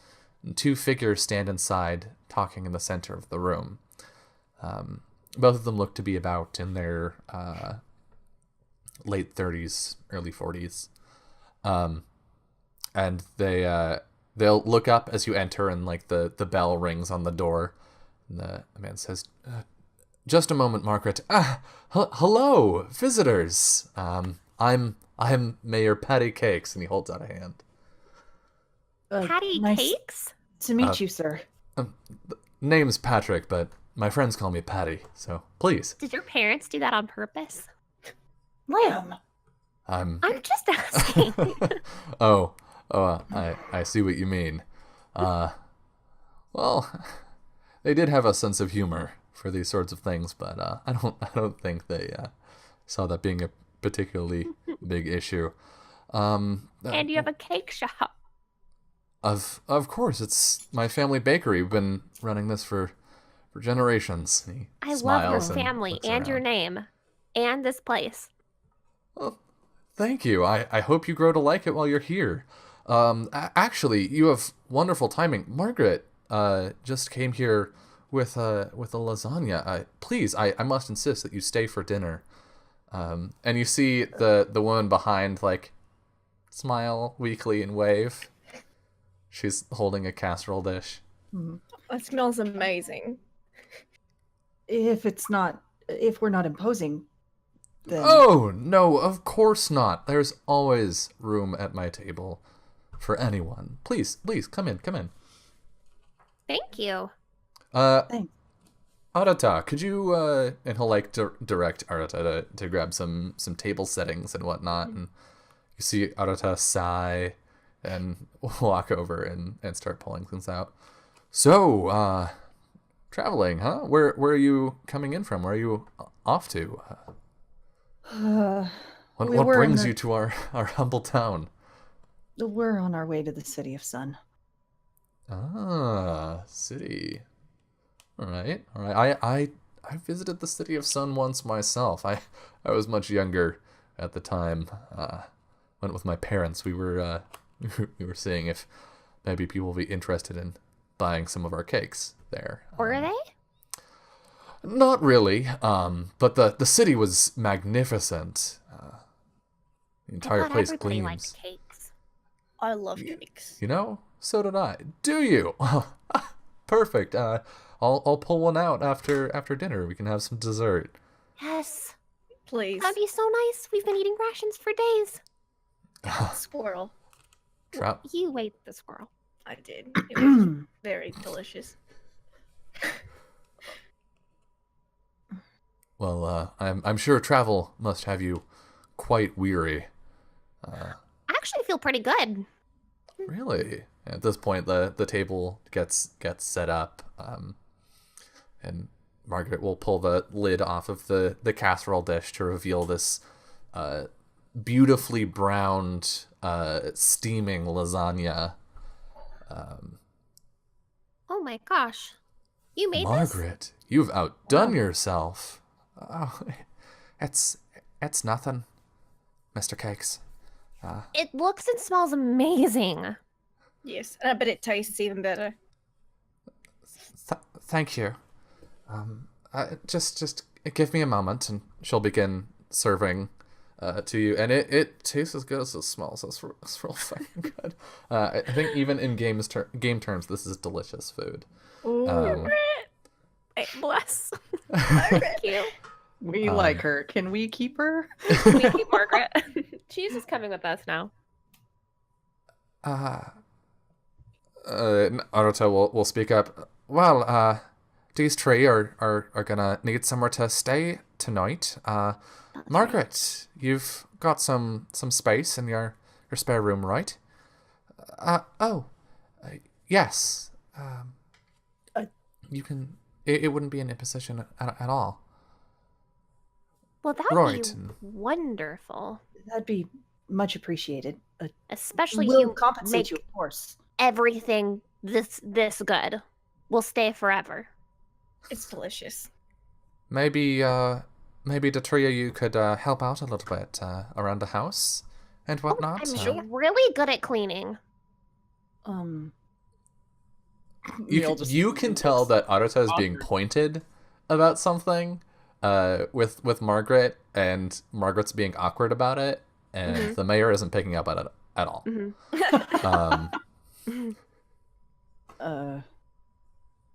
Speaker 1: And 2 figures stand inside, talking in the center of the room. Both of them look to be about in their late 30s, early 40s. And they'll look up as you enter, and like the bell rings on the door. And the man says, "Just a moment, Margaret. Hello, visitors. I'm Mayor Patty Cakes," and he holds out a hand.
Speaker 3: Patty
Speaker 2: nice
Speaker 3: cakes?
Speaker 2: to meet you, sir.
Speaker 1: Name's Patrick, but my friends call me Patty, so please.
Speaker 3: Did your parents do that on purpose?
Speaker 2: Lamb.
Speaker 1: I'm
Speaker 3: I'm just asking.
Speaker 1: I see what you mean. Well, they did have a sense of humor for these sorts of things, but I don't think they saw that being a particularly big issue.
Speaker 3: And you have a cake shop.
Speaker 1: Of course, it's my family bakery. We've been running this for generations. He
Speaker 3: I love
Speaker 1: smiles
Speaker 3: your
Speaker 1: and
Speaker 3: family
Speaker 1: looks
Speaker 3: and your
Speaker 1: around.
Speaker 3: name and this place.
Speaker 1: Well, thank you. I hope you grow to like it while you're here. Actually, you have wonderful timing. Margaret just came here with a lasagna. Please, I must insist that you stay for dinner. And you see the woman behind like smile weakly and wave. She's holding a casserole dish.
Speaker 4: That smells amazing.
Speaker 2: If we're not imposing, then
Speaker 1: Oh, no, of course not. There's always room at my table for anyone. Please, come in.
Speaker 3: Thank you.
Speaker 2: Thanks.
Speaker 1: Arata, could you, and he'll like direct Arata to grab some table settings and whatnot, and you see Arata sigh and walk over and start pulling things out. So, traveling, huh? Where are you coming in from? Where are you off to? What
Speaker 2: we were in
Speaker 1: brings
Speaker 2: the-
Speaker 1: you to our humble town?
Speaker 2: We're on our way to the City of Sun.
Speaker 1: Ah, city. All right. I visited the City of Sun once myself. I was much younger at the time. Went with my parents. We were we were seeing if maybe people would be interested in buying some of our cakes there.
Speaker 3: Were they?
Speaker 1: Not really. But the city was magnificent. The entire
Speaker 3: I thought
Speaker 1: place
Speaker 3: everybody
Speaker 1: gleams.
Speaker 3: liked cakes.
Speaker 4: I love cakes.
Speaker 1: You know, so did I. Do you? Perfect. I'll pull one out after dinner. We can have some dessert.
Speaker 3: Yes.
Speaker 4: Please.
Speaker 3: That'd be so nice. We've been eating rations for days.
Speaker 4: Squirrel.
Speaker 1: Trout.
Speaker 3: You ate the squirrel.
Speaker 4: I did. It was very delicious.
Speaker 1: Well, I'm sure travel must have you quite weary.
Speaker 3: I actually feel pretty good.
Speaker 1: Really? At this point, the table gets set up, and Margaret will pull the lid off of the casserole dish to reveal this beautifully browned, steaming lasagna.
Speaker 3: Oh my gosh. You made this?
Speaker 1: Margaret, you've outdone yourself. Oh, it's nothing, Mr. Cakes.
Speaker 3: It looks and smells amazing.
Speaker 4: Yes, and I bet it tastes even better.
Speaker 1: Thank you. Just give me a moment, and she'll begin serving to you. And it tastes as good as it smells. It's real fucking good. I think even in game terms, this is delicious food.
Speaker 4: Ooh.
Speaker 3: Hey, bless.
Speaker 4: Margaret.
Speaker 3: Thank you.
Speaker 2: We like her. Can we keep her?
Speaker 3: We keep Margaret. She's just coming with us now.
Speaker 1: Naruto will speak up. Well, these three are gonna need somewhere to stay tonight. Margaret, you've got some space in your spare room, right? Yes. You can. It wouldn't be an imposition at all.
Speaker 3: Well, that would
Speaker 1: Right.
Speaker 3: be wonderful.
Speaker 5: That'd be much appreciated.
Speaker 3: Especially
Speaker 5: We'll
Speaker 3: you
Speaker 5: compensate
Speaker 3: make
Speaker 5: you, of course.
Speaker 3: everything this good. We'll stay forever.
Speaker 4: It's delicious.
Speaker 1: Maybe the three of you could help out a little bit around the house and whatnot.
Speaker 3: I'm really good at cleaning.
Speaker 1: You can tell that Arata is being pointed about something with Margaret, and Margaret's being awkward about it, and the mayor isn't picking up at it at all.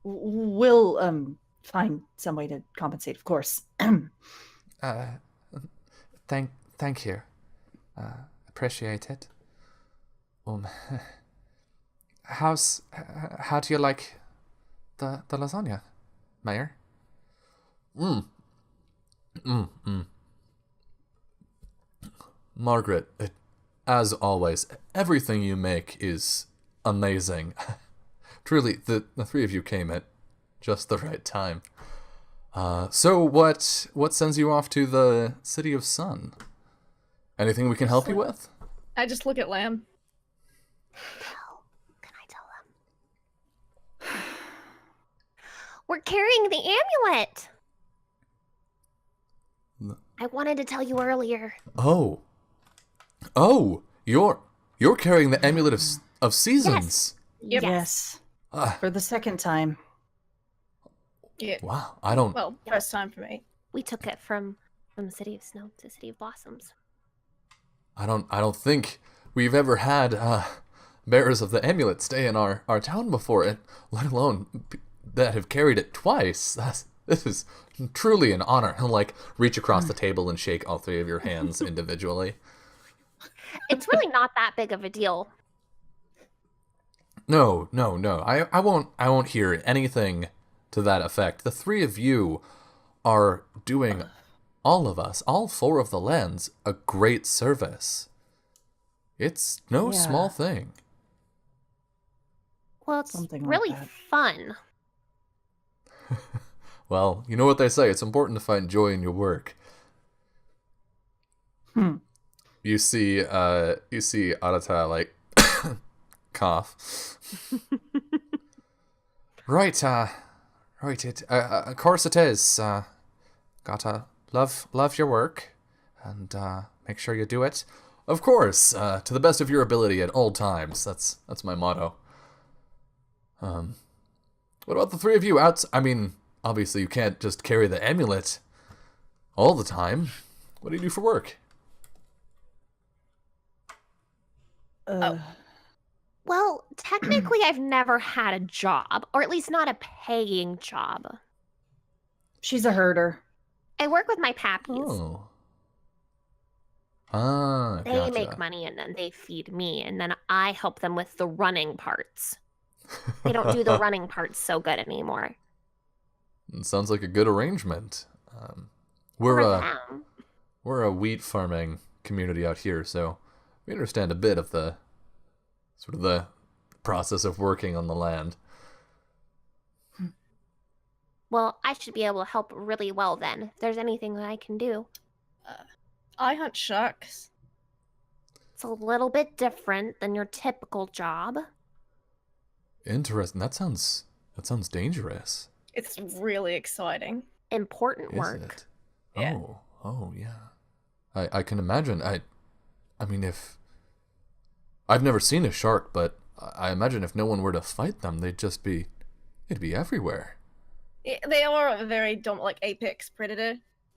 Speaker 5: We'll find some way to compensate, of course.
Speaker 1: Thank you. Appreciate it. How do you like the lasagna, Mayor? Margaret, as always, everything you make is amazing. Truly, the three of you came at just the right time. So what sends you off to the City of Sun? Anything we can help you with?
Speaker 4: I just look at Lamb.
Speaker 3: Can I tell them? We're carrying the amulet. I wanted to tell you earlier.
Speaker 1: Oh, you're carrying the amulet of seasons.
Speaker 4: Yep.
Speaker 5: Yes.
Speaker 1: Ah,
Speaker 5: For the second time.
Speaker 4: Yeah.
Speaker 1: wow, I don't.
Speaker 4: Well, first time for me.
Speaker 3: We took it from the City of Snow to City of Blossoms.
Speaker 1: I don't think we've ever had bearers of the amulet stay in our town before, and let alone that have carried it twice. This is truly an honor. He'll reach across the table and shake all three of your hands individually.
Speaker 3: It's really not that big of a deal.
Speaker 1: No. I won't hear anything to that effect. The three of you are doing all of us, all four of the lands, a great service. It's no small thing.
Speaker 3: Well, it's
Speaker 5: Something like
Speaker 3: really
Speaker 5: that.
Speaker 3: fun.
Speaker 1: Well, you know what they say, it's important to find joy in your work. You see Arata cough. Right, of course it is. Gotta love your work, and make sure you do it. Of course, to the best of your ability at all times. That's my motto. What about the three of you out? I mean, obviously you can't just carry the amulet all the time. What do you do for work?
Speaker 3: Well, technically, I've never had a job, or at least not a paying job.
Speaker 5: She's a herder.
Speaker 3: I work with my pappies.
Speaker 1: Oh. Ah,
Speaker 3: They
Speaker 1: gotcha.
Speaker 3: make money and then they feed me, and then I help them with the running parts. They don't do the running parts so good anymore.
Speaker 1: Sounds like a good arrangement.
Speaker 3: For
Speaker 1: We're
Speaker 3: them.
Speaker 1: we're a wheat farming community out here, so we understand a bit of the sort of the process of working on the land.
Speaker 3: Well, I should be able to help really well then. If there's anything that I can do.
Speaker 4: I hunt sharks.
Speaker 3: It's a little bit different than your typical job.
Speaker 1: Interesting. That sounds dangerous.
Speaker 4: It's really exciting.
Speaker 3: Important
Speaker 1: Is
Speaker 3: work.
Speaker 1: it?
Speaker 4: Yeah.
Speaker 1: Oh yeah. I can imagine. I mean, if I've never seen a shark, but I imagine if no one were to fight them, they'd be everywhere.
Speaker 4: They are a very like apex predator,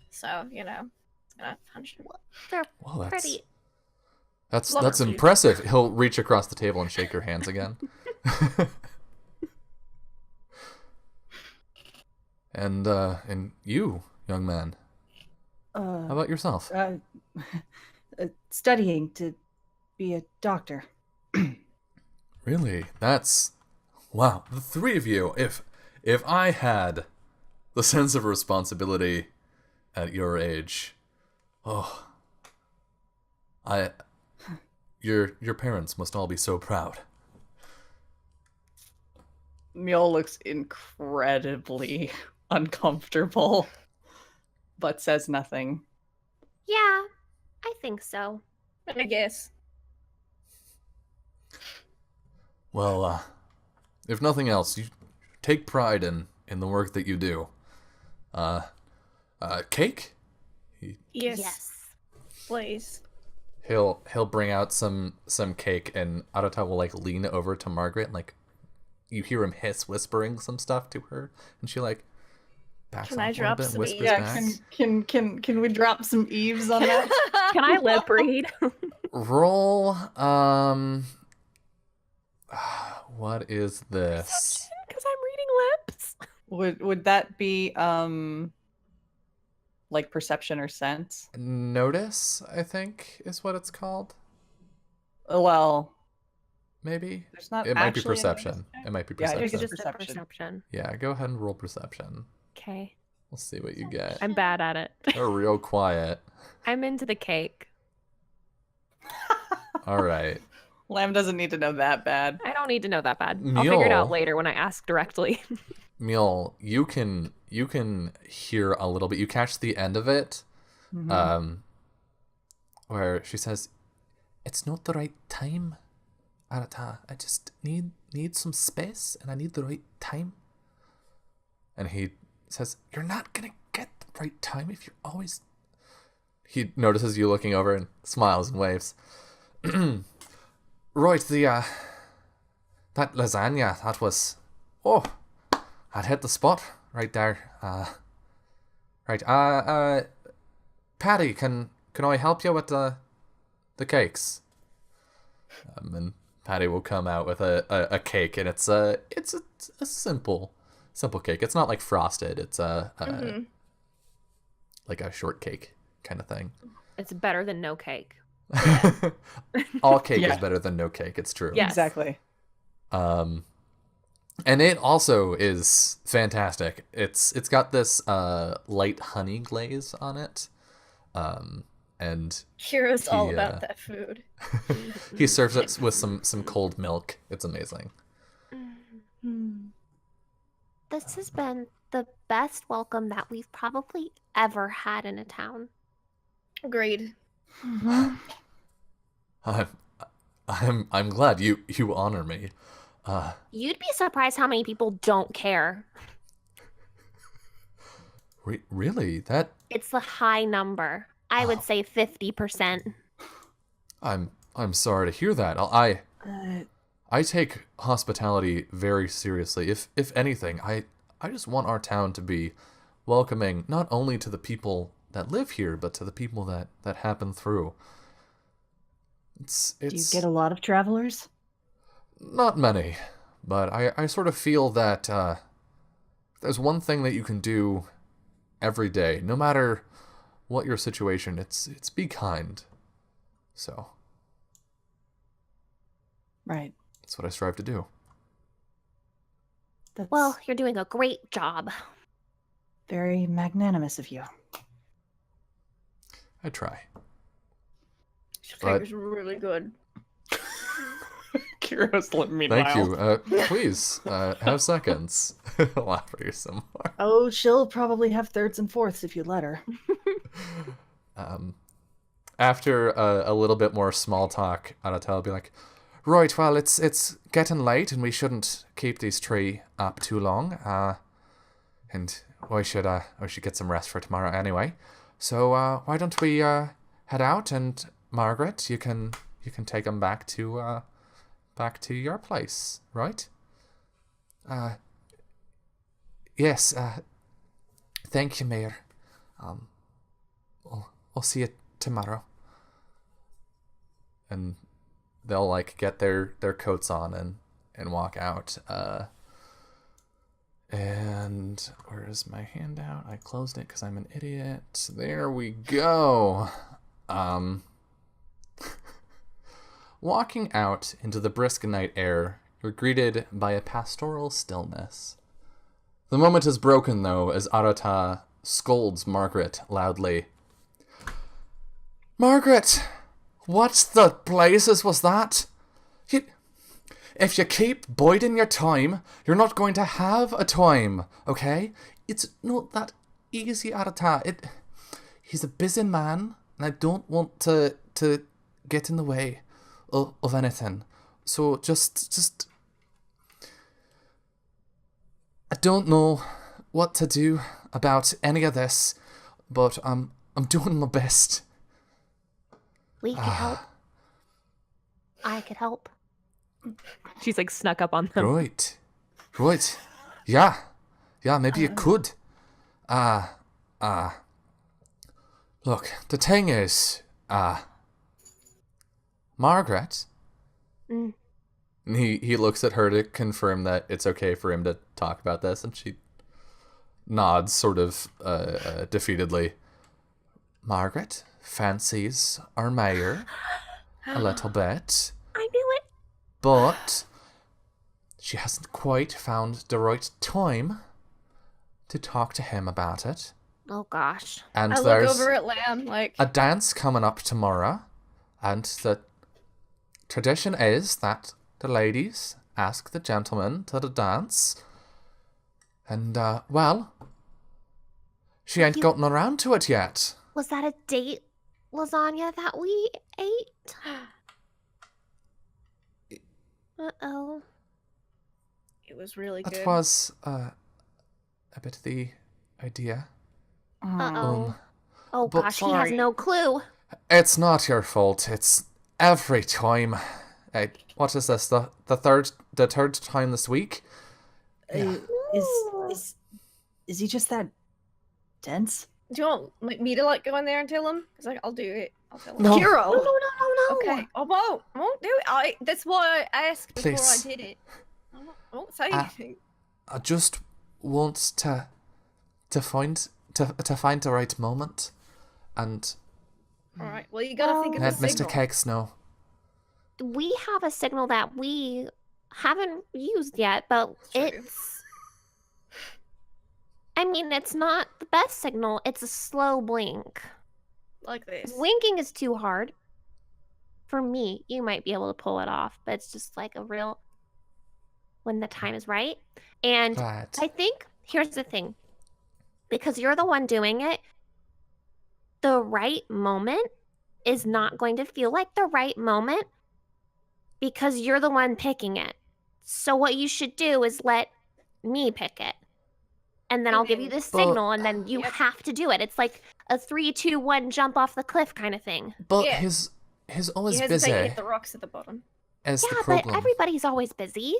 Speaker 4: so it's gonna punch you.
Speaker 3: They're
Speaker 1: Well, that's
Speaker 3: pretty.
Speaker 1: that's impressive. He'll reach across the table and shake your hands again. And you, young man, how about yourself?
Speaker 5: Studying to be a doctor.
Speaker 1: Really? That's wow. The three of you. If I had the sense of responsibility at your age, your parents must all be so proud.
Speaker 2: Mule looks incredibly uncomfortable, but says nothing.
Speaker 3: Yeah, I think so.
Speaker 4: I guess.
Speaker 1: Well, if nothing else, you take pride in the work that you do. Cake?
Speaker 4: Yes. Please.
Speaker 1: He'll bring out some cake, and Arata will like lean over to Margaret, and like you hear him whispering some stuff to her, and she like backs
Speaker 4: Can
Speaker 1: off
Speaker 4: I
Speaker 1: a little
Speaker 4: drop
Speaker 1: bit,
Speaker 4: some
Speaker 1: whispers
Speaker 4: eaves?
Speaker 1: back.
Speaker 2: Can we drop some eaves on that?
Speaker 3: Can I lip read?
Speaker 1: Roll. What is this?
Speaker 3: Because I'm reading lips.
Speaker 2: Would that be like perception or sense?
Speaker 1: Notice, I think, is what it's called.
Speaker 2: Well,
Speaker 1: Maybe
Speaker 2: there's not.
Speaker 1: it might be
Speaker 2: actually a
Speaker 1: perception.
Speaker 2: notice check.
Speaker 1: It might be
Speaker 2: Yeah, I
Speaker 3: There's
Speaker 2: think
Speaker 1: perception.
Speaker 2: it's
Speaker 3: just a
Speaker 2: perception.
Speaker 3: perception.
Speaker 1: Yeah, go ahead and roll perception.
Speaker 3: Okay.
Speaker 1: We'll see what you get.
Speaker 3: I'm bad at it.
Speaker 1: They're real quiet.
Speaker 3: I'm into the cake.
Speaker 1: All right.
Speaker 2: Lamb doesn't need to know that bad.
Speaker 3: I don't need to know that bad. I'll figure it out
Speaker 1: Mule.
Speaker 3: later when I ask directly.
Speaker 1: Mule, you can hear a little bit. You catch the end of it, where she says, "It's not the right time, Arata. I just need some space, and I need the right time." And he says, "You're not gonna get the right time if you're always." He notices you looking over and smiles and waves. Right, that lasagna, that was, I'd hit the spot right there. Right, Patty, can I help you with the cakes? And Patty will come out with a cake, and it's a simple cake. It's not like frosted. It's like a shortcake kind of thing.
Speaker 3: It's better than no cake.
Speaker 1: All cake
Speaker 2: Yeah.
Speaker 1: is better than no cake. It's true.
Speaker 3: Yes.
Speaker 2: Exactly.
Speaker 1: And it also is fantastic. It's got this light honey glaze on it. And
Speaker 4: Hero's all
Speaker 1: He,
Speaker 4: about that food.
Speaker 1: he serves it with some cold milk. It's amazing.
Speaker 3: This has been the best welcome that we've probably ever had in a town.
Speaker 4: Agreed.
Speaker 1: I'm glad you honor me.
Speaker 3: You'd be surprised how many people don't care.
Speaker 1: Really? That
Speaker 3: It's the high number. I would say 50%.
Speaker 1: I'm sorry to hear that. I take hospitality very seriously. If anything, I just want our town to be welcoming not only to the people that live here, but to the people that happen through. It's
Speaker 5: Do you get a lot of travelers?
Speaker 1: not many, but I sort of feel that there's one thing that you can do every day, no matter what your situation. It's be kind. So
Speaker 5: Right.
Speaker 1: that's what I strive to do.
Speaker 5: That's
Speaker 3: Well, you're doing a great job.
Speaker 5: very magnanimous of you.
Speaker 1: I try.
Speaker 4: Cake is really good.
Speaker 2: Kira's letting me
Speaker 1: Thank you. Please, have seconds. I'll offer you some more.
Speaker 5: Oh, she'll probably have thirds and fourths if you let her.
Speaker 1: After a little bit more small talk, Arata will be like, right, well, it's getting late and we shouldn't keep these three up too long. And we should get some rest for tomorrow anyway. So why don't we head out, and Margaret, you can take them back to your place, right? Yes. Thank you, Mayor. We'll see you tomorrow. And they'll like get their coats on and walk out. And where's my handout? I closed it because I'm an idiot. There we go. Walking out into the brisk night air, you're greeted by a pastoral stillness. The moment is broken, though, as Arata scolds Margaret loudly. Margaret! What the blazes was that? If you keep biding your time, you're not going to have a time, okay? It's not that easy, Arata. He's a busy man, and I don't want to get in the way of anything. So just I don't know what to do about any of this, but I'm doing my best.
Speaker 3: We could help. I could help.
Speaker 6: She's like snuck up on them.
Speaker 1: Right. Yeah, maybe you could. Look, the thing is, Margaret.
Speaker 3: Mm.
Speaker 1: And he looks at her to confirm that it's okay for him to talk about this, and she nods sort of defeatedly. Margaret fancies our mayor a little bit.
Speaker 3: I knew it.
Speaker 1: But she hasn't quite found the right time to talk to him about it.
Speaker 3: Oh gosh.
Speaker 1: And
Speaker 4: I look
Speaker 1: there's
Speaker 4: over at Lamb like,
Speaker 1: a dance coming up tomorrow, and the tradition is that the ladies ask the gentlemen to the dance. And, well, she ain't gotten around to it yet.
Speaker 3: Was that a date lasagna that we ate? Uh-oh.
Speaker 4: it was really good.
Speaker 1: That was, a bit of the idea.
Speaker 3: Uh-oh. Oh
Speaker 1: but
Speaker 3: gosh, he has
Speaker 5: sorry.
Speaker 3: no clue.
Speaker 1: It's not your fault. It's every time. What is this? The third time this week? Yeah.
Speaker 5: Is he just that dense?
Speaker 4: Do you want me to like go in there and tell him? Because I'll do it. I'll tell him.
Speaker 1: No.
Speaker 5: Hero!
Speaker 3: No.
Speaker 4: Okay. I won't do it. That's why I asked before
Speaker 1: Please.
Speaker 4: I did it. I won't say
Speaker 1: Ah.
Speaker 4: anything.
Speaker 1: I just want to find the right moment, and
Speaker 4: All right. Well, you gotta think of
Speaker 1: let
Speaker 4: the
Speaker 1: Mr.
Speaker 4: signal.
Speaker 1: Cakes know.
Speaker 3: We have a signal that we haven't used yet, but
Speaker 4: True.
Speaker 3: it's not the best signal. It's a slow blink.
Speaker 4: Like this.
Speaker 3: Winking is too hard. For me, you might be able to pull it off, but it's just like a real when the time is right. And
Speaker 1: Right.
Speaker 3: I think here's the thing. Because you're the one doing it, the right moment is not going to feel like the right moment because you're the one picking it. So what you should do is let me pick it. And then I'll give you the signal, and then you
Speaker 4: Yep.
Speaker 3: have to do it. It's like a 3, 2, 1 jump off the cliff kind of thing.
Speaker 1: But
Speaker 4: Yeah.
Speaker 1: he's always
Speaker 4: You
Speaker 1: busy.
Speaker 4: hesitate to hit the rocks at the bottom.
Speaker 1: Is the
Speaker 3: Yeah,
Speaker 1: problem?
Speaker 3: but everybody's always busy.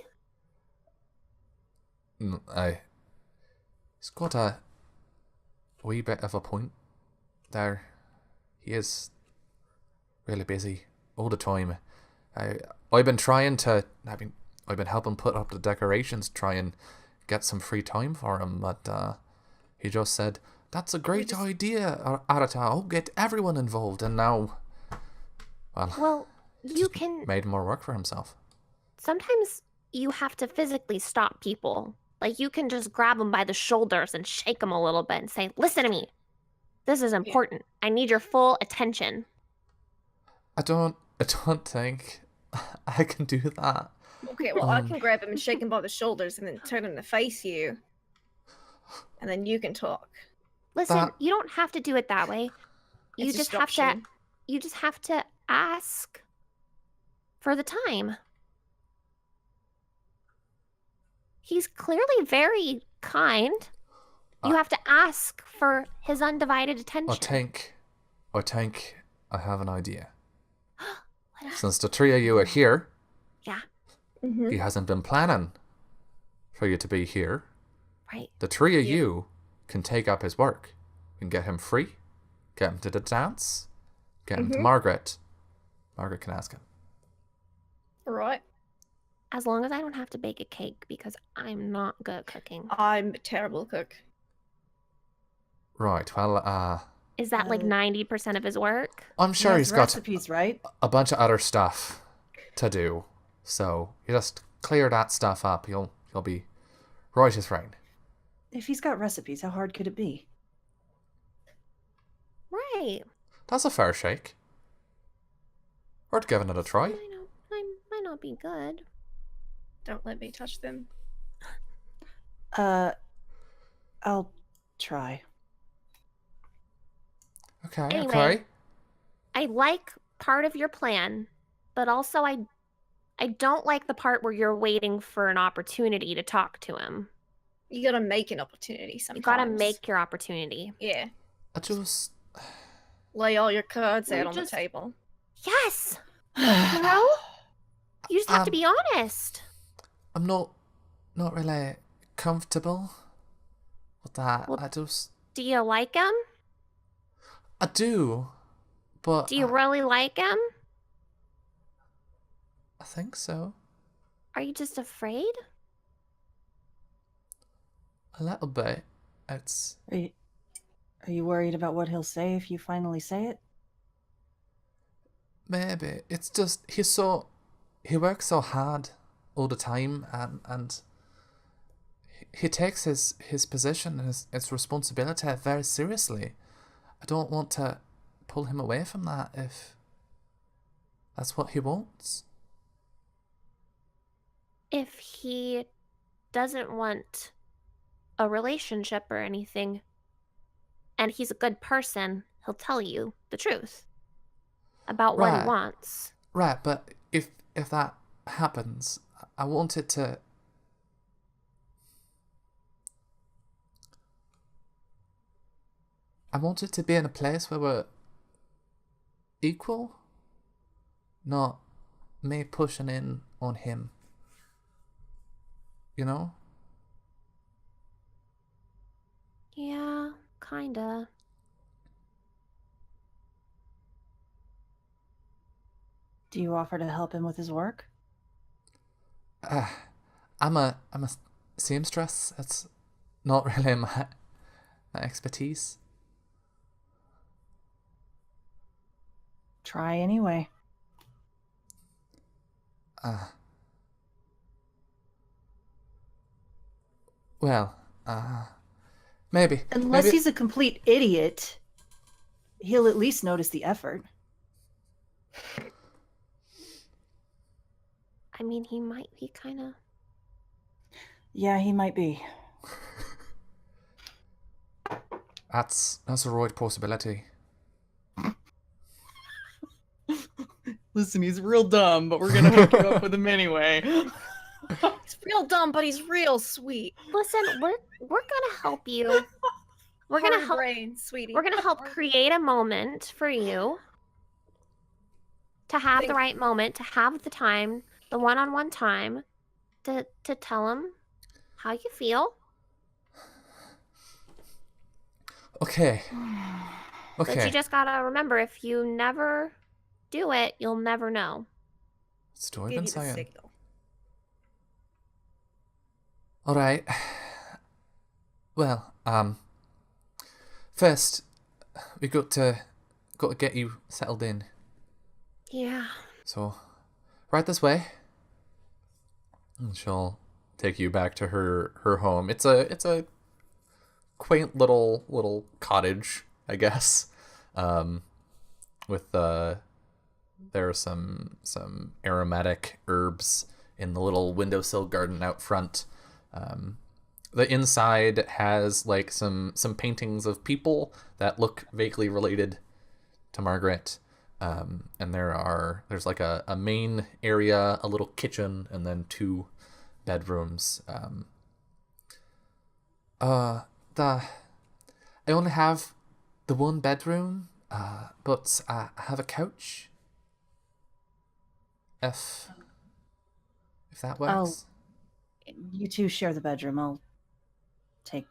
Speaker 1: He's got a wee bit of a point there. He is really busy all the time. I've been trying to. I've been helping put up the decorations, try and get some free time for him, but he just said, "That's a great idea, Arata. I'll get everyone involved." And now
Speaker 3: Well, you can.
Speaker 1: Made more work for himself.
Speaker 3: Sometimes you have to physically stop people. Like, you can just grab them by the shoulders and shake them a little bit and say, listen to me. This is important. I need your full attention.
Speaker 1: I don't think I can do that.
Speaker 4: Okay, well, I can grab him and shake him by the shoulders and then turn him to face you. And then you can talk.
Speaker 3: Listen, you don't have to do it that way. You
Speaker 4: It's
Speaker 3: just
Speaker 4: disruption.
Speaker 3: have to ask for the time. He's clearly very kind. You have to ask for his undivided attention.
Speaker 1: I think I have an idea. Since the three of you are here,
Speaker 3: Yeah,
Speaker 1: he hasn't been planning for you to be here.
Speaker 3: right.
Speaker 1: The three of you can take up his work. We can get him free, get him to the dance, get him to Margaret. Margaret can ask him.
Speaker 4: All right.
Speaker 3: As long as I don't have to bake a cake, because I'm not good at cooking.
Speaker 4: I'm a terrible cook.
Speaker 1: Right, well,
Speaker 3: Is that like 90% of his work?
Speaker 1: I'm sure
Speaker 5: He
Speaker 1: he's
Speaker 5: has
Speaker 1: got
Speaker 5: recipes, right?
Speaker 1: a bunch of other stuff to do. So you just clear that stuff up. You'll be right as rain.
Speaker 5: If he's got recipes, how hard could it be?
Speaker 3: Right.
Speaker 1: That's a fair shake. Worth giving it a try.
Speaker 3: Might not be good.
Speaker 4: Don't let me touch them.
Speaker 5: I'll try.
Speaker 1: Okay,
Speaker 3: Anyway.
Speaker 1: okay.
Speaker 3: I like part of your plan, but also I don't like the part where you're waiting for an opportunity to talk to him.
Speaker 4: You gotta make an opportunity sometimes.
Speaker 3: You gotta make your opportunity.
Speaker 4: Yeah.
Speaker 1: I just...
Speaker 4: Lay all your cards
Speaker 3: Well,
Speaker 4: out on
Speaker 3: just-
Speaker 4: the table.
Speaker 3: Yes! You know? You just have to be honest.
Speaker 1: I'm not really comfortable with that.
Speaker 3: Well,
Speaker 1: I just...
Speaker 3: Do you like him?
Speaker 1: I do, but...
Speaker 3: Do you really like him?
Speaker 1: I think so.
Speaker 3: Are you just afraid?
Speaker 1: A little bit. It's...
Speaker 5: Are you worried about what he'll say if you finally say it?
Speaker 1: Maybe. It's just... He works so hard all the time, and he takes his position and his responsibility very seriously. I don't want to pull him away from that if that's what he wants.
Speaker 3: If he doesn't want a relationship or anything, and he's a good person, he'll tell you the truth about what
Speaker 1: Right.
Speaker 3: he wants.
Speaker 1: Right, but if that happens, I want it to... I want it to be in a place where we're equal, not me pushing in on him. You know?
Speaker 3: Yeah, kinda.
Speaker 5: Do you offer to help him with his work?
Speaker 1: I'm a seamstress. It's not really my expertise.
Speaker 5: Try anyway.
Speaker 1: Well, maybe.
Speaker 5: Unless
Speaker 1: maybe...
Speaker 5: he's a complete idiot, he'll at least notice the effort.
Speaker 3: I mean, he might be kind of...
Speaker 5: Yeah, he might be.
Speaker 1: That's a right possibility.
Speaker 2: Listen, he's real dumb, but we're gonna hook you up with him anyway.
Speaker 4: He's real dumb, but he's real sweet.
Speaker 3: Listen, we're gonna help you. We're gonna help.
Speaker 4: Brain, sweetie.
Speaker 3: We're gonna help create a moment for you to have the right moment, to have the time, the one-on-one time, to tell him how you feel.
Speaker 1: Okay.
Speaker 3: But you just gotta remember, if you never do it, you'll never know.
Speaker 1: What's Joy
Speaker 4: Give
Speaker 1: been
Speaker 4: you the
Speaker 1: saying?
Speaker 4: signal.
Speaker 1: All right. Well, first we got to get you settled in.
Speaker 3: Yeah.
Speaker 1: So, right this way. And she'll take you back to her home. It's a quaint little cottage, I guess. With there are some aromatic herbs in the little windowsill garden out front. The inside has like some paintings of people that look vaguely related to Margaret. And there's like a main area, a little kitchen, and then 2 bedrooms. I only have the 1 bedroom, but I have a couch. If that works.
Speaker 5: You two share the bedroom. I'll take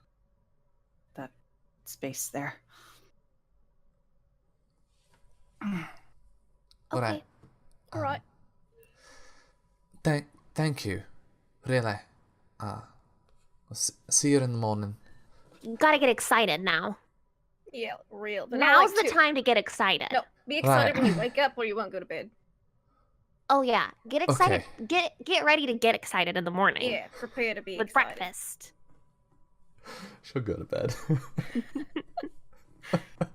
Speaker 5: that space there.
Speaker 1: All
Speaker 4: Okay.
Speaker 1: right.
Speaker 4: All right.
Speaker 1: Thank you. Really. See you in the morning.
Speaker 3: You gotta get excited now.
Speaker 4: Yeah, real. But not
Speaker 3: Now's
Speaker 4: like
Speaker 3: the time to get excited.
Speaker 4: No, be excited
Speaker 1: Right.
Speaker 4: when you wake up or you won't go to bed.
Speaker 3: Oh yeah, get excited.
Speaker 1: Okay.
Speaker 3: Get ready to get excited in the morning.
Speaker 4: Yeah, prepare to be
Speaker 3: With
Speaker 4: excited.
Speaker 3: breakfast.
Speaker 1: She'll go to bed.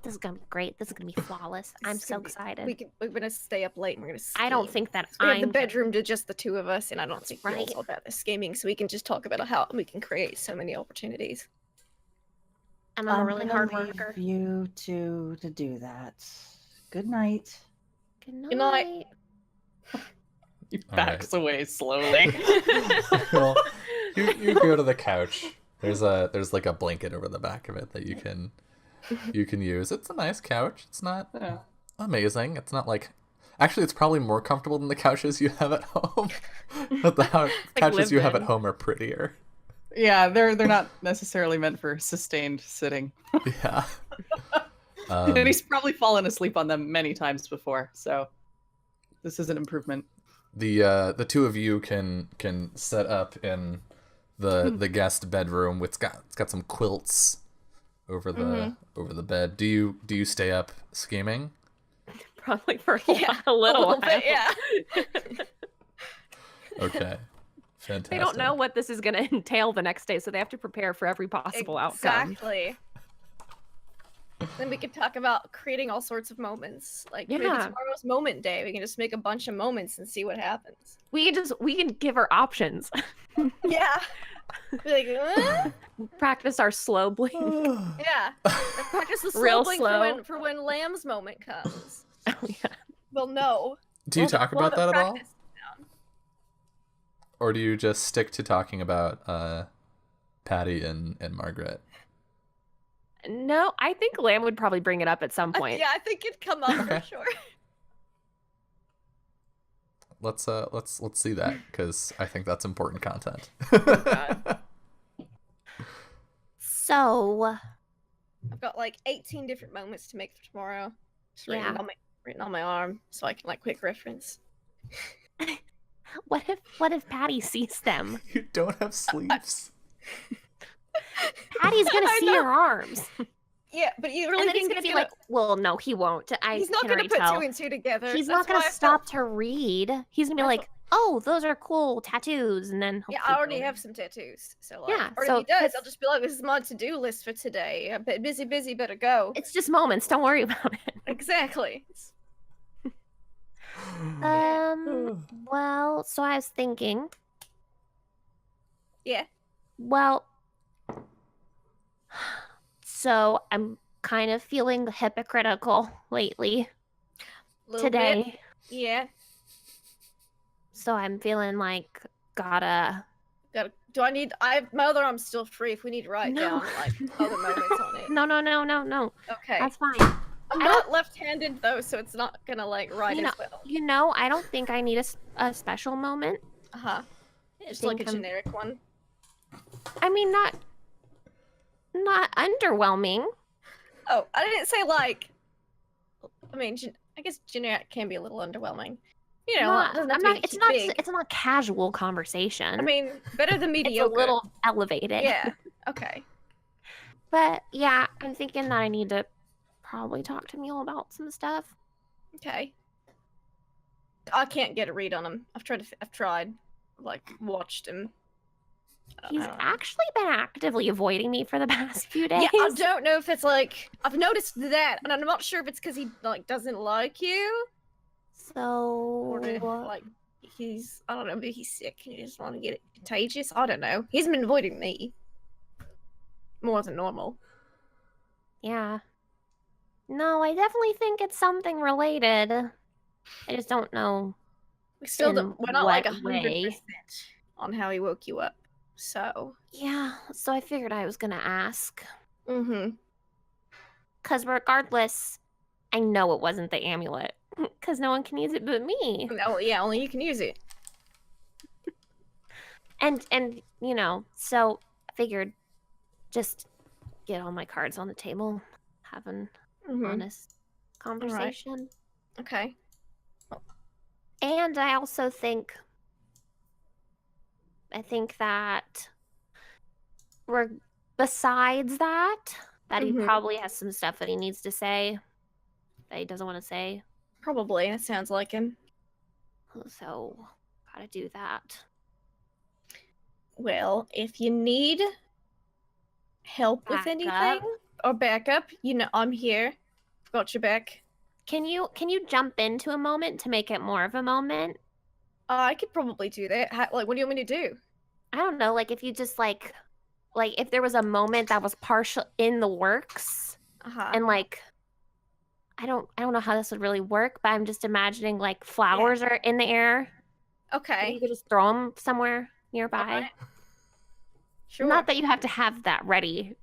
Speaker 3: This is gonna be great. This is gonna be flawless. I'm
Speaker 4: This is
Speaker 3: so
Speaker 4: gonna be-
Speaker 3: excited.
Speaker 4: We're gonna stay up late and we're gonna
Speaker 3: I don't
Speaker 4: scheme.
Speaker 3: think that
Speaker 4: We have the
Speaker 3: I'm
Speaker 4: bedroom to just the 2 of us, and I don't think we're
Speaker 3: Right.
Speaker 4: all about the scheming, so we can just talk about how we can create so many opportunities.
Speaker 3: I'm a really
Speaker 5: gonna
Speaker 3: hard
Speaker 5: leave
Speaker 3: worker.
Speaker 5: you two to do that. Good night.
Speaker 3: Good night.
Speaker 4: Good night.
Speaker 2: He
Speaker 1: All
Speaker 2: backs away slowly.
Speaker 1: Well, you go to the couch. There's like a blanket over the back of it that you can use. It's a nice couch. It's not
Speaker 2: Yeah.
Speaker 1: amazing. It's not like actually it's probably more comfortable than the couches you have at home. But the couches you have at
Speaker 2: lived-in.
Speaker 1: home are prettier.
Speaker 2: Yeah, they're not necessarily meant for sustained sitting.
Speaker 1: Yeah.
Speaker 2: And he's probably fallen asleep on them many times before, so this is an improvement.
Speaker 1: The 2 of you can set up in the guest bedroom. It's got some quilts over the bed. Do you stay up scheming?
Speaker 6: Probably for
Speaker 4: Yeah,
Speaker 6: a little
Speaker 4: little bit,
Speaker 6: while.
Speaker 4: yeah.
Speaker 1: Okay. Fantastic.
Speaker 6: They don't know what this is going to entail the next day, so they have to prepare for every possible outcome.
Speaker 4: Exactly. Then we can talk about creating all sorts of moments. Like maybe
Speaker 6: Yeah.
Speaker 4: tomorrow's moment day. We can just make a bunch of moments and see what happens.
Speaker 6: We can give her options.
Speaker 4: Yeah. Be like,
Speaker 6: Practice our slow blink.
Speaker 4: yeah. And practice the slow
Speaker 6: Real
Speaker 4: blink
Speaker 6: slow.
Speaker 4: for when Lamb's moment comes.
Speaker 6: Oh, yeah.
Speaker 4: We'll know.
Speaker 1: Do you
Speaker 4: We'll-
Speaker 1: talk
Speaker 4: we'll
Speaker 1: about
Speaker 4: have
Speaker 1: that
Speaker 4: it
Speaker 1: at all?
Speaker 4: practiced down.
Speaker 1: Or do you just stick to talking about Patty and Margaret?
Speaker 6: No, I think Lamb would probably bring it up at some point.
Speaker 4: Yeah, I think it'd come up
Speaker 1: Okay.
Speaker 4: for sure.
Speaker 1: Let's see that because I think that's important content.
Speaker 4: God.
Speaker 3: So,
Speaker 4: I've got like 18 different moments to make for tomorrow. Just
Speaker 3: Yeah.
Speaker 4: written on my arm so I can like quick reference.
Speaker 3: what if Patty sees them?
Speaker 1: You don't have sleeves.
Speaker 3: Patty's gonna
Speaker 4: I
Speaker 3: see
Speaker 4: know.
Speaker 3: your arms,
Speaker 4: Yeah, but you really
Speaker 3: and then he's
Speaker 4: think
Speaker 3: gonna
Speaker 4: he's
Speaker 3: be like, "Well, no, he won't."
Speaker 4: he's not
Speaker 3: can
Speaker 4: gonna
Speaker 3: already
Speaker 4: put
Speaker 3: tell.
Speaker 4: 2 and 2 together.
Speaker 3: He's
Speaker 4: That's
Speaker 3: not gonna
Speaker 4: why I
Speaker 3: stop
Speaker 4: felt-
Speaker 3: to read. He's gonna be
Speaker 4: I
Speaker 3: like, "Oh, those are cool tattoos," and then
Speaker 4: Yeah,
Speaker 3: he'll
Speaker 4: I
Speaker 3: keep
Speaker 4: already
Speaker 3: going.
Speaker 4: have some tattoos. So like,
Speaker 3: Yeah,
Speaker 4: or
Speaker 3: so
Speaker 4: if he does,
Speaker 3: that's-
Speaker 4: I'll just be like, "This is my to-do list for today. I'm busy, better go."
Speaker 3: It's just moments. Don't worry about it.
Speaker 4: Exactly.
Speaker 3: Well, so I was thinking.
Speaker 4: Yeah.
Speaker 3: Well, so I'm kind of feeling hypocritical lately
Speaker 4: Little bit.
Speaker 3: today.
Speaker 4: Yeah.
Speaker 3: So I'm feeling like gotta.
Speaker 4: Do I need? My other arm's still free. If we need to write
Speaker 3: No.
Speaker 4: down like other moments on it.
Speaker 3: No.
Speaker 4: Okay.
Speaker 3: That's fine.
Speaker 4: I'm
Speaker 3: I
Speaker 4: not left-handed though, so it's not gonna like write
Speaker 3: You know-
Speaker 4: as well.
Speaker 3: You know, I don't think I need a special moment.
Speaker 4: Uh huh. Just like a
Speaker 3: think I'm-
Speaker 4: generic one.
Speaker 3: I mean, not underwhelming.
Speaker 4: Oh, I didn't say like. I mean, I guess generic can be a little underwhelming. You know, it doesn't have to be
Speaker 3: It's
Speaker 4: too
Speaker 3: not.
Speaker 4: big.
Speaker 3: It's not casual conversation.
Speaker 4: I mean, better than
Speaker 3: it's
Speaker 4: mediocre.
Speaker 3: a little elevated.
Speaker 4: Yeah. Okay.
Speaker 3: But yeah, I'm thinking that I need to probably talk to Mule about some stuff.
Speaker 4: Okay. I can't get a read on him. I've tried, like watched him.
Speaker 3: He's actually been actively avoiding me for the past few days.
Speaker 4: Yeah, I don't know if it's like I've noticed that, and I'm not sure if it's because he like doesn't like you, or if,
Speaker 3: So
Speaker 4: like I don't know, maybe he's sick and he just want to get it contagious. I don't know. He's been avoiding me more than normal.
Speaker 3: yeah. No, I definitely think it's something related. I just don't know.
Speaker 4: We still
Speaker 3: In
Speaker 4: we're not like
Speaker 3: what
Speaker 4: 100%
Speaker 3: way?
Speaker 4: on how he woke you up. So.
Speaker 3: Yeah, so I figured I was gonna ask.
Speaker 4: Mm-hmm.
Speaker 3: Because regardless, I know it wasn't the amulet. Because no one can use it but me.
Speaker 4: Oh yeah, only you can use it.
Speaker 3: And you know, so I figured just get all my cards on the table, have an honest conversation.
Speaker 4: Okay.
Speaker 3: And I also think that besides that he probably has some stuff that he needs to say that he doesn't want to say.
Speaker 4: Probably. That sounds like him.
Speaker 3: So, gotta do that.
Speaker 4: Well, if you need help with anything or backup, you know I'm here. Got your back.
Speaker 3: Can you jump into a moment to make it more of a moment?
Speaker 4: I could probably do that. Like, what do you want me to do?
Speaker 3: I don't know, like if you just like if there was a moment that was partial in the works, and like I don't know how this would really work, but I'm just imagining like flowers are in the air.
Speaker 4: Okay.
Speaker 3: You could just throw them somewhere nearby.
Speaker 4: Right. Sure.
Speaker 3: Not that you have to have that ready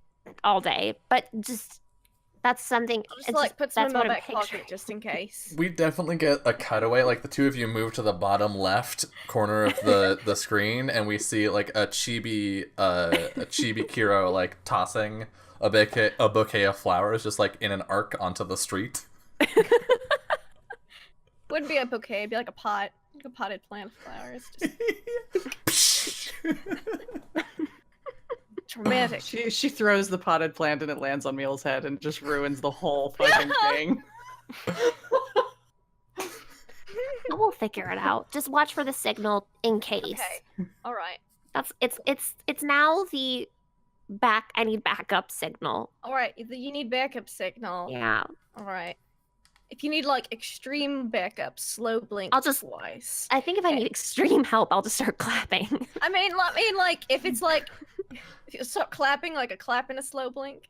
Speaker 3: all day, but just that's something.
Speaker 4: I'll just like put some in my back pocket just in case.
Speaker 1: We definitely get a cutaway, like the two of you move to the bottom left corner of the screen, and we see like a chibi Kiro like tossing a bouquet of flowers just like in an arc onto the street.
Speaker 4: Wouldn't be a bouquet, it'd be like a pot, like a potted plant of flowers. Just... Dramatic.
Speaker 2: She throws the potted plant and it lands on Meal's head and just ruins the whole fucking thing.
Speaker 3: We'll figure it out. Just watch for the signal in case.
Speaker 4: Okay. All right.
Speaker 3: It's now the I need backup signal.
Speaker 4: All right. You need backup signal.
Speaker 3: Yeah.
Speaker 4: All right. If you need like extreme backup, slow blink.
Speaker 3: I'll just
Speaker 4: twice.
Speaker 3: I think if I need extreme help, I'll just start clapping.
Speaker 4: I mean, like if it's like if you start clapping, like a clap and a slow blink.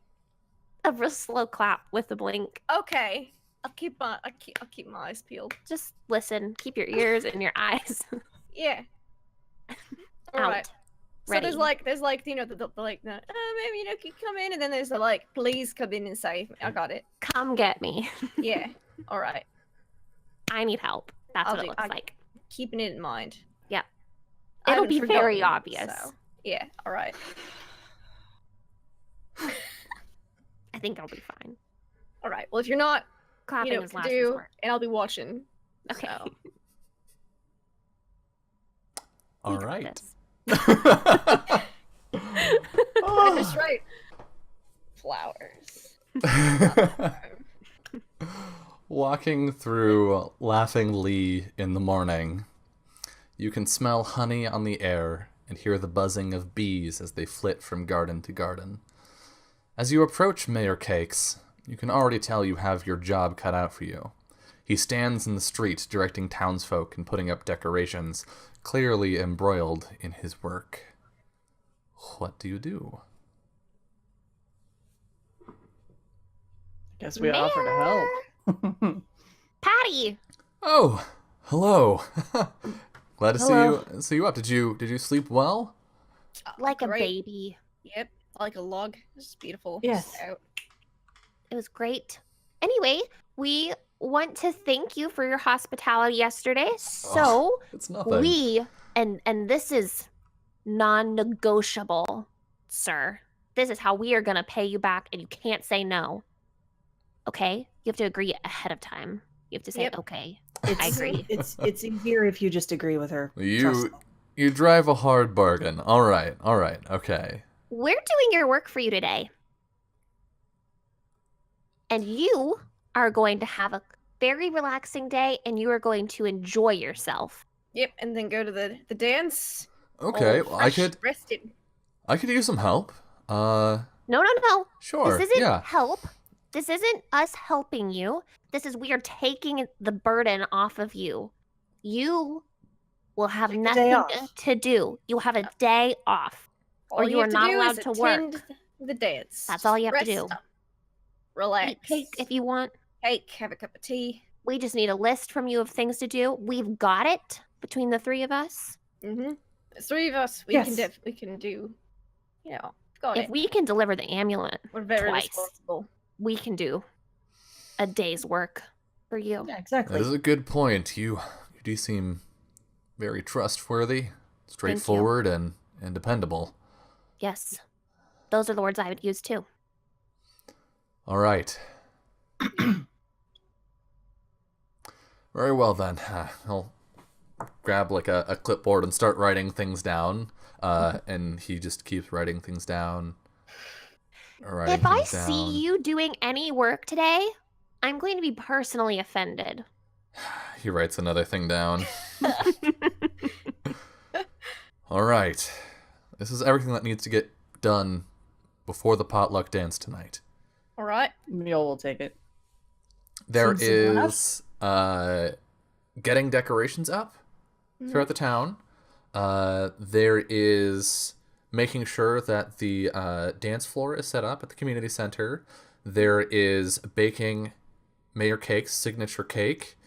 Speaker 3: A real slow clap with a blink.
Speaker 4: Okay. I'll keep my eyes peeled.
Speaker 3: Just listen. Keep your ears and your eyes.
Speaker 4: Yeah. All
Speaker 3: out.
Speaker 4: right.
Speaker 3: Ready.
Speaker 4: So there's like you know the maybe you know you come in, and then there's the like please come in and save me. I got it.
Speaker 3: Come get me.
Speaker 4: Yeah. All right.
Speaker 3: I need help. That's what it looks like.
Speaker 4: Keeping it in mind.
Speaker 3: Yeah.
Speaker 4: I
Speaker 3: It'll
Speaker 4: haven't
Speaker 3: be
Speaker 4: forgotten,
Speaker 3: very obvious.
Speaker 4: so, yeah. All right.
Speaker 3: I think I'll be fine.
Speaker 4: All right. Well, if you're not,
Speaker 3: Clapping
Speaker 4: you know,
Speaker 3: is
Speaker 4: to
Speaker 3: last
Speaker 4: do,
Speaker 3: resort.
Speaker 4: and I'll be watching.
Speaker 3: Okay.
Speaker 4: So.
Speaker 1: All right.
Speaker 4: That's right. Flowers.
Speaker 1: Walking through Laughing Lee in the morning, you can smell honey on the air and hear the buzzing of bees as they flit from garden to garden. As you approach Mayor Cakes, you can already tell you have your job cut out for you. He stands in the street directing townsfolk and putting up decorations, clearly embroiled in his work. What do you do?
Speaker 2: Guess we offer to help.
Speaker 3: Patty!
Speaker 1: Oh, hello. Glad to see you up. Did you sleep well?
Speaker 3: Like a
Speaker 4: Great.
Speaker 3: baby.
Speaker 4: Yep. Like a log. This is beautiful.
Speaker 5: Yes.
Speaker 4: So,
Speaker 3: It was great. Anyway, we want to thank you for your hospitality yesterday. So
Speaker 1: It's nothing.
Speaker 3: we and this is non-negotiable, sir. This is how we are gonna pay you back, and you can't say no. Okay? You have to agree ahead of time. You have to say,
Speaker 4: Yep.
Speaker 3: okay,
Speaker 5: It's,
Speaker 3: I agree.
Speaker 5: It's easier if you just agree with her. Trust me.
Speaker 1: You drive a hard bargain. All right, okay.
Speaker 3: We're doing your work for you today. And you are going to have a very relaxing day, and you are going to enjoy yourself.
Speaker 4: Yep, and then go to the dance.
Speaker 1: Okay,
Speaker 4: all
Speaker 1: well, I
Speaker 4: fresh,
Speaker 1: could
Speaker 4: rested.
Speaker 1: use some help.
Speaker 3: No.
Speaker 1: Sure.
Speaker 3: This isn't
Speaker 1: yeah.
Speaker 3: help. This isn't us helping you. This is we are taking the burden off of you. You will have
Speaker 5: Take the day
Speaker 3: nothing
Speaker 5: off.
Speaker 3: to do. You will have a day off.
Speaker 4: All
Speaker 3: Or you are
Speaker 4: have
Speaker 3: not
Speaker 4: to do
Speaker 3: allowed
Speaker 4: is
Speaker 3: to
Speaker 4: attend
Speaker 3: work.
Speaker 4: the dance.
Speaker 3: That's all you have to
Speaker 4: Rest
Speaker 3: do.
Speaker 4: up. Relax.
Speaker 3: Eat cake if you want.
Speaker 4: Cake, have a cup of tea.
Speaker 3: We just need a list from you of things to do. We've got it between the three of us.
Speaker 4: Mm-hmm. The three of us, we
Speaker 5: Yes.
Speaker 4: can do, got
Speaker 3: If
Speaker 4: it.
Speaker 3: we can deliver the amulet,
Speaker 4: We're very
Speaker 3: twice.
Speaker 4: responsible.
Speaker 3: we can do a day's work for you.
Speaker 5: Yeah,
Speaker 1: That
Speaker 5: exactly.
Speaker 1: is a good point. You do seem very trustworthy, straightforward, and dependable.
Speaker 3: Yes. Those are the words I would use too.
Speaker 1: All right. Very well then. I'll grab like a clipboard and start writing things down. And he just keeps writing things down.
Speaker 3: If I see you doing any work today, I'm going to be personally offended.
Speaker 1: He writes another thing down. All right. This is everything that needs to get done before the potluck dance tonight.
Speaker 4: All right.
Speaker 2: Mule will take it.
Speaker 1: There
Speaker 5: Seems simple enough.
Speaker 1: is getting decorations up throughout the town. There is making sure that the dance floor is set up at the community center. There is baking Mayor Cake's signature cake,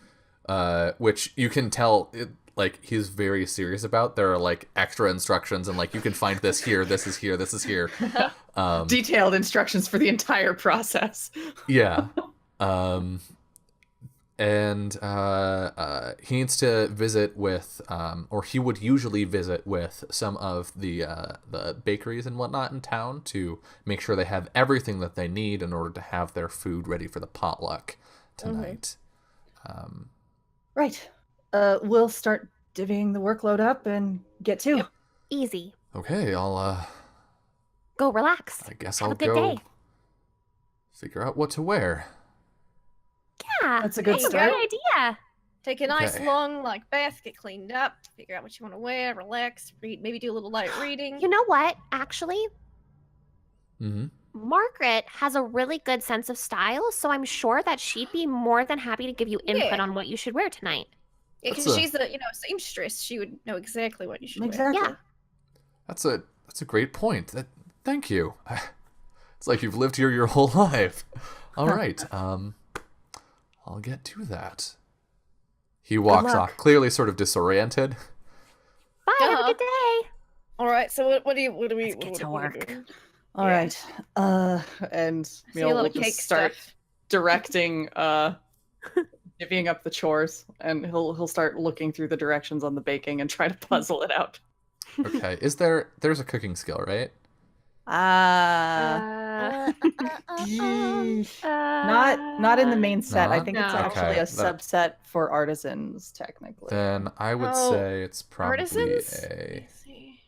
Speaker 1: which you can tell like he's very serious about. There are like extra instructions and like you can find this here, this is here, this is here.
Speaker 2: Detailed instructions for the entire process.
Speaker 1: Yeah. And he needs to visit with, or he would usually visit with some of the bakeries and whatnot in town to make sure they have everything that they need in order to have their food ready for the potluck tonight.
Speaker 5: Right. We'll start divvying the workload up and get to.
Speaker 3: Easy.
Speaker 1: Okay, I'll
Speaker 3: Go relax.
Speaker 1: I guess
Speaker 3: Have
Speaker 1: I'll
Speaker 3: a good
Speaker 1: go
Speaker 3: day.
Speaker 1: figure out what to wear.
Speaker 3: Yeah.
Speaker 5: That's a good
Speaker 3: that's
Speaker 5: start.
Speaker 3: Great idea.
Speaker 4: Take a nice
Speaker 1: Okay.
Speaker 4: long bath, get cleaned up, figure out what you want to wear, relax, read, maybe do a little light reading.
Speaker 3: You know what? Actually,
Speaker 1: Mm-hmm.
Speaker 3: Margaret has a really good sense of style, so I'm sure that she'd be more than happy to give you input
Speaker 4: Yeah.
Speaker 3: on what you should wear tonight.
Speaker 4: Yeah,
Speaker 1: That's
Speaker 4: because
Speaker 1: a-
Speaker 4: she's the seamstress. She would know exactly what you should wear.
Speaker 5: Exactly.
Speaker 3: Yeah.
Speaker 1: That's a great point. Thank you. It's like you've lived here your whole life. All right. I'll get to that. He walks
Speaker 5: luck.
Speaker 1: off, clearly sort of disoriented.
Speaker 3: Bye. Have a
Speaker 4: Uh-huh.
Speaker 3: good day.
Speaker 4: All right. So what do we?
Speaker 5: Let's get to
Speaker 4: what do we
Speaker 5: work.
Speaker 4: do?
Speaker 5: All
Speaker 4: Yeah.
Speaker 5: right.
Speaker 2: And
Speaker 4: See a
Speaker 2: Mule will
Speaker 4: little cake
Speaker 2: just start
Speaker 4: stuff.
Speaker 2: directing, divvying up the chores, and he'll start looking through the directions on the baking and try to puzzle it out.
Speaker 1: Okay. There's a cooking skill, right?
Speaker 2: Not in the main set. I
Speaker 1: Not?
Speaker 2: think it's
Speaker 3: No.
Speaker 2: actually
Speaker 1: Okay,
Speaker 2: a
Speaker 1: that-
Speaker 2: subset for artisans, technically.
Speaker 1: Then I would
Speaker 4: Oh,
Speaker 1: say it's probably
Speaker 4: Artisans?
Speaker 1: a.
Speaker 4: Let's see.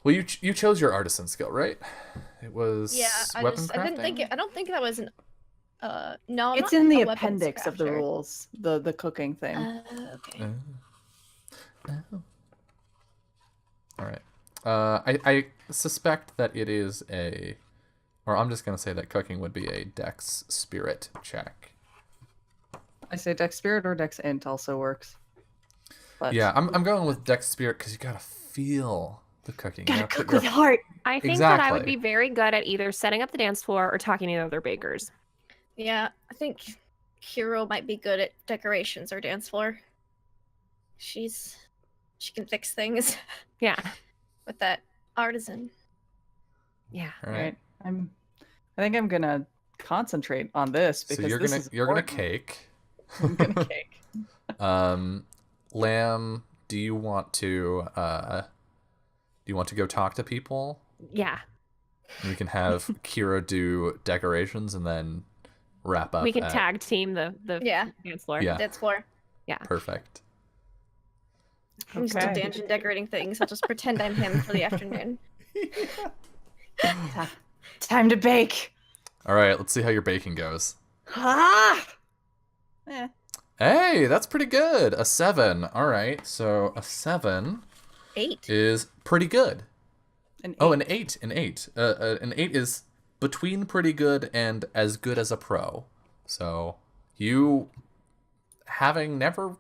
Speaker 1: Well, you chose your artisan skill, right? It was
Speaker 4: Yeah,
Speaker 1: weapon
Speaker 4: I didn't think
Speaker 1: crafting?
Speaker 4: I don't think that was an. No, I'm
Speaker 2: It's
Speaker 4: not
Speaker 2: in the
Speaker 4: a weapons
Speaker 2: appendix of the
Speaker 4: crafter.
Speaker 2: rules, the cooking thing.
Speaker 4: Okay.
Speaker 1: Oh. All right. I suspect that it is a, or I'm just gonna say that cooking would be a Dex Spirit check.
Speaker 2: I say Dex Spirit or Dex Int also works. But
Speaker 1: Yeah, I'm going with Dex Spirit because you gotta feel the cooking. You
Speaker 5: Gotta
Speaker 1: gotta
Speaker 5: cook
Speaker 1: put
Speaker 5: with
Speaker 1: your-
Speaker 5: heart.
Speaker 6: I think that I would
Speaker 1: Exactly.
Speaker 6: be very good at either setting up the dance floor or talking to the other bakers.
Speaker 4: Yeah, I think Hero might be good at decorations or dance floor. She can fix things
Speaker 6: Yeah.
Speaker 4: with that artisan.
Speaker 6: Yeah.
Speaker 1: All
Speaker 2: right.
Speaker 1: right.
Speaker 2: I think I'm gonna concentrate on this
Speaker 1: So
Speaker 2: because
Speaker 1: you're
Speaker 2: this
Speaker 1: gonna
Speaker 2: is
Speaker 1: you're gonna
Speaker 2: important.
Speaker 1: cake.
Speaker 2: I'm gonna cake.
Speaker 1: Lamb, do you want to go talk to people?
Speaker 6: Yeah.
Speaker 1: We can have Kira do decorations and then wrap up.
Speaker 6: We can
Speaker 1: at-
Speaker 6: tag team the
Speaker 4: Yeah,
Speaker 6: dance floor.
Speaker 1: Yeah.
Speaker 4: dance floor.
Speaker 1: Perfect.
Speaker 4: I'm still
Speaker 2: Okay.
Speaker 4: dungeon decorating things. I'll just pretend I'm him for the afternoon.
Speaker 5: Time to bake.
Speaker 1: All right, let's see how your baking goes.
Speaker 5: Ah!
Speaker 2: Eh.
Speaker 1: Hey, that's pretty good. A 7. All right, so a 7
Speaker 4: 8.
Speaker 1: is pretty good.
Speaker 2: An
Speaker 1: Oh,
Speaker 2: 8.
Speaker 1: an 8. An 8 is between pretty good and as good as a pro. So you, having never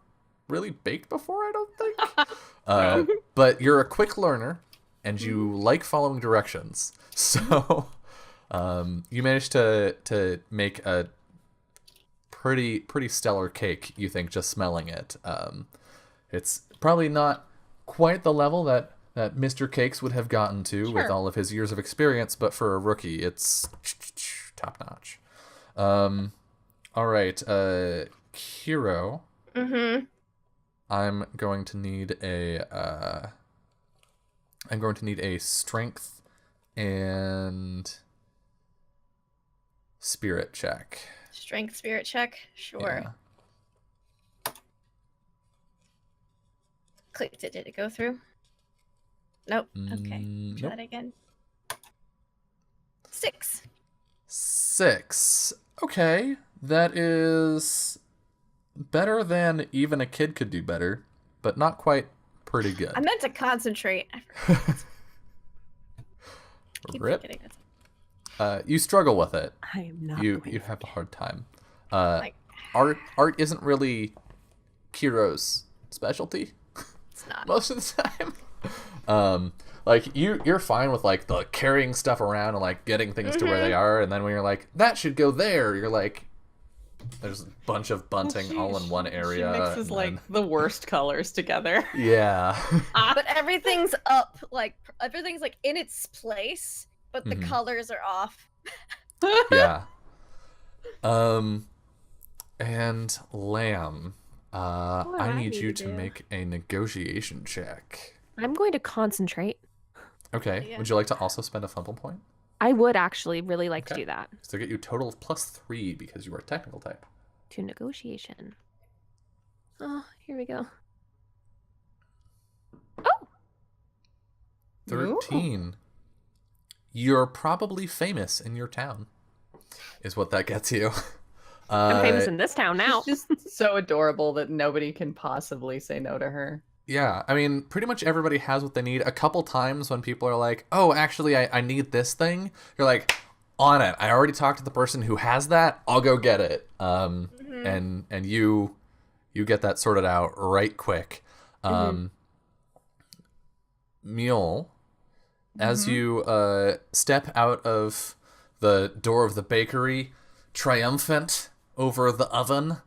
Speaker 1: really baked before, I don't think. But you're a quick learner, and you like following directions. So you managed to make a pretty stellar cake, you think, just smelling it. It's probably not quite the level that Mr. Cakes would have gotten to with all of his years of experience, but for a rookie, it's top notch. All right, Kiro.
Speaker 4: Mm-hmm.
Speaker 1: I'm going to need a strength and spirit check.
Speaker 4: Strength, spirit check. Sure.
Speaker 1: Yeah.
Speaker 4: Clicked it. Did it go through? Nope. Okay. Try
Speaker 1: Nope.
Speaker 4: that again. 6.
Speaker 1: 6. Okay, that is better than even a kid could do better, but not quite pretty good.
Speaker 4: I meant to concentrate. Keep
Speaker 1: Rip.
Speaker 4: forgetting this.
Speaker 1: You struggle with it.
Speaker 6: I am not.
Speaker 1: You
Speaker 6: going
Speaker 1: have a
Speaker 6: to
Speaker 1: hard time.
Speaker 4: Like,
Speaker 1: Art isn't really Kiro's specialty
Speaker 4: it's not.
Speaker 1: most of the time. Like you're fine with like the carrying stuff around and like getting things to where they are, and then when you're like that should go there, you're like there's a bunch of bunting all in one area.
Speaker 2: She mixes
Speaker 1: and
Speaker 2: like
Speaker 1: then-
Speaker 2: the worst colors together.
Speaker 1: yeah.
Speaker 4: But everything's up, like everything's like in its place, but the
Speaker 1: Mhm.
Speaker 4: colors are off.
Speaker 1: Yeah. And Lamb, I need you to make a negotiation check.
Speaker 3: I'm going to concentrate.
Speaker 1: Okay.
Speaker 4: Yeah.
Speaker 1: Would you like to also spend a fumble point?
Speaker 3: I would actually really like to
Speaker 1: Okay.
Speaker 3: do that.
Speaker 1: So get you a total of +3 because you are a technical type.
Speaker 3: To negotiation. Oh, here we go. Oh,
Speaker 1: 13. You're probably famous in your town, is what that gets you.
Speaker 3: I'm famous in this town now.
Speaker 2: She's just so adorable that nobody can possibly say no to her.
Speaker 1: Yeah, I mean, pretty much everybody has what they need. A couple times when people are like, oh, actually, I need this thing, you're like, on it. I already talked to the person who has that. I'll go get it. And you get that sorted out right quick. Mule, as you step out of the door of the bakery, triumphant over the oven,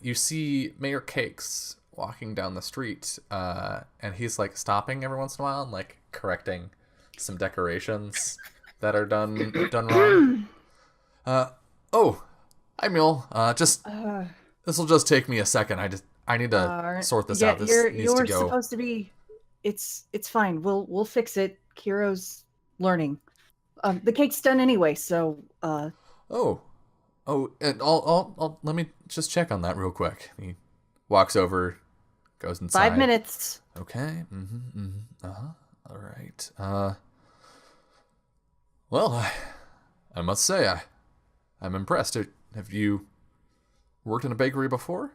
Speaker 1: you see Mayor Cakes walking down the street, and he's like stopping every once in a while and like correcting some decorations that are done wrong. Oh, hi Mule. This will just take me a second. I need to sort this out. This needs
Speaker 5: you're
Speaker 1: to go.
Speaker 5: supposed to be. It's fine. We'll fix it. Kiro's learning. The cake's done anyway, so
Speaker 1: Oh, and I'll let me just check on that real quick. He walks over, goes inside.
Speaker 5: 5 minutes.
Speaker 1: Okay. All right. Well, I must say I'm impressed. Have you worked in a bakery before?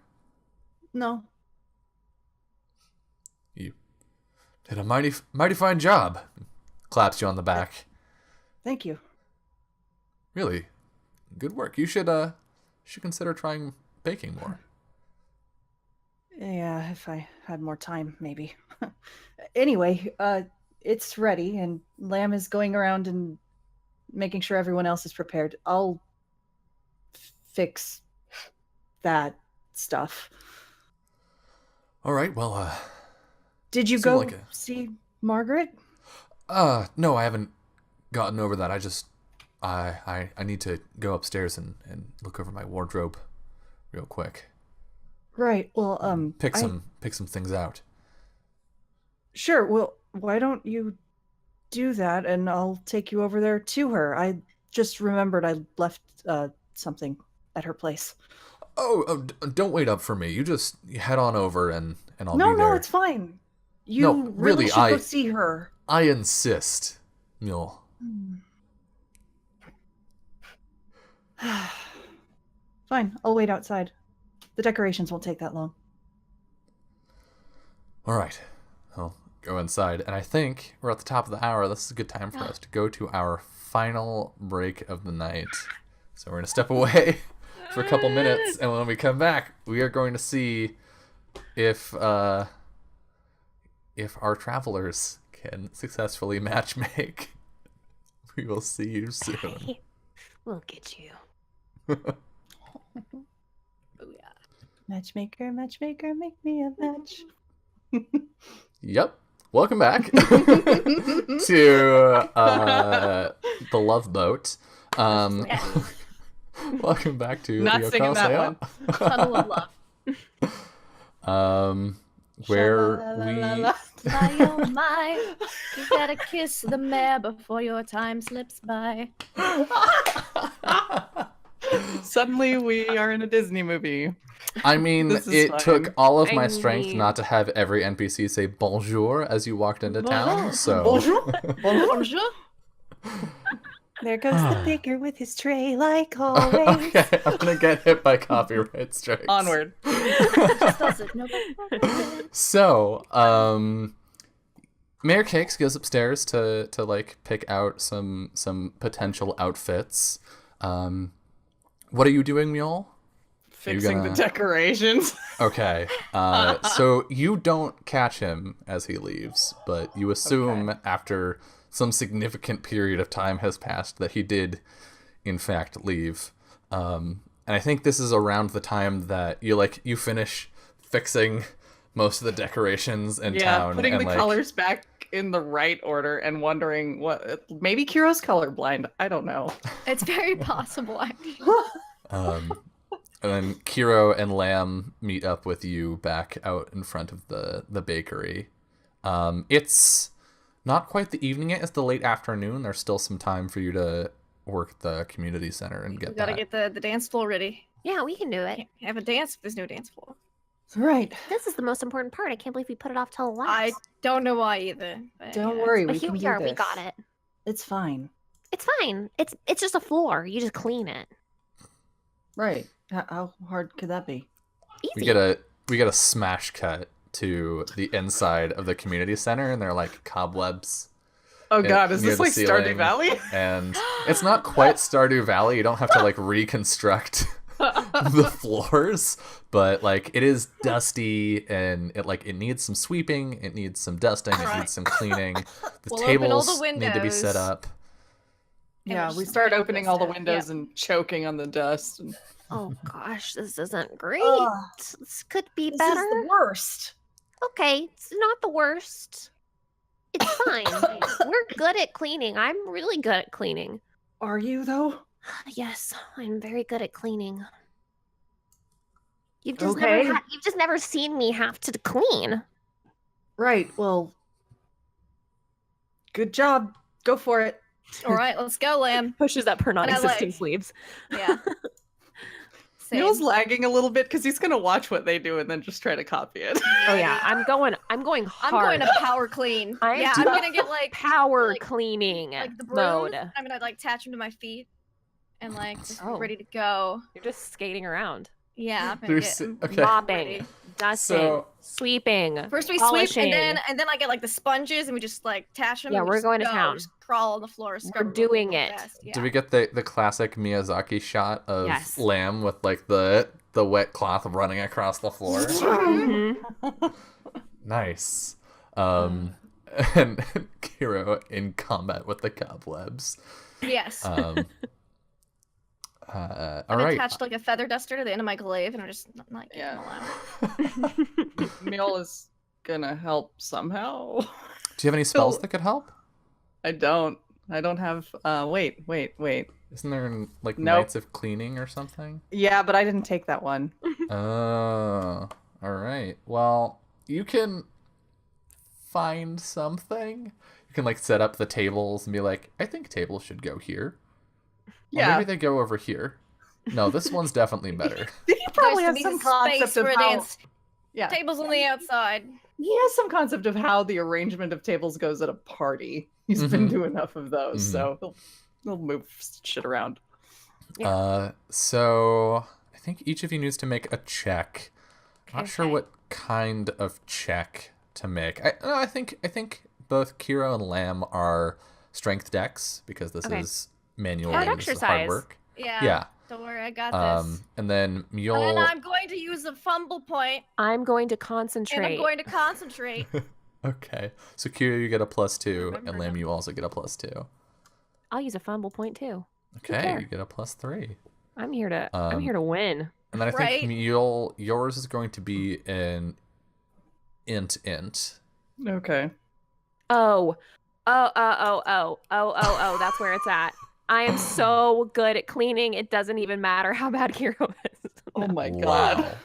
Speaker 5: No.
Speaker 1: You did a mighty fine job. Claps you on the back.
Speaker 5: Thank you.
Speaker 1: Really, good work. You should consider trying baking more.
Speaker 5: Yeah, if I had more time, maybe. Anyway, it's ready, and Lamb is going around and making sure everyone else is prepared. I'll fix that stuff.
Speaker 1: All right. Well,
Speaker 5: Did you
Speaker 1: seemed
Speaker 5: go
Speaker 1: like
Speaker 5: see Margaret?
Speaker 1: no, I haven't gotten over that. I need to go upstairs and look over my wardrobe real quick.
Speaker 5: Right. Well,
Speaker 1: Pick some things out.
Speaker 5: Sure. Well, why don't you do that, and I'll take you over there to her. I just remembered I left something at her place.
Speaker 1: Don't wait up for me. You just head on over and I'll
Speaker 5: No,
Speaker 1: be there.
Speaker 5: no, it's fine. You
Speaker 1: No,
Speaker 5: really
Speaker 1: really,
Speaker 5: should go see her.
Speaker 1: I insist, Mule.
Speaker 5: Fine, I'll wait outside. The decorations won't take that long.
Speaker 1: All right. I'll go inside. And I think we're at the top of the hour. This is a good time for us to go to our final break of the night. So we're going to step away for a couple minutes. And when we come back, we are going to see if our travelers can successfully matchmake. We will see you soon.
Speaker 6: We'll get you.
Speaker 5: Matchmaker, matchmaker, make me a match.
Speaker 1: Yep. Welcome back to the Love Boat. Welcome back to
Speaker 2: Not
Speaker 1: Ryuutama
Speaker 2: singing that one.
Speaker 4: Tunnel of love.
Speaker 1: Where we
Speaker 4: My oh my, you gotta kiss the mare before your time slips by.
Speaker 2: Suddenly we are in a Disney movie.
Speaker 1: I mean,
Speaker 2: This is
Speaker 1: it
Speaker 2: fine.
Speaker 1: took all of my
Speaker 6: I
Speaker 1: strength
Speaker 6: mean-
Speaker 1: not to have every NPC say bonjour as you walked into town. So
Speaker 5: Bonjour.
Speaker 4: Bonjour.
Speaker 5: There goes the baker with his tray, like always.
Speaker 1: okay, I'm gonna get hit by copyright strikes.
Speaker 2: Onward.
Speaker 4: Just does it. No,
Speaker 1: So, Mayor Cakes goes upstairs to like pick out some potential outfits. What are you doing, Mule?
Speaker 2: Fixing
Speaker 1: gonna-
Speaker 2: the decorations.
Speaker 1: Okay. So you don't catch him as he leaves, but you assume after some significant period of time has passed that he did, in fact, leave. And I think this is around the time that you finish fixing most of the decorations in town.
Speaker 2: Putting
Speaker 1: and
Speaker 2: the colors back in the right order and wondering what maybe Kiro's colorblind. I don't know.
Speaker 4: it's very possible, actually.
Speaker 1: And then Kiro and Lamb meet up with you back out in front of the bakery. It's not quite the evening yet. It's the late afternoon. There's still some time for you to work at the community center and
Speaker 4: We
Speaker 1: get
Speaker 4: gotta
Speaker 1: that.
Speaker 4: get the dance floor ready.
Speaker 6: Yeah, we can do it.
Speaker 4: Have a dance. There's no dance floor.
Speaker 5: Right.
Speaker 6: This is the most important part. I can't believe we put it off till last.
Speaker 4: I don't know why either. But,
Speaker 5: Don't
Speaker 4: yeah,
Speaker 5: worry,
Speaker 6: But
Speaker 5: we
Speaker 6: here
Speaker 5: can
Speaker 6: we
Speaker 5: do
Speaker 6: are.
Speaker 5: this.
Speaker 6: We got it.
Speaker 5: It's fine.
Speaker 6: It's fine. It's just a floor. You just clean it.
Speaker 5: Right. How hard could that be?
Speaker 1: We
Speaker 6: Easy.
Speaker 1: get a smash cut to the inside of the community center, and they're like cobwebs.
Speaker 2: Oh
Speaker 1: Yeah,
Speaker 2: god, is
Speaker 1: near
Speaker 2: this
Speaker 1: the
Speaker 2: like Stardew
Speaker 1: ceiling.
Speaker 2: Valley?
Speaker 1: And it's not quite Stardew Valley. You don't have to like reconstruct the floors, but like it is dusty and it needs some sweeping, it needs some dusting, it needs some cleaning. The
Speaker 4: We'll open all the
Speaker 1: tables need to be set
Speaker 4: windows.
Speaker 1: up.
Speaker 4: And
Speaker 2: Yeah,
Speaker 4: we'll
Speaker 2: we
Speaker 4: just
Speaker 2: start
Speaker 4: build
Speaker 2: opening
Speaker 4: this
Speaker 2: all the
Speaker 4: stuff.
Speaker 2: windows and choking on the dust. And...
Speaker 6: Oh gosh, this isn't great.
Speaker 5: Ugh,
Speaker 6: This could be
Speaker 5: this
Speaker 6: better.
Speaker 5: is the worst.
Speaker 6: Okay, it's not the worst. It's fine. We're good at cleaning. I'm really good at cleaning.
Speaker 5: Are you though?
Speaker 6: Yes, I'm very good at cleaning. You've just
Speaker 5: Okay.
Speaker 6: never seen me have to clean.
Speaker 5: Right. Well, good job. Go for it.
Speaker 4: All right, let's go, Lamb.
Speaker 6: Pushes up her
Speaker 4: I
Speaker 6: non-existent
Speaker 4: like-
Speaker 6: sleeves.
Speaker 4: Yeah. Same.
Speaker 2: Neil's lagging a little bit because he's gonna watch what they do and then just try to copy it.
Speaker 6: Oh yeah, I'm going
Speaker 4: I'm
Speaker 6: hard.
Speaker 4: going to power clean.
Speaker 6: I'm
Speaker 4: Yeah, I'm gonna get like
Speaker 6: power
Speaker 4: like-
Speaker 6: cleaning
Speaker 4: like the
Speaker 6: mode.
Speaker 4: broom. I'm gonna like attach them to my feet and like just be
Speaker 6: Oh.
Speaker 4: ready to go.
Speaker 6: You're just skating around,
Speaker 4: Yeah, I'm gonna
Speaker 1: There's-
Speaker 4: get
Speaker 1: okay.
Speaker 6: mopping,
Speaker 4: ready.
Speaker 6: dusting,
Speaker 1: So-
Speaker 6: sweeping.
Speaker 4: First we
Speaker 6: polishing.
Speaker 4: sweep and then I get like the sponges and we just like attach them.
Speaker 6: Yeah,
Speaker 4: and we
Speaker 6: we're
Speaker 4: just
Speaker 6: going to
Speaker 4: go,
Speaker 6: town.
Speaker 4: Just crawl on the floor. scrub them
Speaker 6: doing
Speaker 4: real
Speaker 6: it.
Speaker 4: fast, Yeah.
Speaker 1: Do we get the classic Miyazaki shot of
Speaker 6: Yes.
Speaker 1: Lamb with like the wet cloth running across the floor?
Speaker 6: Mhm.
Speaker 1: Nice. And Kiro in combat with the cobwebs.
Speaker 4: Yes.
Speaker 1: All
Speaker 4: I'm
Speaker 1: right.
Speaker 4: attached like a feather duster to the end of my glaive and I'm just not getting
Speaker 2: Yeah.
Speaker 4: allowed.
Speaker 2: Mule is gonna help somehow.
Speaker 1: Do you have any spells
Speaker 2: So-
Speaker 1: that could help?
Speaker 2: I don't have. Wait.
Speaker 1: Isn't there like
Speaker 2: Nope.
Speaker 1: Knights of Cleaning or something?
Speaker 2: Yeah, but I didn't take that one.
Speaker 1: Oh, all right. Well, you can find something. You can like set up the tables and be like, I think tables should go here. Or
Speaker 2: Yeah,
Speaker 1: maybe they go over here. No, this one's definitely better.
Speaker 2: he probably
Speaker 4: Nice
Speaker 2: has
Speaker 4: to
Speaker 2: some
Speaker 4: need space
Speaker 2: concept
Speaker 4: for
Speaker 2: of
Speaker 4: a
Speaker 2: how.
Speaker 4: dance.
Speaker 2: Yeah,
Speaker 4: Tables on the outside.
Speaker 2: he has some concept of how the arrangement of tables goes at a party. He's been
Speaker 1: Mhm.
Speaker 2: to enough of those,
Speaker 1: Mhm.
Speaker 2: so he'll move shit around.
Speaker 1: So I think each of you needs to make a check. Not sure what kind of check to make. I think both Kiro and Lamb are strength decks because this is manual
Speaker 3: Hard
Speaker 1: hard
Speaker 3: exercise.
Speaker 1: work.
Speaker 4: Yeah. Don't worry, I got this.
Speaker 1: And then Mule.
Speaker 4: And I'm going to use a fumble point,
Speaker 3: I'm going to concentrate.
Speaker 4: and I'm going to concentrate.
Speaker 1: Okay, so Kiro, you get a +2,
Speaker 4: Remember
Speaker 1: and Lamb,
Speaker 4: now.
Speaker 1: you also get a +2.
Speaker 3: I'll use a fumble point too.
Speaker 1: Okay,
Speaker 3: care?
Speaker 1: you get a +3.
Speaker 3: I'm here to win.
Speaker 1: And then I
Speaker 4: Right.
Speaker 1: think Mule, yours is going to be an int.
Speaker 2: Okay.
Speaker 3: Oh, that's where it's at. I am so good at cleaning. It doesn't even matter how bad Kiro is.
Speaker 2: Oh my god.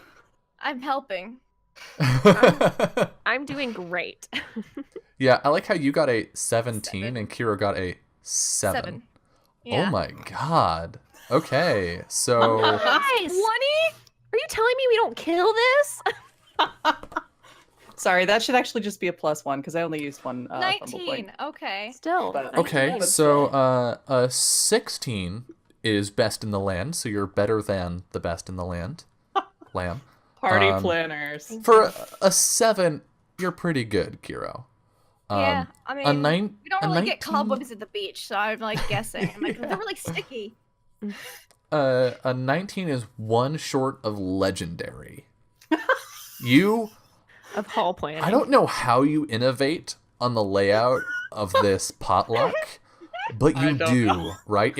Speaker 4: I'm helping.
Speaker 1: Wow.
Speaker 3: I'm doing great.
Speaker 1: Yeah, I like how you got a 17 and Kiro got a 7.
Speaker 4: Yeah.
Speaker 1: Oh my god. Okay, so
Speaker 3: Nice.
Speaker 4: 20?
Speaker 3: Are you telling me we don't kill this?
Speaker 2: Sorry, that should actually just be a +1 because I only used one fumble point.
Speaker 4: 19. Okay.
Speaker 3: Still.
Speaker 2: But-
Speaker 1: okay,
Speaker 2: but
Speaker 1: so a 16 is best in the land, so you're better than the best in the land. Lamb.
Speaker 2: Party
Speaker 1: Um,
Speaker 2: planners.
Speaker 1: For a 7, you're pretty good, Kiro.
Speaker 4: Yeah, I mean,
Speaker 1: a nine,
Speaker 4: we don't
Speaker 1: a
Speaker 4: really get
Speaker 1: 19
Speaker 4: cobwebs at the beach, so I'm like guessing. I'm like, they're really sticky.
Speaker 1: A 19 is one short of legendary. You,
Speaker 3: Of hall planning.
Speaker 1: I don't know how you innovate on the layout of this potluck, but
Speaker 2: I
Speaker 1: you
Speaker 2: don't
Speaker 1: do,
Speaker 2: know.
Speaker 1: right?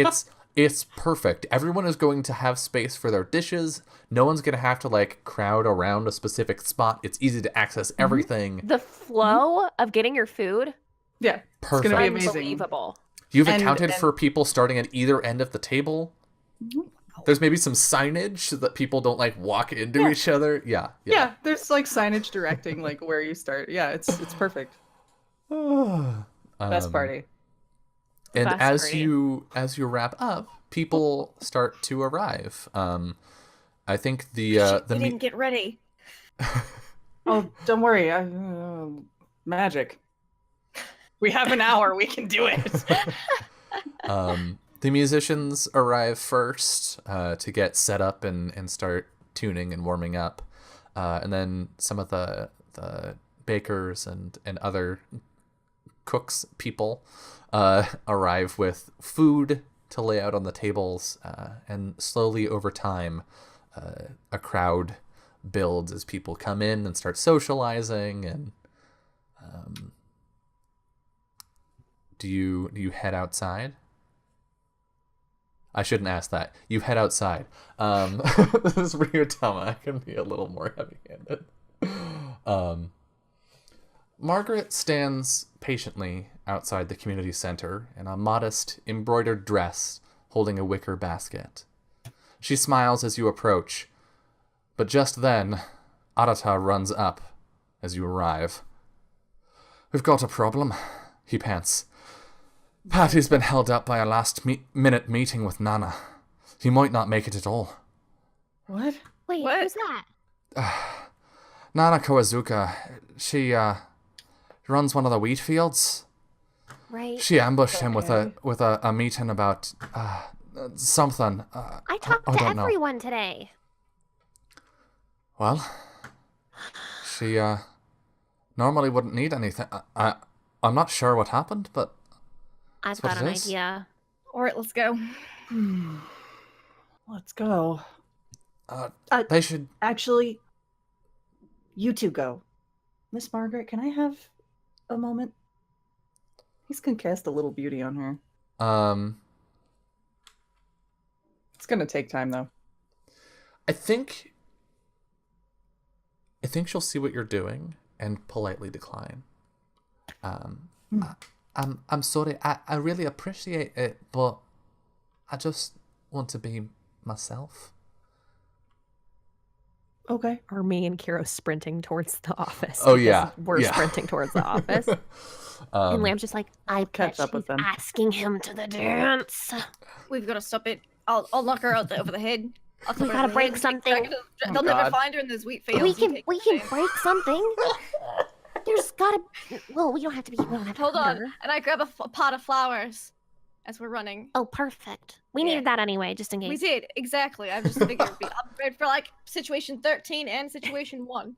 Speaker 1: It's perfect. Everyone is going to have space for their dishes. No one's going to have to like crowd around a specific spot. It's easy to access everything.
Speaker 3: The flow of getting your food,
Speaker 2: Yeah,
Speaker 1: Perfect.
Speaker 2: it's gonna be amazing.
Speaker 3: unbelievable.
Speaker 1: You've
Speaker 2: And-
Speaker 1: accounted
Speaker 2: and-
Speaker 1: for people starting at either end of the table. There's maybe some signage so that people don't like walk into
Speaker 2: Yeah.
Speaker 1: each other. Yeah.
Speaker 2: Yeah, there's like signage directing like where you start. Yeah, it's perfect. Best party.
Speaker 1: And
Speaker 3: Best
Speaker 1: as
Speaker 3: party.
Speaker 1: you wrap up, people start to arrive. I think the
Speaker 4: We didn't get ready.
Speaker 2: Oh, don't worry. Magic. We have an hour. We can do it.
Speaker 1: the musicians arrive first to get set up and start tuning and warming up, and then some of the bakers and other cooks people arrive with food to lay out on the tables, and slowly over time a crowd builds as people come in and start socializing. And do you head outside? I shouldn't ask that. You head outside. This is Ryuutama. I can be a little more heavy-handed. Margaret stands patiently outside the community center in a modest, embroidered dress holding a wicker basket. She smiles as you approach, but just then, Arata runs up as you arrive. "We've got a problem," he pants. "Patty's been held up by a last-minute meeting with Nana. He might not make it at all."
Speaker 2: What?
Speaker 6: Wait,
Speaker 4: What?
Speaker 6: who's that?
Speaker 1: Nana Kowazuka, she runs one of the wheat fields.
Speaker 6: Right.
Speaker 1: She ambushed him with
Speaker 2: Okay.
Speaker 1: a meeting about something.
Speaker 6: I talked
Speaker 1: I
Speaker 6: to
Speaker 1: don't know.
Speaker 6: everyone today.
Speaker 1: Well, she normally wouldn't need anything. I'm not sure what happened, but
Speaker 6: I've
Speaker 1: what
Speaker 6: got
Speaker 1: it
Speaker 6: an
Speaker 1: is.
Speaker 6: idea.
Speaker 4: All right, let's go.
Speaker 2: Let's go.
Speaker 1: they should.
Speaker 5: Actually, you two go. Miss Margaret, can I have a moment?
Speaker 2: He's gonna cast a little beauty on her.
Speaker 1: Um,
Speaker 2: It's gonna take time though.
Speaker 1: I think she'll see what you're doing and politely decline. I'm sorry. I really appreciate it, but I just want to be myself.
Speaker 5: Okay.
Speaker 3: Or me and Kiro sprinting towards the office.
Speaker 1: Oh,
Speaker 3: because
Speaker 1: yeah,
Speaker 3: We're
Speaker 1: yeah.
Speaker 3: sprinting towards the office.
Speaker 6: And Lamb's just like, I
Speaker 2: catch
Speaker 6: bet
Speaker 2: up with
Speaker 6: she's
Speaker 2: them.
Speaker 6: asking him to the dance.
Speaker 4: We've got to stop it. I'll knock her out over the head. I'll
Speaker 6: We
Speaker 4: knock her
Speaker 6: gotta
Speaker 4: over the
Speaker 6: break
Speaker 4: head.
Speaker 6: something.
Speaker 4: They'll
Speaker 2: Oh,
Speaker 4: never
Speaker 2: God.
Speaker 4: find her in those wheat fields.
Speaker 6: We
Speaker 4: You
Speaker 6: can
Speaker 4: take
Speaker 6: we
Speaker 4: the
Speaker 6: can
Speaker 4: shame.
Speaker 6: break something. There's gotta well, we don't have to be
Speaker 4: Hold on.
Speaker 3: her.
Speaker 4: And I grab a pot of flowers as we're running.
Speaker 6: Oh, perfect. We
Speaker 4: Yeah.
Speaker 6: needed that anyway, just in case.
Speaker 4: We did, exactly. I just figured it'd be upgrade for like situation 13 and situation 1.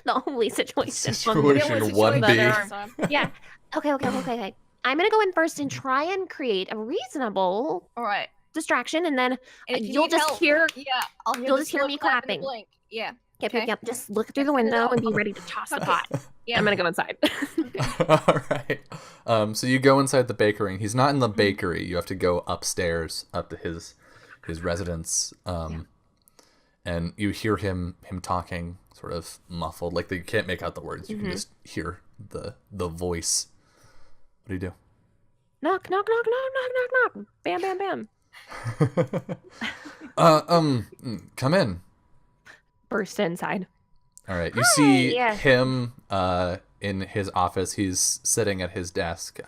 Speaker 6: The only situation.
Speaker 1: Situation
Speaker 4: The only
Speaker 1: 1B.
Speaker 4: situation this time.
Speaker 6: Yeah. Okay. I'm gonna go in first and try and create a reasonable
Speaker 4: All right.
Speaker 6: distraction, and then
Speaker 4: And if you
Speaker 6: you'll
Speaker 4: need
Speaker 6: just
Speaker 4: help,
Speaker 6: hear.
Speaker 4: yeah, I'll hear
Speaker 6: you'll
Speaker 4: the
Speaker 6: just hear
Speaker 4: slow
Speaker 6: me
Speaker 4: clap and the
Speaker 6: clapping.
Speaker 4: blink. Yeah.
Speaker 6: Yep,
Speaker 4: Okay.
Speaker 6: yep. Just look through the
Speaker 4: Figure it
Speaker 6: window
Speaker 4: out.
Speaker 6: and be ready to toss the pot.
Speaker 4: Yeah.
Speaker 3: I'm gonna go inside.
Speaker 1: All right. So you go inside the bakery. He's not in the bakery. You have to go upstairs up to his residence. And you hear him talking sort of muffled, like you can't make out the words. You can just hear the voice. What do you do?
Speaker 3: Knock, knock, knock, knock, knock, knock, knock. Bam, bam, bam.
Speaker 1: Come in.
Speaker 3: Burst inside.
Speaker 1: All right. You see
Speaker 6: Hi.
Speaker 1: him in his office. He's sitting at his desk.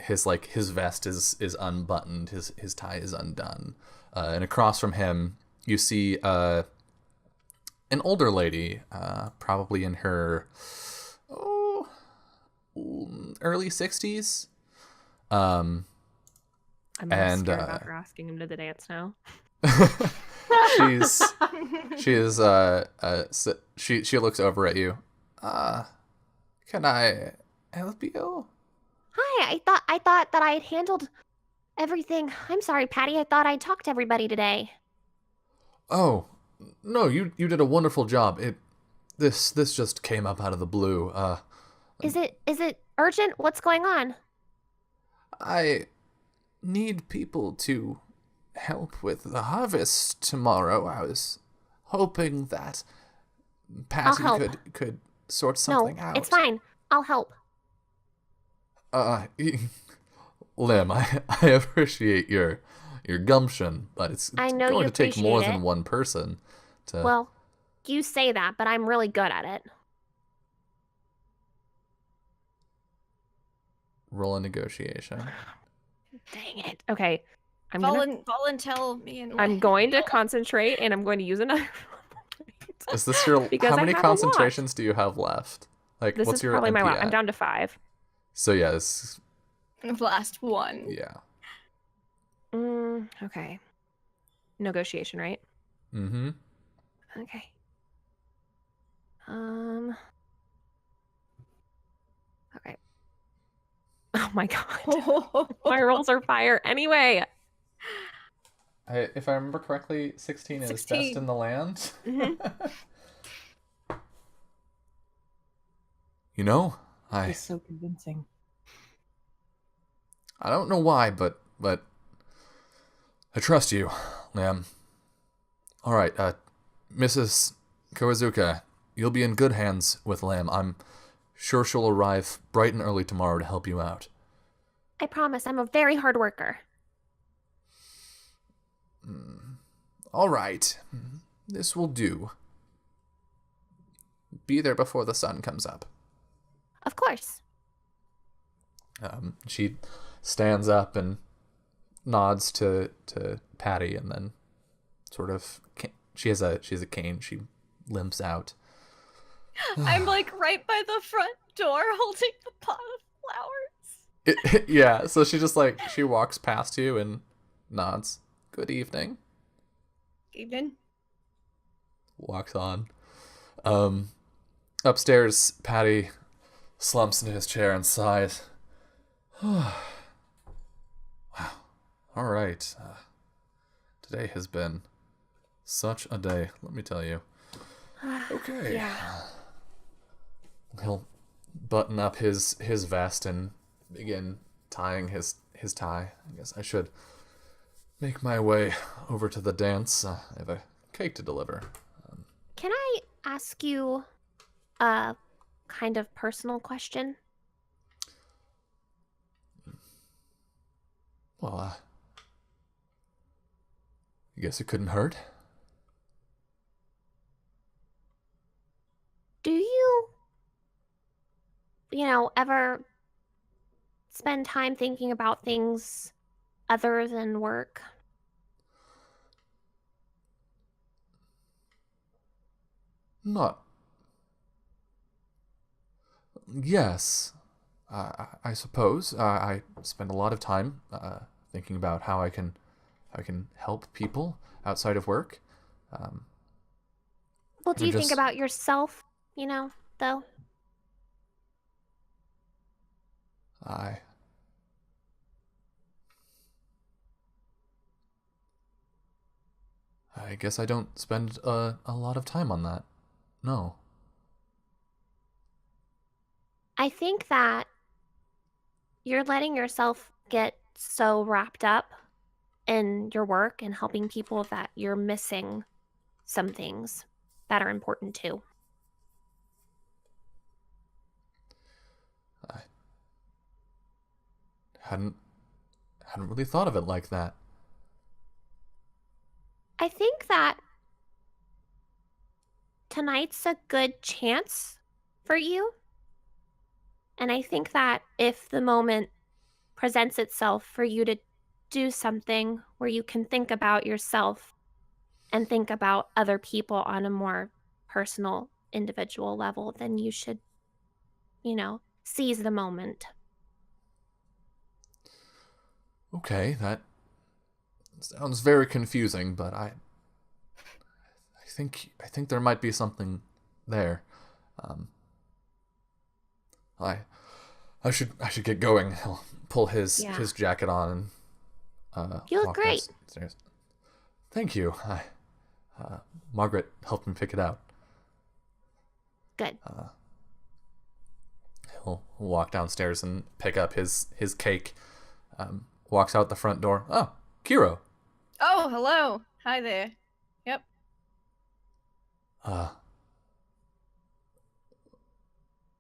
Speaker 1: His vest is unbuttoned. His tie is undone. And across from him, you see an older lady, probably in her early 60s.
Speaker 3: I'm
Speaker 1: And,
Speaker 3: scared about her asking him to the dance now.
Speaker 1: She looks over at you. Can I help you?
Speaker 6: Hi, I thought that I had handled everything. I'm sorry, Patty. I thought I'd talked to everybody today.
Speaker 1: Oh, no, you did a wonderful job. This just came up out of the blue.
Speaker 6: Is it urgent? What's going on?
Speaker 1: I need people to help with the harvest tomorrow. I was hoping that Patty
Speaker 6: help.
Speaker 1: could sort something
Speaker 6: No,
Speaker 1: out.
Speaker 6: it's fine. I'll help.
Speaker 1: Lim, I appreciate your gumption, but it's
Speaker 6: I know
Speaker 1: going
Speaker 6: you
Speaker 1: to take more
Speaker 6: appreciate
Speaker 1: than
Speaker 6: it.
Speaker 1: one person to
Speaker 6: Well, you say that, but I'm really good at it.
Speaker 1: roll a negotiation.
Speaker 3: Dang it. Okay. I'm gonna
Speaker 4: Voluntel me and
Speaker 3: I'm going to concentrate and I'm going to use another.
Speaker 1: Is this your
Speaker 3: Because
Speaker 1: how
Speaker 3: I
Speaker 1: many
Speaker 3: have a lot.
Speaker 1: concentrations do you have left? Like
Speaker 3: This
Speaker 1: what's
Speaker 3: is
Speaker 1: your
Speaker 3: probably my
Speaker 1: MP
Speaker 3: lot. I'm
Speaker 1: at?
Speaker 3: down to 5.
Speaker 1: So yeah, this
Speaker 4: last one.
Speaker 1: yeah.
Speaker 3: Okay. Negotiation, right?
Speaker 1: Mm-hmm.
Speaker 3: Okay. Okay. Oh my god. My rolls are fire. Anyway.
Speaker 1: If I remember correctly, 16 is best
Speaker 4: 16.
Speaker 1: in the land. You know,
Speaker 5: He's so convincing.
Speaker 1: I don't know why, but I trust you, Lamb. All right, Mrs. Kawazuka, you'll be in good hands with Lamb. I'm sure she'll arrive bright and early tomorrow to help you out.
Speaker 6: I promise. I'm a very hard worker.
Speaker 1: All right, this will do. Be there before the sun comes up.
Speaker 6: Of course.
Speaker 1: She stands up and nods to Patty, and then sort of she has a cane. She limps out.
Speaker 4: I'm like right by the front door holding the pot of flowers.
Speaker 1: Yeah, so she just she walks past you and nods. Good evening.
Speaker 4: Evening.
Speaker 1: Walks on. Upstairs, Patty slumps into his chair and sighs. Wow. All right. Today has been such a day, let me tell you. Okay.
Speaker 6: Yeah.
Speaker 1: He'll button up his vest and begin tying his tie. I guess I should make my way over to the dance. I have a cake to deliver.
Speaker 6: Can I ask you a kind of personal question?
Speaker 1: Well, I guess it couldn't hurt.
Speaker 6: Do you ever spend time thinking about things other than work?
Speaker 1: Not. Yes, I suppose I spend a lot of time thinking about how I can help people outside of work.
Speaker 6: Well, do
Speaker 1: I
Speaker 6: you think
Speaker 1: just-
Speaker 6: about yourself, though?
Speaker 1: I guess I don't spend a lot of time on that. No.
Speaker 6: I think that you're letting yourself get so wrapped up in your work and helping people that you're missing some things that are important too.
Speaker 1: I hadn't really thought of it like that.
Speaker 6: I think that tonight's a good chance for you. And I think that if the moment presents itself for you to do something where you can think about yourself and think about other people on a more personal, individual level, then you should, seize the moment.
Speaker 1: Okay, that sounds very confusing, but I think there might be something there. I should get going. He'll pull his jacket on and
Speaker 6: You look
Speaker 1: walk
Speaker 6: great.
Speaker 1: downstairs. Thank you. Margaret helped me pick it out.
Speaker 6: Good.
Speaker 1: He'll walk downstairs and pick up his cake. Walks out the front door. Oh, Kiro.
Speaker 4: Oh, hello. Hi there. Yep.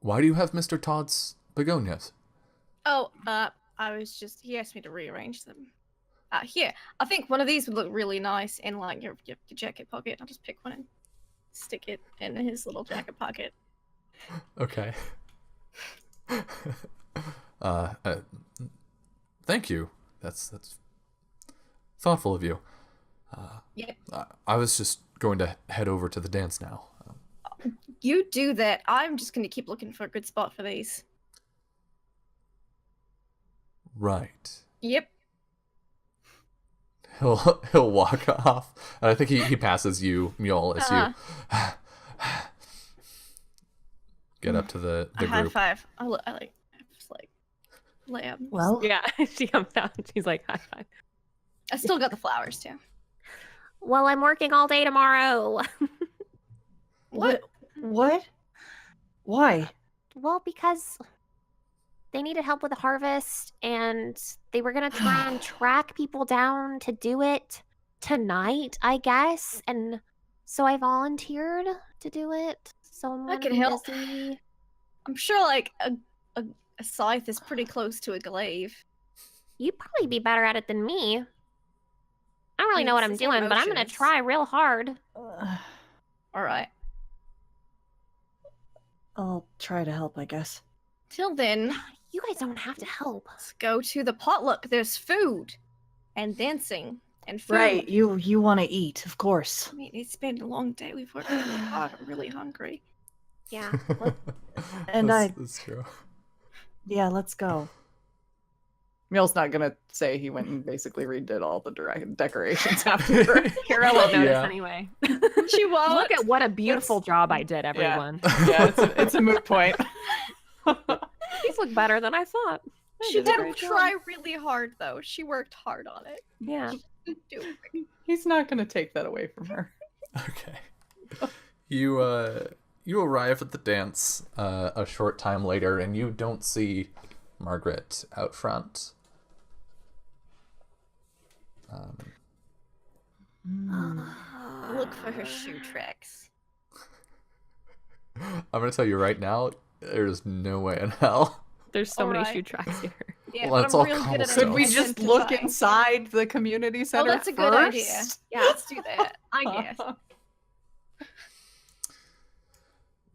Speaker 1: Why do you have Mr. Todd's begonias?
Speaker 4: Oh, he asked me to rearrange them. Here, I think one of these would look really nice in like your jacket pocket. I'll just pick one and stick it in his little jacket pocket.
Speaker 1: Okay. Thank you. That's thoughtful of you.
Speaker 4: Yeah.
Speaker 1: I was just going to head over to the dance now.
Speaker 4: You do that. I'm just gonna keep looking for a good spot for these.
Speaker 1: Right.
Speaker 4: Yep.
Speaker 1: He'll walk off, and I think he passes you, Mule, as you get up to the
Speaker 4: A high
Speaker 1: group.
Speaker 4: five. I just like lamb.
Speaker 5: Well,
Speaker 3: Yeah, she comes down. She's like, high five.
Speaker 4: I still got the flowers too.
Speaker 6: Well, I'm working all day tomorrow.
Speaker 4: What?
Speaker 5: What? Why?
Speaker 6: Well, because they needed help with the harvest and they were going to try and track people down to do it tonight, I guess. And so I volunteered to do it. So I'm
Speaker 4: I
Speaker 6: gonna
Speaker 4: can
Speaker 6: be
Speaker 4: help.
Speaker 6: busy.
Speaker 4: I'm sure like a scythe is pretty close to a glaive.
Speaker 6: You'd probably be better at it than me. I don't really
Speaker 4: mean,
Speaker 6: know what
Speaker 4: it's
Speaker 6: I'm
Speaker 4: the same
Speaker 6: doing, but I'm going to
Speaker 4: motions.
Speaker 6: try real hard.
Speaker 4: All right.
Speaker 5: I'll try to help, I guess.
Speaker 4: Till then,
Speaker 6: You guys don't have to help.
Speaker 4: let's go to the potluck. There's food and dancing and food.
Speaker 5: Right, you want to eat, of course.
Speaker 4: I mean, it's been a long day. We've worked really hard. I'm really hungry.
Speaker 6: Yeah.
Speaker 5: And
Speaker 1: That's true.
Speaker 5: Yeah, let's go.
Speaker 2: Mule's not gonna say he went and basically redid all the decorations after.
Speaker 3: Kira won't notice
Speaker 1: Yeah.
Speaker 3: anyway.
Speaker 4: She won't.
Speaker 3: Look at what a beautiful job I did, everyone.
Speaker 2: Yeah, it's a moot point.
Speaker 3: These look better than I thought. I
Speaker 4: She
Speaker 3: a
Speaker 4: did
Speaker 3: great job.
Speaker 4: try really hard, though. She worked hard on it.
Speaker 3: Yeah.
Speaker 4: Do it.
Speaker 2: He's not gonna take that away from her.
Speaker 1: Okay. You arrive at the dance a short time later, and you don't see Margaret out front.
Speaker 4: Look for her shoe tracks.
Speaker 1: I'm gonna tell you right now, there's no way in hell.
Speaker 3: There's so many
Speaker 4: Alright.
Speaker 3: shoe tracks here.
Speaker 4: Yeah,
Speaker 1: Well,
Speaker 4: but
Speaker 1: it's
Speaker 4: I'm
Speaker 1: all
Speaker 4: real good at
Speaker 1: cobblestone.
Speaker 2: Could we just look
Speaker 4: identifying.
Speaker 2: inside the community center?
Speaker 4: Oh, that's a good idea.
Speaker 2: first?
Speaker 4: Yeah, let's do that. I guess.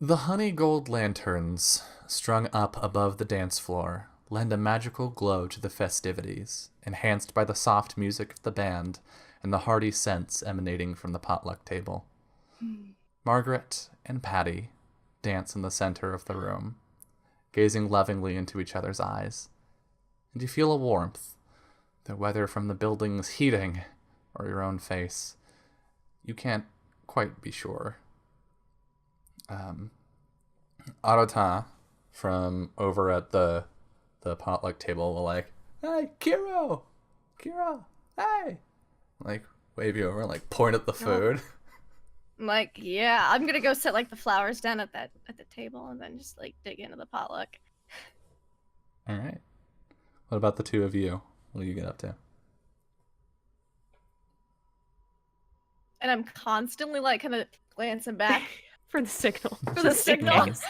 Speaker 1: The honey gold lanterns strung up above the dance floor lend a magical glow to the festivities, enhanced by the soft music of the band and the hearty scents emanating from the potluck table. Margaret and Patty dance in the center of the room, gazing lovingly into each other's eyes. And you feel a warmth, though whether from the building's heating or your own face, you can't quite be sure. Arata from over at the potluck table will like, "Hey, Kira, hey!" Like wave you over, and like point at the food.
Speaker 4: I'm like, yeah, I'm gonna go set like the flowers down at the table and then just like dig into the potluck.
Speaker 1: All right. What about the two of you? What do you get up to?
Speaker 4: And I'm constantly like kind of glancing back
Speaker 3: For the signal.
Speaker 4: for the
Speaker 1: Just in
Speaker 4: signal,
Speaker 1: case.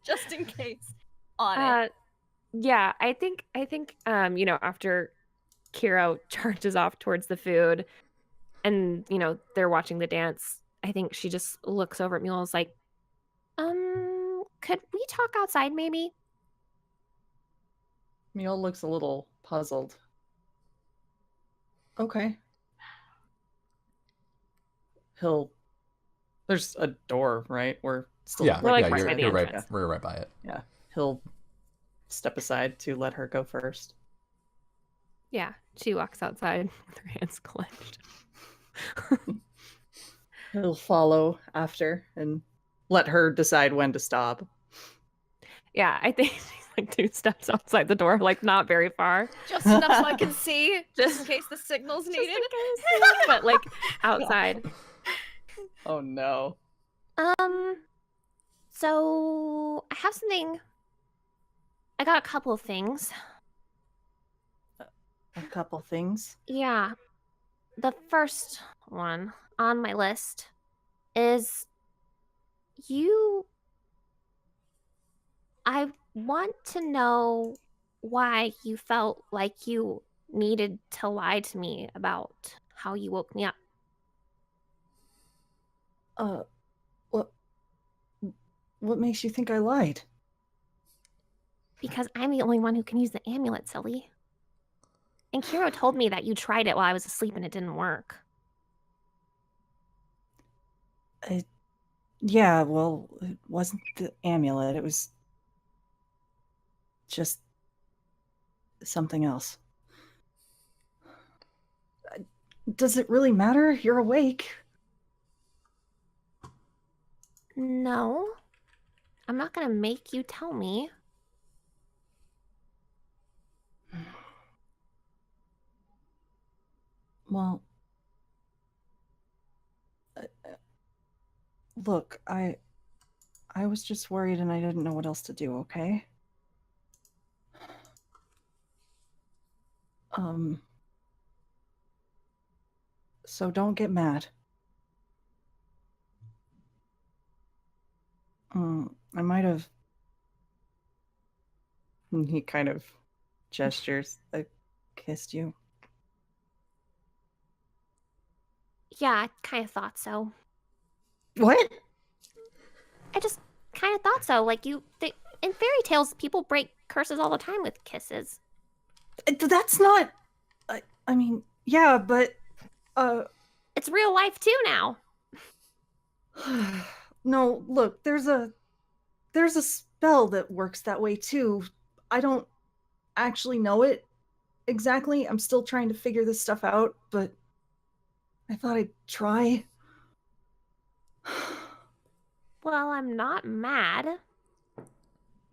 Speaker 4: just in case. On it.
Speaker 3: Yeah, I think after Kiro charges off towards the food and they're watching the dance, I think she just looks over at Mule and is like, could we talk outside maybe?
Speaker 2: Mule looks a little puzzled. Okay. There's a door, right? We're still
Speaker 1: Yeah,
Speaker 3: We're, like,
Speaker 1: yeah,
Speaker 3: right by the
Speaker 1: you're right.
Speaker 3: entrance.
Speaker 1: We're right by it.
Speaker 2: Yeah. He'll step aside to let her go first.
Speaker 3: Yeah, she walks outside with her hands clenched.
Speaker 2: He'll follow after and let her decide when to stop.
Speaker 3: Yeah, I think she's like 2 steps outside the door, like not very far.
Speaker 4: Just enough so I can see, just in
Speaker 3: Just-
Speaker 4: case the signal's
Speaker 3: Just
Speaker 4: needed.
Speaker 3: in case, but like outside.
Speaker 2: Oh no.
Speaker 6: So I have something. I got a couple of things.
Speaker 5: A couple things.
Speaker 6: Yeah. The first one on my list is I want to know why you felt like you needed to lie to me about how you woke me up.
Speaker 5: What makes you think I lied?
Speaker 6: Because I'm the only one who can use the amulet, silly. And Kiro told me that you tried it while I was asleep and it didn't work.
Speaker 5: Yeah, well, it wasn't the amulet. It was just something else. Does it really matter? You're awake.
Speaker 6: No. I'm not gonna make you tell me.
Speaker 5: Well, look, I was just worried and I didn't know what else to do, okay? So don't get mad. I might have.
Speaker 2: And he kind of gestures. I kissed you.
Speaker 6: Yeah, I kind of thought so.
Speaker 5: What?
Speaker 6: I just kind of thought so. Like in fairy tales, people break curses all the time with kisses.
Speaker 5: That's not. I mean, yeah, but.
Speaker 6: It's real life too now.
Speaker 5: No, look, there's a spell that works that way too. I don't actually know it exactly. I'm still trying to figure this stuff out, but I thought I'd try.
Speaker 6: Well, I'm not mad.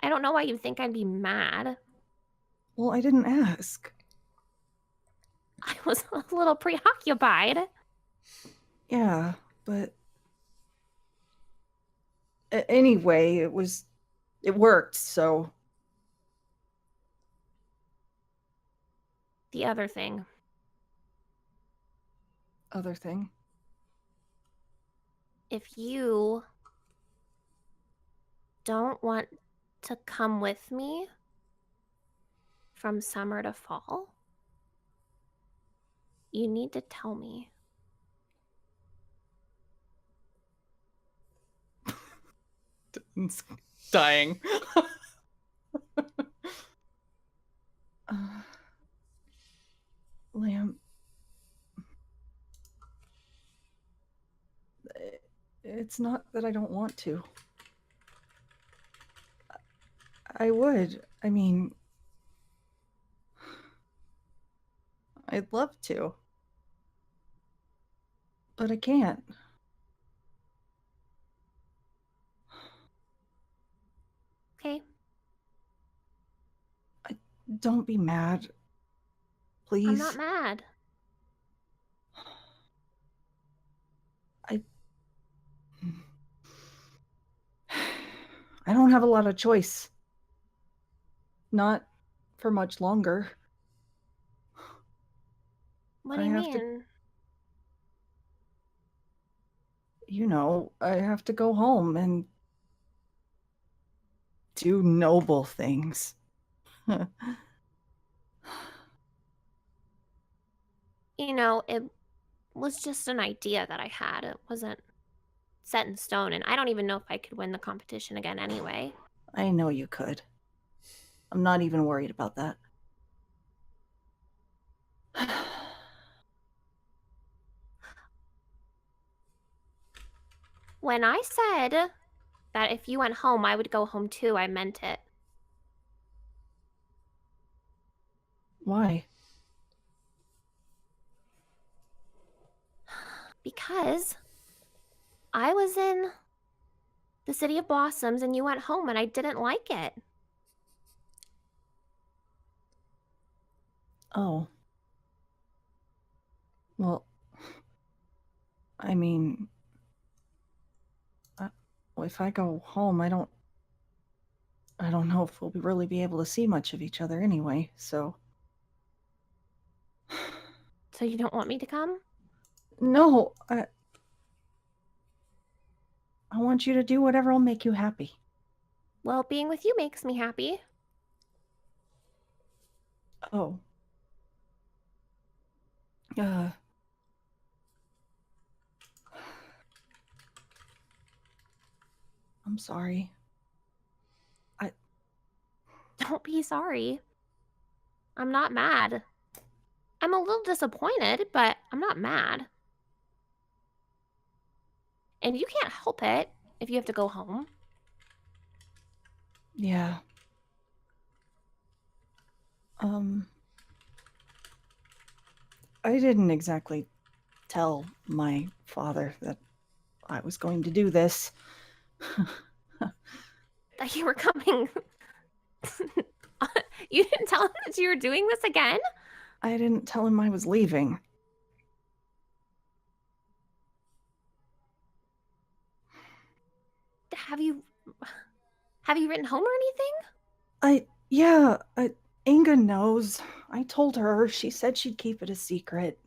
Speaker 6: I don't know why you think I'd be mad.
Speaker 5: Well, I didn't ask.
Speaker 6: I was a little preoccupied.
Speaker 5: Yeah, but anyway, it worked, so
Speaker 6: The other thing.
Speaker 5: other thing.
Speaker 6: If you don't want to come with me from summer to fall, you need to tell me.
Speaker 2: It's dying.
Speaker 5: Lamb. It's not that I don't want to. I would. I mean, I'd love to. But I can't.
Speaker 6: Okay.
Speaker 5: Don't be mad. Please.
Speaker 6: I'm not mad.
Speaker 5: I don't have a lot of choice. Not for much longer.
Speaker 6: What do
Speaker 5: I
Speaker 6: you
Speaker 5: have to-
Speaker 6: mean?
Speaker 5: You know, I have to go home and do noble things.
Speaker 6: You know, it was just an idea that I had. It wasn't set in stone, and I don't even know if I could win the competition again anyway.
Speaker 5: I know you could. I'm not even worried about that.
Speaker 6: When I said that if you went home, I would go home too, I meant it.
Speaker 5: Why?
Speaker 6: Because I was in the City of Blossoms and you went home and I didn't like it.
Speaker 5: Oh. Well, I mean, if I go home, I don't know if we'll really be able to see much of each other anyway, so.
Speaker 6: So you don't want me to come?
Speaker 5: No, I want you to do whatever will make you happy.
Speaker 6: Well, being with you makes me happy.
Speaker 5: Oh. I'm sorry.
Speaker 6: Don't be sorry. I'm not mad. I'm a little disappointed, but I'm not mad. And you can't help it if you have to go home.
Speaker 5: Yeah. I didn't exactly tell my father that I was going to do this.
Speaker 6: That you were coming. You didn't tell him that you were doing this again?
Speaker 5: I didn't tell him I was leaving.
Speaker 6: Have you written home or anything?
Speaker 5: Inga knows. I told her. She said she'd keep it a secret.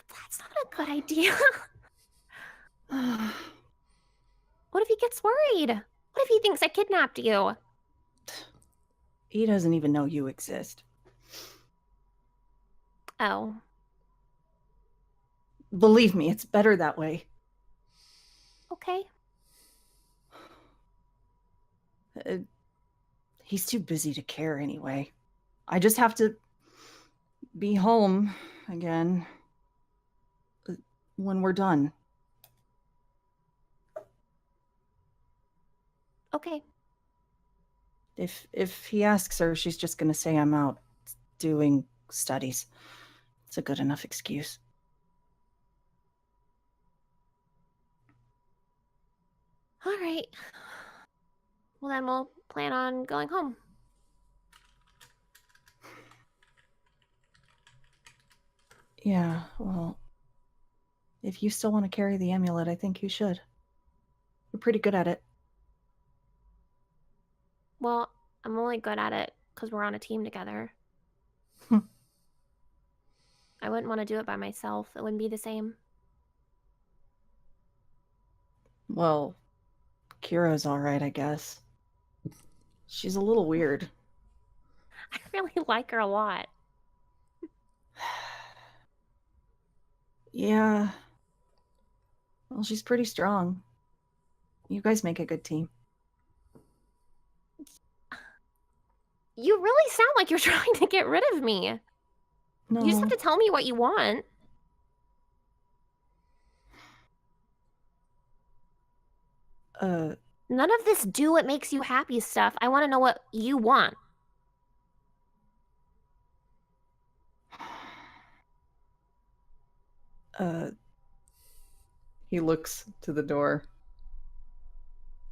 Speaker 6: That's not a good idea. What if he gets worried? What if he thinks I kidnapped you?
Speaker 5: He doesn't even know you exist.
Speaker 6: Oh.
Speaker 5: Believe me, it's better that way.
Speaker 6: Okay.
Speaker 5: He's too busy to care anyway. I just have to be home again when we're done.
Speaker 6: Okay.
Speaker 5: If he asks her, she's just gonna say I'm out doing studies. It's a good enough excuse.
Speaker 6: All right. Well, then we'll plan on going home.
Speaker 5: Yeah, well, if you still want to carry the amulet, I think you should. You're pretty good at it.
Speaker 6: Well, I'm only good at it because we're on a team together. I wouldn't want to do it by myself. It wouldn't be the same.
Speaker 5: Well, Kira's alright, I guess. She's a little weird.
Speaker 6: I really like her a lot.
Speaker 5: Yeah. Well, she's pretty strong. You guys make a good team.
Speaker 6: You really sound like you're trying to get rid of me.
Speaker 5: No.
Speaker 6: You just have to tell me what you want. None of this do what makes you happy stuff. I want to know what you want.
Speaker 2: He looks to the door.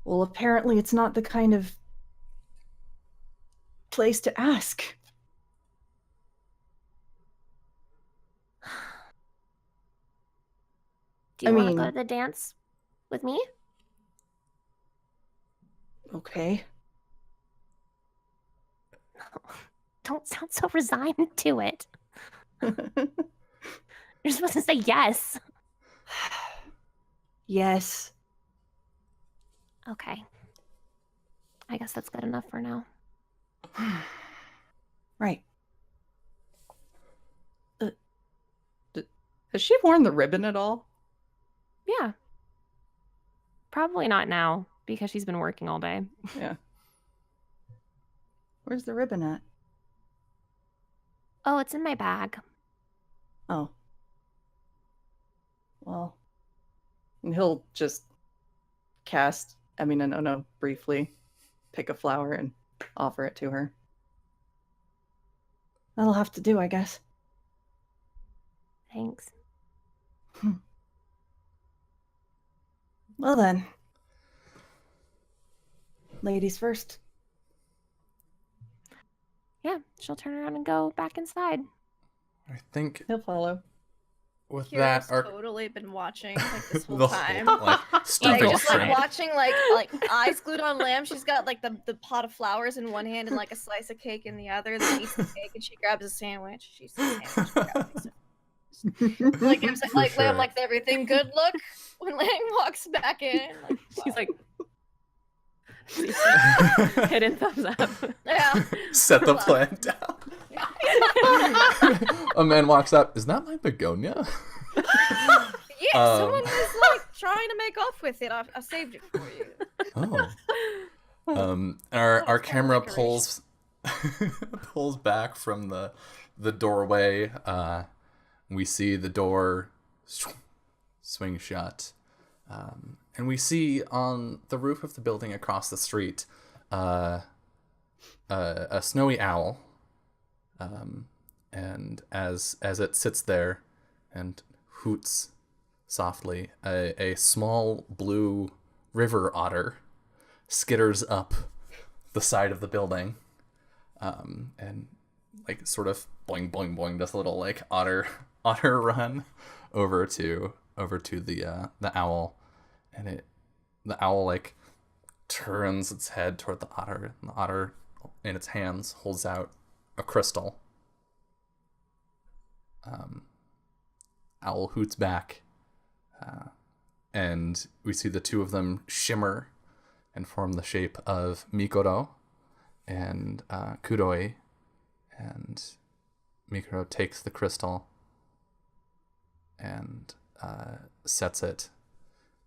Speaker 5: Well, apparently it's not the kind of place to ask.
Speaker 6: Do you
Speaker 5: I
Speaker 6: want to go
Speaker 5: mean-
Speaker 6: to the dance with me?
Speaker 5: Okay.
Speaker 6: Don't sound so resigned to it. You're supposed to say yes.
Speaker 5: Yes.
Speaker 6: Okay. I guess that's good enough for now.
Speaker 5: Right.
Speaker 2: Has she worn the ribbon at all?
Speaker 3: Yeah. Probably not now because she's been working all day.
Speaker 2: Yeah.
Speaker 5: Where's the ribbon at?
Speaker 6: Oh, it's in my bag.
Speaker 5: Oh. Well,
Speaker 2: And he'll just no, briefly pick a flower and offer it to her.
Speaker 5: that'll have to do, I guess.
Speaker 6: Thanks.
Speaker 5: Well then. Ladies first.
Speaker 3: Yeah, she'll turn around and go back inside.
Speaker 1: I think
Speaker 2: He'll follow.
Speaker 1: with
Speaker 4: Kira's
Speaker 1: that, our
Speaker 4: totally been watching like this whole
Speaker 1: the
Speaker 4: time.
Speaker 1: whole, like,
Speaker 4: Like,
Speaker 1: stupid
Speaker 4: just like
Speaker 1: frame.
Speaker 4: watching like eyes glued on Lamb. She's got like the pot of flowers in one hand and like a slice of cake in the other. Then eats the cake and she grabs a sandwich. She eats the sandwich. She grabs a sandwich. Like gives it,
Speaker 1: For
Speaker 4: like Lamb
Speaker 1: sure.
Speaker 4: like everything good look when Lamb walks back in. Like,
Speaker 3: She's
Speaker 4: wow.
Speaker 3: like hidden thumbs up.
Speaker 4: Yeah.
Speaker 1: Set the plant down. A man walks up. Is that my begonia?
Speaker 4: Yeah, someone was like trying to make off with it. I saved it for you.
Speaker 1: Oh. Our
Speaker 4: Little
Speaker 1: camera
Speaker 4: decoration.
Speaker 1: pulls back from the doorway. We see the door swing shut, and we see on the roof of the building across the street a snowy owl. And as it sits there and hoots softly, a small blue river otter skitters up the side of the building, and like sort of boing boing boing, does a little like otter run over to the owl, and the owl like turns its head toward the otter, and the otter in its hands holds out a crystal. Owl hoots back, and we see the two of them shimmer and form the shape of Mikoro and Kudoi, and Mikoro takes the crystal and sets it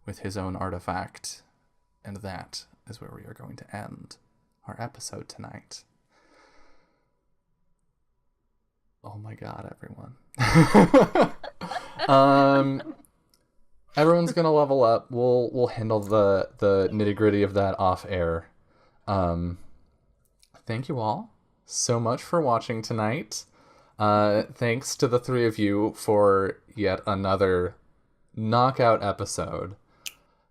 Speaker 1: with his own artifact, and that is where we are going to end our episode tonight. Oh my god, everyone. Everyone's gonna level up. We'll handle the nitty-gritty of that off air. Thank you all so much for watching tonight. Thanks to the three of you for yet another knockout episode.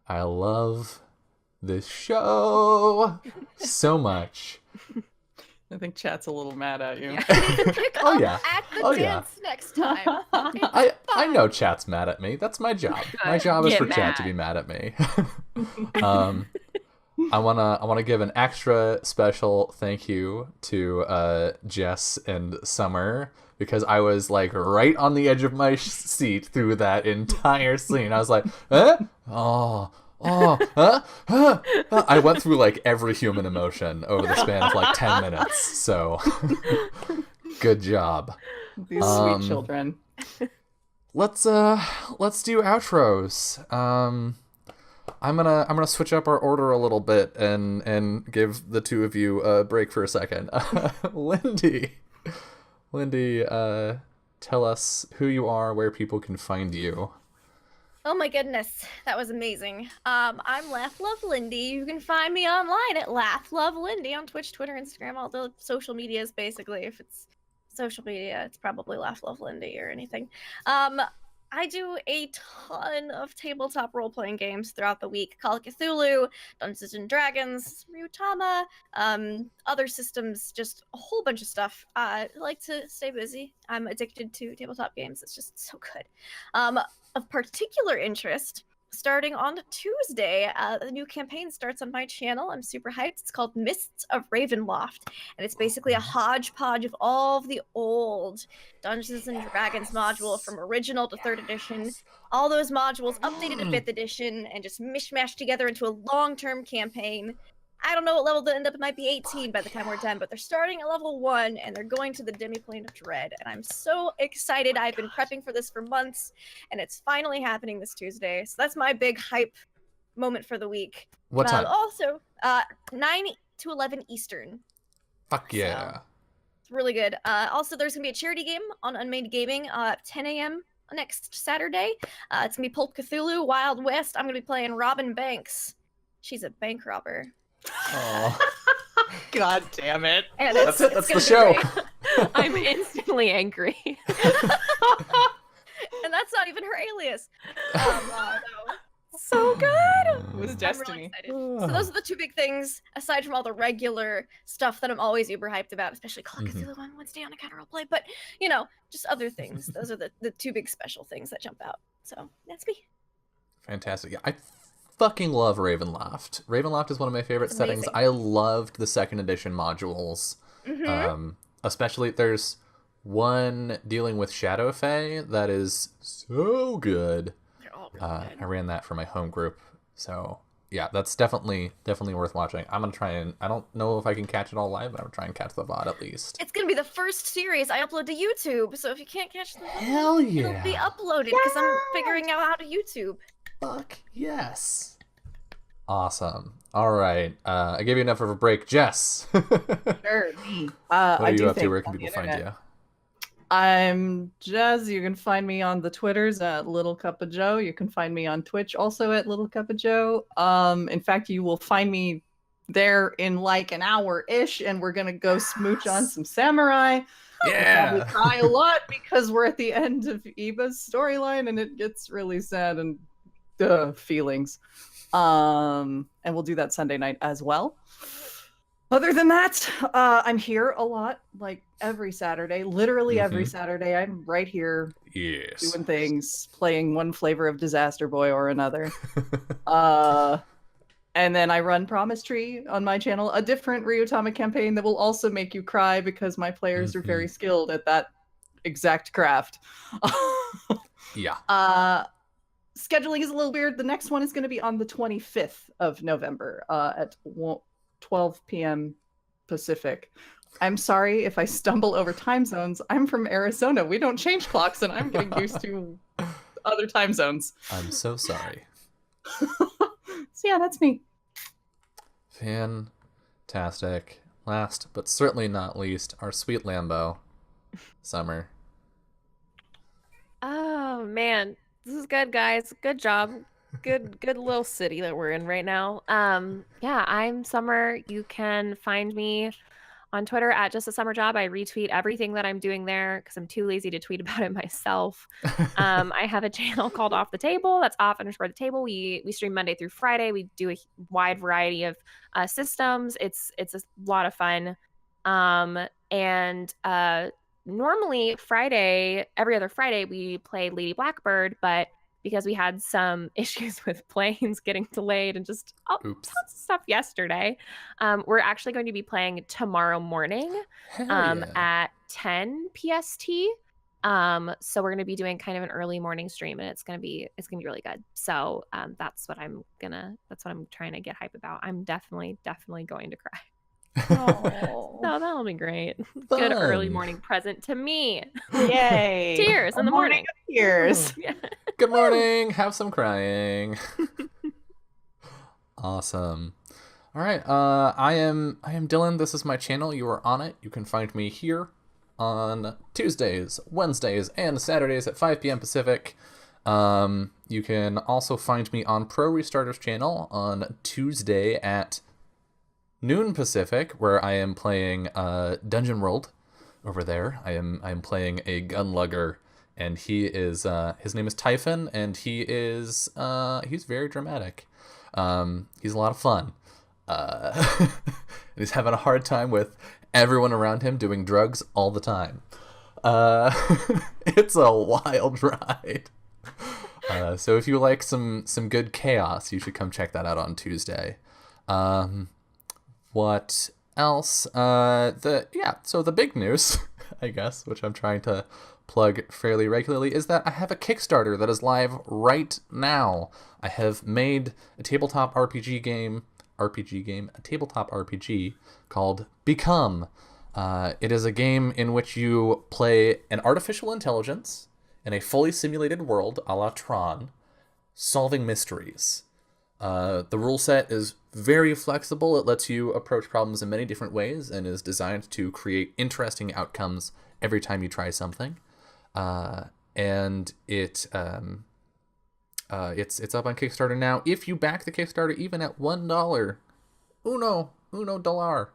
Speaker 1: I love this show so much.
Speaker 2: I think chat's a little mad at you.
Speaker 4: Pick
Speaker 1: Oh,
Speaker 4: up
Speaker 1: yeah.
Speaker 4: at the
Speaker 1: Oh, yeah.
Speaker 4: dance next time.
Speaker 1: I know chat's mad at me. That's my job. My job is
Speaker 3: Get
Speaker 1: for chat
Speaker 3: mad.
Speaker 1: to be mad at me. I wanna give an extra special thank you to Jess and Summer, because I was like right on the edge of my seat through that entire scene. I was like, I went through like every human emotion over the span of like 10 minutes. So good job.
Speaker 2: These sweet children.
Speaker 1: Let's do outros. I'm gonna switch up our order a little bit and give the two of you a break for a second. Lindy, tell us who you are, where people can find you.
Speaker 4: Oh my goodness, that was amazing. I'm Laugh Love Lindy. You can find me online at Laugh Love Lindy on Twitch, Twitter, Instagram, all the social medias basically. If it's social media, it's probably Laugh Love Lindy or anything. I do a ton of tabletop role-playing games throughout the week. Call of Cthulhu, Dungeons and Dragons, Ryuutama, other systems, just a whole bunch of stuff. I like to stay busy. I'm addicted to tabletop games. It's just so good. Of particular interest, starting on Tuesday, the new campaign starts on my channel. I'm super hyped. It's called Mists of Ravenloft, and it's basically a hodgepodge of all of the old Dungeons and Dragons module from original to 3rd edition. All those modules updated to 5th edition and just mishmashed together into a long-term campaign. I don't know what level they'll end up. It might be 18 by the time we're done, but they're starting at level 1 and they're going to the Demiplane of Dread. And I'm so excited. I've been prepping for this for months and it's finally happening this Tuesday. So that's my big hype moment for the week.
Speaker 1: What time?
Speaker 4: Also, 9 to 11 Eastern.
Speaker 1: Fuck yeah.
Speaker 4: So, it's really good. Also, there's going to be a charity game on Unmade Gaming at 10 a.m. next Saturday. It's going to be Pulp Cthulhu, Wild West. I'm going to be playing Robin Banks. She's a bank robber.
Speaker 1: Oh.
Speaker 2: God damn it.
Speaker 4: And
Speaker 1: That's it.
Speaker 4: it's
Speaker 1: That's the
Speaker 4: gonna
Speaker 1: show.
Speaker 4: be great.
Speaker 3: I'm instantly angry.
Speaker 4: And that's not even her alias.
Speaker 3: So good.
Speaker 2: It was
Speaker 4: I'm
Speaker 2: destiny.
Speaker 4: really excited. So those are the two big things, aside from all the regular stuff that I'm always uber hyped about, especially Call of Cthulhu on Wednesday on Encounter Roleplay. But, just other things. Those are the two big special things that jump out. So that's me.
Speaker 1: Fantastic. Yeah, I fucking love Ravenloft. Ravenloft is one of my favorite settings. I loved the 2nd edition modules. Especially, there's one dealing with Shadow Fae that is so good.
Speaker 4: They're all really good.
Speaker 1: I ran that for my home group. So, yeah, that's definitely worth watching. I'm going to try and, I don't know if I can catch it all live, but I'm going to try and catch the VOD at least.
Speaker 4: It's going to be the first series I upload to YouTube. So if you can't catch the
Speaker 1: Hell yeah.
Speaker 4: it'll be uploaded because I'm figuring out how to YouTube.
Speaker 1: Fuck yes. Awesome. All right. I gave you enough of a break. Jess.
Speaker 2: Sure.
Speaker 1: What are
Speaker 2: I
Speaker 1: you
Speaker 2: do
Speaker 1: up to?
Speaker 2: things
Speaker 1: Where can
Speaker 2: on the
Speaker 1: people find
Speaker 2: internet.
Speaker 1: you?
Speaker 2: I'm Jez. You can find me on the Twitters at Little Cup of Joe. You can find me on Twitch also at Little Cup of Joe. In fact, you will find me there in like an hour-ish, and we're gonna go smooch on some samurai.
Speaker 1: Yeah.
Speaker 2: We'll probably cry a lot because we're at the end of Eva's storyline, and it gets really sad and feelings. And we'll do that Sunday night as well. Other than that, I'm here a lot, like every Saturday, literally every Saturday. I'm right here
Speaker 1: Yes.
Speaker 2: doing things, playing one flavor of Disaster Boy or another. And then I run Promise Tree on my channel, a different Ryuutama campaign that will also make you cry because my players are very skilled at that exact craft.
Speaker 1: Yeah.
Speaker 2: Scheduling is a little weird. The next one is going to be on the 25th of November at 12 p.m. Pacific. I'm sorry if I stumble over time zones. I'm from Arizona. We don't change clocks, and I'm getting used to other time zones.
Speaker 1: I'm so sorry.
Speaker 2: So yeah, that's me.
Speaker 1: Fantastic. Last, but certainly not least, our sweet Lambo, Summer.
Speaker 3: Oh man, this is good, guys. Good job. Good little city that we're in right now. Yeah, I'm Summer. You can find me on Twitter at Just a Summer Job. I retweet everything that I'm doing there because I'm too lazy to tweet about it myself. I have a channel called Off the Table. That's off_the table. We stream Monday through Friday. We do a wide variety of systems. It's a lot of fun. Normally every other Friday, we play Lady Blackbird, but because we had some issues with planes getting delayed and just tons of stuff yesterday, we're actually going to be playing tomorrow morning at 10 PST. So we're going to be doing kind of an early morning stream, and it's going to be really good. So that's what I'm trying to get hype about. I'm definitely going to cry.
Speaker 2: Oh,
Speaker 3: No, that'll be great. Good early morning present to me.
Speaker 2: yay!
Speaker 3: Tears in the morning.
Speaker 2: Tears.
Speaker 3: Yeah.
Speaker 1: Good morning. Have some crying. Awesome. All right. I am Dylan. This is my channel. You are on it. You can find me here on Tuesdays, Wednesdays, and Saturdays at 5 p.m. Pacific. You can also find me on Pro Restarter's channel on Tuesday at noon Pacific, where I am playing Dungeon World over there. I am playing a gunlugger, and he is his name is Typhon, and he's very dramatic. He's a lot of fun. And he's having a hard time with everyone around him doing drugs all the time. It's a wild ride. So if you like some good chaos, you should come check that out on Tuesday. What else? So the big news, I guess, which I'm trying to plug fairly regularly, is that I have a Kickstarter that is live right now. I have made a tabletop RPG game, a tabletop RPG called Become. It is a game in which you play an artificial intelligence in a fully simulated world, a la Tron, solving mysteries. The rule set is very flexible. It lets you approach problems in many different ways and is designed to create interesting outcomes every time you try something. And it's up on Kickstarter now. If you back the Kickstarter even at $1, uno dollar,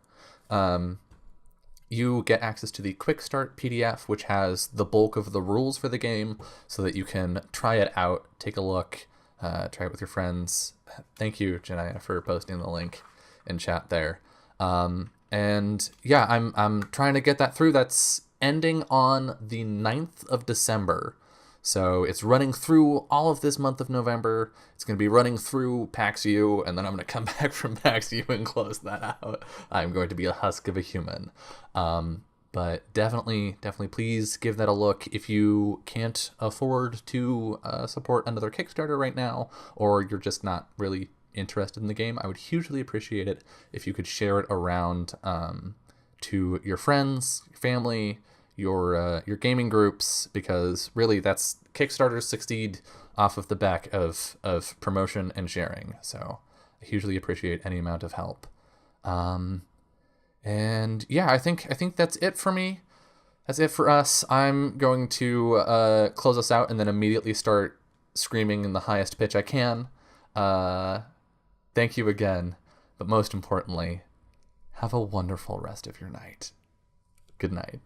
Speaker 1: you get access to the Quick Start PDF, which has the bulk of the rules for the game, so that you can try it out, take a look, try it with your friends. Thank you, Janaya, for posting the link in chat there. And yeah, I'm trying to get that through. That's ending on the 9th of December. So it's running through all of this month of November. It's going to be running through PAX U, and then I'm going to come back from PAX U and close that out. I'm going to be a husk of a human. But definitely please give that a look. If you can't afford to support another Kickstarter right now, or you're just not really interested in the game, I would hugely appreciate it if you could share it around to your friends, your family, your gaming groups, because really that's Kickstarters succeed off of the back of promotion and sharing. So I hugely appreciate any amount of help. And yeah, I think that's it for me. That's it for us. I'm going to close us out and then immediately start screaming in the highest pitch I can. Thank you again, but most importantly, have a wonderful rest of your night. Good night.